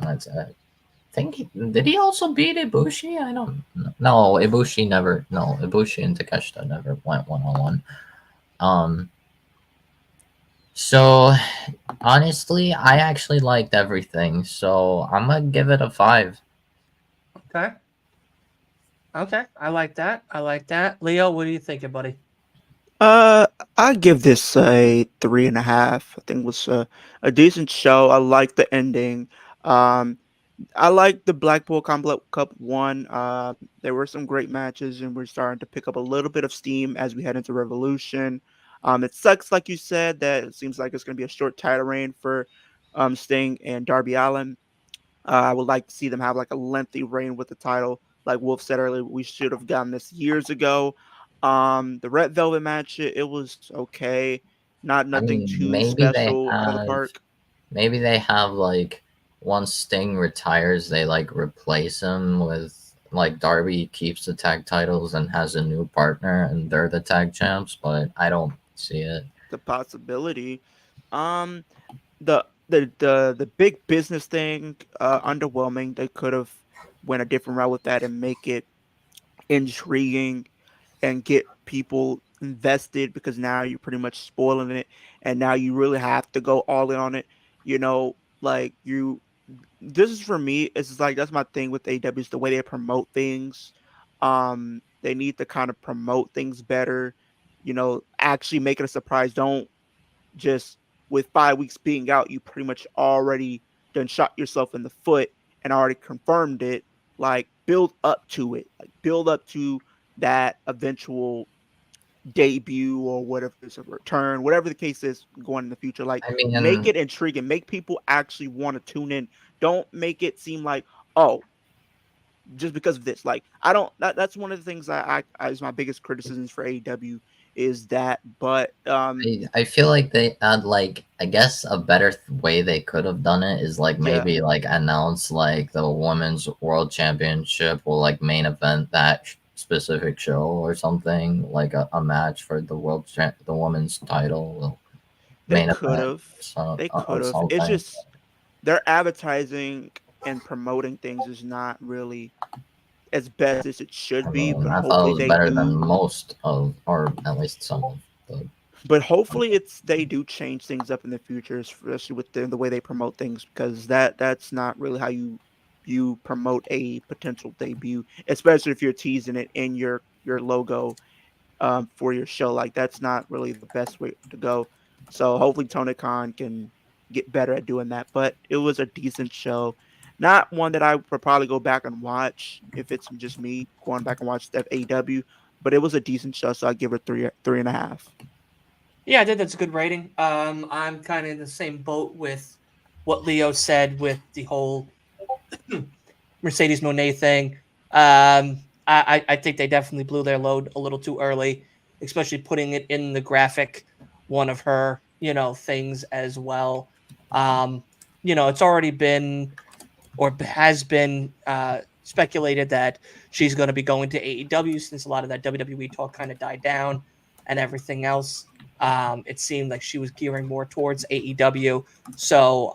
that's it. I think did he also beat Ibushi? I don't know. No, Ibushi never. No, Ibushi and Takeshita never went 1-on-1. So honestly, I actually liked everything. So I'm gonna give it a 5. Okay. Okay. I like that. I like that. Leo, what are you thinking, buddy? I give this a 3.5. I think it was a decent show. I like the ending. Um, I like the Blackpool Complex Cup one. There were some great matches, and we're starting to pick up a little bit of steam as we head into Revolution. It sucks, like you said, that it seems like it's going to be a short title reign for Sting and Darby Allin. I would like to see them have like a lengthy reign with the title. Like Wolf said earlier, we should have gotten this years ago. The Red Velvet match, it was okay, not I nothing mean, too special out of the park. maybe they have like once Sting retires, they like replace him with like Darby keeps the tag titles and has a new partner, and they're the tag champs. But I don't see it. The possibility. Um, the big business thing, underwhelming. They could have went a different route with that and make it intriguing and get people invested, because now you're pretty much spoiling it, and now you really have to go all in on it. Like you, this is for me. It's like that's my thing with AW is the way they promote things. They need to kind of promote things better. Actually make it a surprise. Don't just with 5 weeks being out, you pretty much already done shot yourself in the foot and already confirmed it. Like build up to it, like build up to that eventual debut or whatever it's a return, whatever the case is going in the future. Like I mean, make it intriguing, make people actually want to tune in. Don't make it seem like, oh, just because of this. Like I don't that's one of the things I is my biggest criticisms for AEW is that. But I feel like they had like I guess a better way they could have done it is like yeah, maybe like announce like the women's world championship will like main event that specific show or something like a match for the the women's title will they main could event have. so, They or could have. It's something. just their advertising and promoting things is not really as best as it should I be, mean, but I thought it hopefully was they better than do. most of, or at least some of the. But hopefully they do change things up in the future, especially with the way they promote things, because that's not really how you promote a potential debut, especially if you're teasing it in your logo for your show. Like that's not really the best way to go. So hopefully Tony Khan can get better at doing that. But it was a decent show. Not one that I would probably go back and watch if it's just me going back and watch stuff AW, but it was a decent show, so I give it 3.5. Yeah, I think that's a good rating. I'm kind of in the same boat with what Leo said with the whole Mercedes Monet thing. I think they definitely blew their load a little too early, especially putting it in the graphic one of her, things as well. It's already been or has been speculated that she's going to be going to AEW since a lot of that WWE talk kind of died down and everything else. It seemed like she was gearing more towards AEW. So,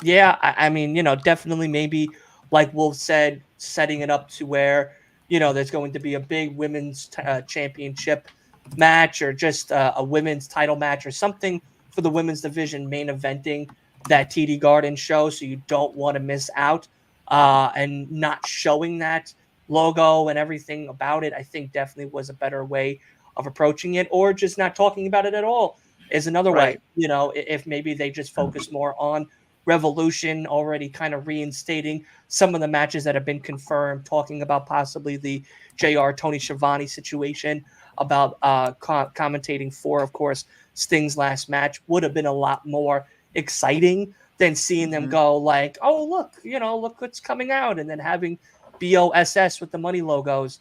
yeah, I mean, definitely maybe like Wolf said, setting it up to where, there's going to be a big women's championship match or just a women's title match or something for the women's division main eventing that TD Garden show. So you don't want to miss out and not showing that logo and everything about it, I think definitely was a better way of approaching it, or just not talking about it at all is another way. Right. You know, if maybe they just focus more on Revolution, already kind of reinstating some of the matches that have been confirmed, talking about possibly the JR Tony Schiavone situation, about commentating for, of course, Sting's last match would have been a lot more exciting than seeing them go like, oh, look, you know, look what's coming out, and then having BOSS with the money logos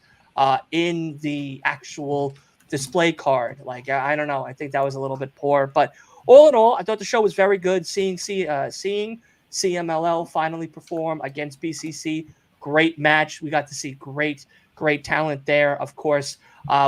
in the actual display card. Like, I don't know. I think that was a little bit poor, but all in all, I thought the show was very good. Seeing CMLL finally perform against BCC, great match. We got to see great talent there. Of course,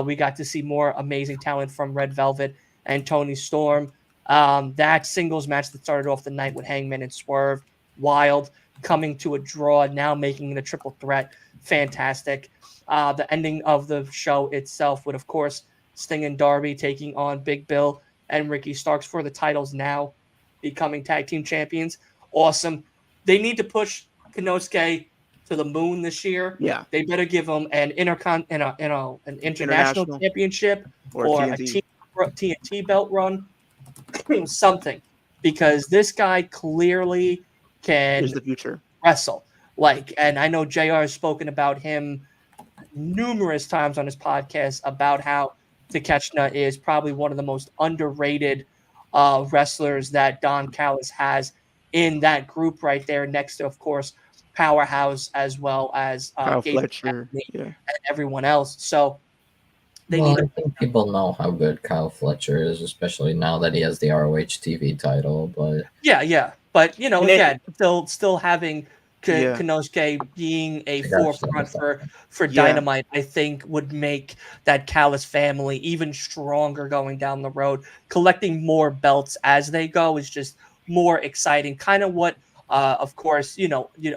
we got to see more amazing talent from Red Velvet and Tony Storm. That singles match that started off the night with Hangman and Swerve, wild, coming to a draw, now making it a triple threat, fantastic. The ending of the show itself would, of course, Sting and Darby taking on Big Bill and Ricky Starks for the titles, now becoming tag team champions. Awesome. They need to push Konosuke to the moon this year. Yeah. They better give him an an international championship or a TNT belt run, something, because this guy clearly can Here's the future. wrestle. Like, and I know JR has spoken about him numerous times on his podcast about how Takeshita is probably one of the most underrated wrestlers that Don Callis has in that group right there, next to, of course, Powerhouse, as well as Kyle Gabe Fletcher, and everyone else. So they Well, need I to. think people know how good Kyle Fletcher is, especially now that he has the ROH TV title. But Yeah. But, you know, And again, still having Yeah. Konosuke being a I got forefront you. for Yeah. Dynamite, I think would make that Callis family even stronger going down the road. Collecting more belts as they go is just more exciting. Kind of what, of course,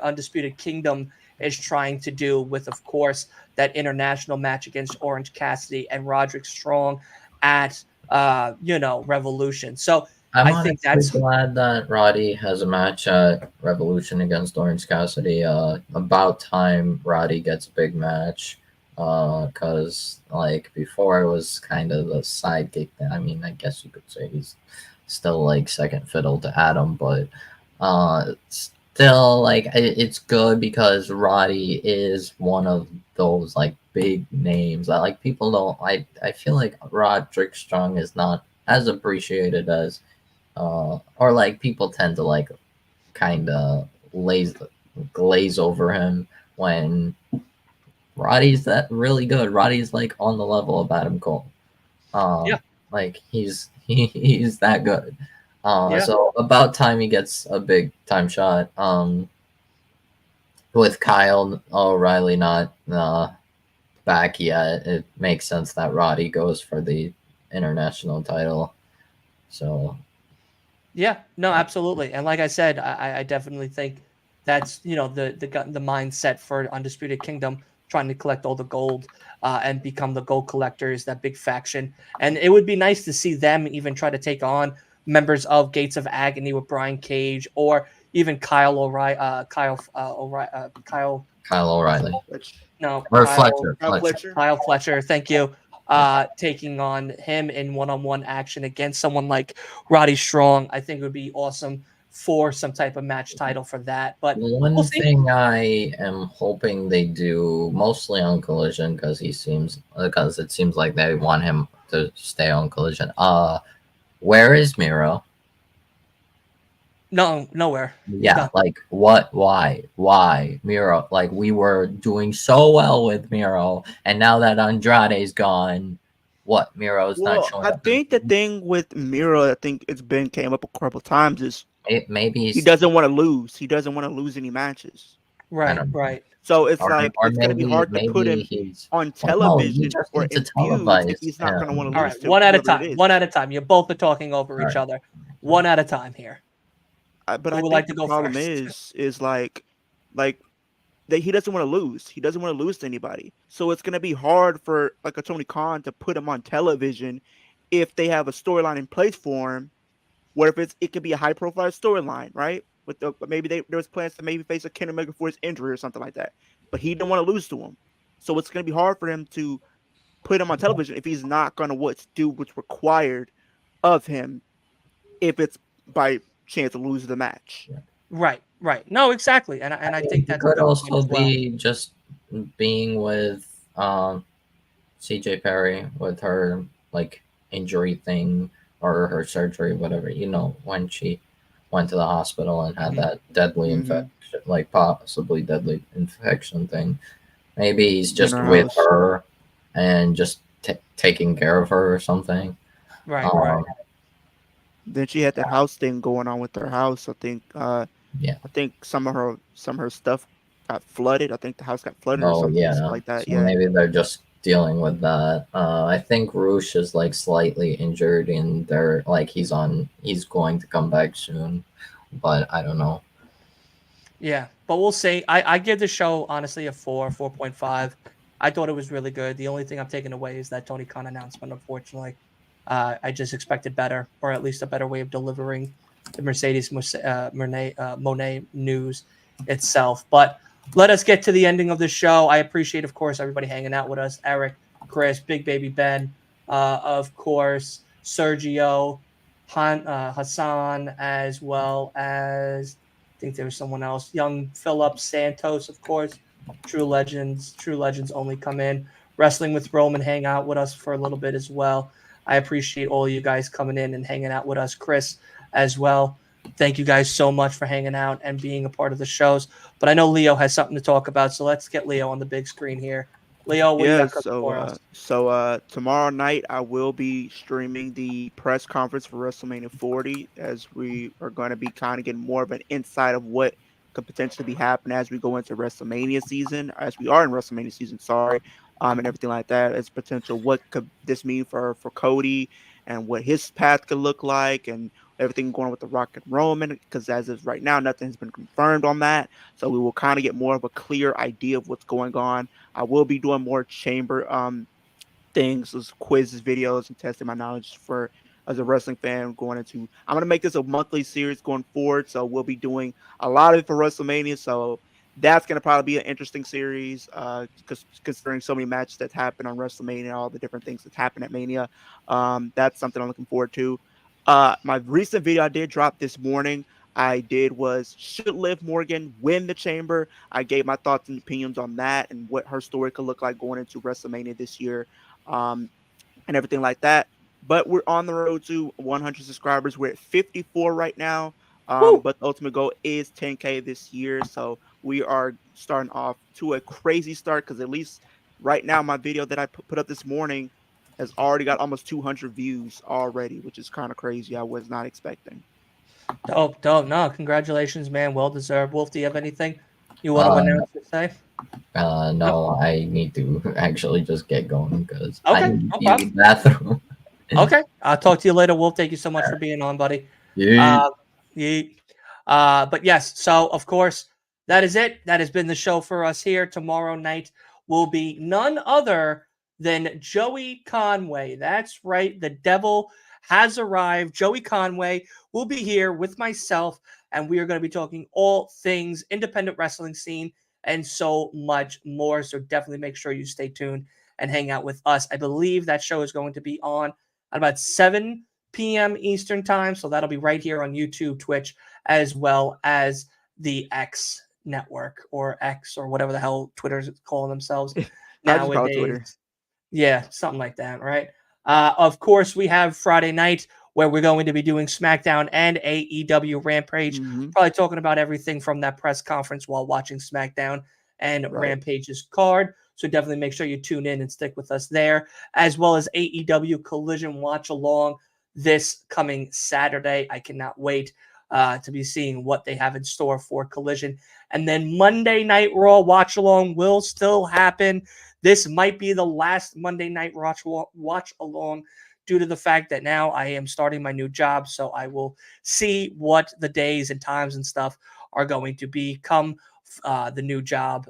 Undisputed Kingdom is trying to do with, of course, that international match against Orange Cassidy and Roderick Strong at, Revolution. So I'm I think honestly that's glad that Roddy has a match at Revolution against Orange Cassidy. About time Roddy gets a big match. Cause like before it was kind of the sidekick. I mean, I guess you could say he's still like second fiddle to Adam, but still like it's good because Roddy is one of those like big names that like people don't. I feel like Roderick Strong is not as appreciated as or like people tend to like kind of glaze over him when Roddy's that really good. Roddy's like on the level of Adam Cole. Yeah. Like he's that good. Yeah. So about time he gets a big time shot. With Kyle O'Reilly not back yet, it makes sense that Roddy goes for the international title. So Yeah, no, absolutely. And like I said, I definitely think that's, the mindset for Undisputed Kingdom, trying to collect all the gold and become the gold collectors, that big faction. And it would be nice to see them even try to take on members of Gates of Agony with Brian Cage, or even Kyle O'Reilly, Kyle O'Reilly. no, Or Kyle, Fletcher. Kyle Fletcher, thank you. Taking on him in one-on-one action against someone like Roddy Strong, I think would be awesome for some type of match title for that. But One we'll see. thing I am hoping they do, mostly on Collision, because it seems like they want him to stay on Collision. Where is Miro? No, nowhere. Yeah, like what? Why Miro? Like we were doing so well with Miro, and now that Andrade's gone, what? Miro's not showing I up. think the thing with Miro, I think came up a couple times, is maybe he doesn't want to lose. He doesn't want to lose any matches. Right. So it's or it's going to be hard to put him on television or in feuds if he's not going to want to lose. All right, one at a time. One at a time. You both are talking over each other. One at a time here. But I think the problem is like that he doesn't want to lose. He doesn't want to lose to anybody. So it's going to be hard for like a Tony Khan to put him on television if they have a storyline in place for him. Where if it could be a high profile storyline, right? Maybe there was plans to maybe face a Kenny Omega for his injury or something like that. But he didn't want to lose to him. So it's going to be hard for him to put him on television if he's not going to do what's required of him if it's by chance to lose the match. Right. No, exactly. And I mean, think he that's a could good point also as well. be just being with CJ Perry with her like injury thing or her surgery, whatever, when she went to the hospital and had that deadly infection, like possibly deadly infection thing. Maybe he's In just her with house. her and just taking care of her or something. Right. Then she had that house thing going on with her house. I think Yeah. I think some of her stuff got flooded. I think the house got flooded or Oh something yeah. like that. So Yeah. maybe they're just dealing with that. I think Roosh is like slightly injured and they're like he's going to come back soon, but I don't know. Yeah, but we'll see. I give the show honestly a 4.5. I thought it was really good. The only thing I'm taking away is that Tony Khan announcement. Unfortunately, I just expected better, or at least a better way of delivering the Monet news itself. But let us get to the ending of the show. I appreciate, of course, everybody hanging out with us. Eric, Chris, Big Baby Ben, of course, Sergio, Hassan, as well as. I think there was someone else. Young Philip Santos, of course. True legends only come in. Wrestling with Roman hang out with us for a little bit as well. I appreciate all you guys coming in and hanging out with us. Chris as well. Thank you guys so much for hanging out and being a part of the shows. But I know Leo has something to talk about, so let's get Leo on the big screen here. Leo, what do you Yeah, got cooking for us? Tomorrow night I will be streaming the press conference for WrestleMania 40 as we are going to be kind of getting more of an insight of what could potentially be happening as we go into WrestleMania season, as we are in WrestleMania season, sorry, and everything like that. As potential, what could this mean for Cody and what his path could look like, and everything going with the Rock and Roman, because as of right now, nothing has been confirmed on that. So we will kind of get more of a clear idea of what's going on. I will be doing more chamber things, those quizzes, videos, and testing my knowledge for as a wrestling fan going into. I'm gonna make this a monthly series going forward, so we'll be doing a lot of it for WrestleMania. So that's gonna probably be an interesting series, because considering so many matches that happen on WrestleMania, all the different things that happen at Mania, that's something I'm looking forward to. My recent video I did drop this morning. I did was should Liv Morgan win the Chamber? I gave my thoughts and opinions on that and what her story could look like going into WrestleMania this year, um, and everything like that. But we're on the road to 100 subscribers. We're at 54 right now. Woo! But the ultimate goal is 10K this year. So we are starting off to a crazy start because at least right now, my video that I put up this morning has already got almost 200 views already, which is kind of crazy. I was not expecting. Dope. No, congratulations, man. Well deserved. Wolf, do you have anything you want to Uh, announce or say? no, I need to actually just get going because I Okay, need no to use the problem. bathroom. Okay, I'll talk to you later, Wolf. Thank you so much for being on, buddy. Yeah. Uh, ye- but yes, so of course, that is it. That has been the show for us here. Tomorrow night will be none other than Joey Conway. That's right. The devil has arrived. Joey Conway will be here with myself, and we are going to be talking all things independent wrestling scene and so much more. So definitely make sure you stay tuned and hang out with us. I believe that show is going to be on at about 7 p.m. Eastern time. So that'll be right here on YouTube, Twitch, as well as the X network or X or whatever the hell Twitter's calling themselves I just call it Twitter. nowadays. Yeah, something like that, right? Of course, we have Friday night where we're going to be doing SmackDown and AEW Rampage, probably talking about everything from that press conference while watching SmackDown and Right. Rampage's card. So definitely make sure you tune in and stick with us there, as well as AEW Collision Watch Along this coming Saturday. I cannot wait to be seeing what they have in store for Collision. And then Monday Night Raw Watch Along will still happen. This might be the last Monday Night Watch Along due to the fact that now I am starting my new job. So I will see what the days and times and stuff are going to be come the new job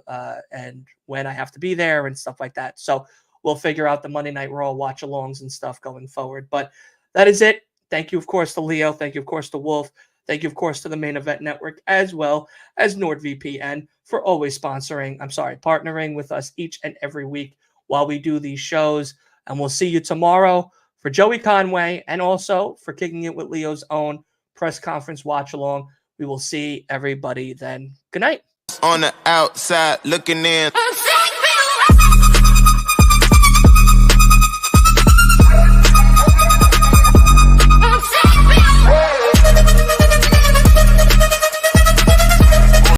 and when I have to be there and stuff like that. So we'll figure out the Monday Night Raw watch alongs and stuff going forward. But that is it. Thank you, of course, to Leo. Thank you, of course, to Wolf. Thank you, of course, to the Main Event Network as well as NordVPN for always partnering with us each and every week while we do these shows. And we'll see you tomorrow for Joey Conway and also for Kicking It with Leo's own press conference watch along. We will see everybody then. Good night. On the outside looking in.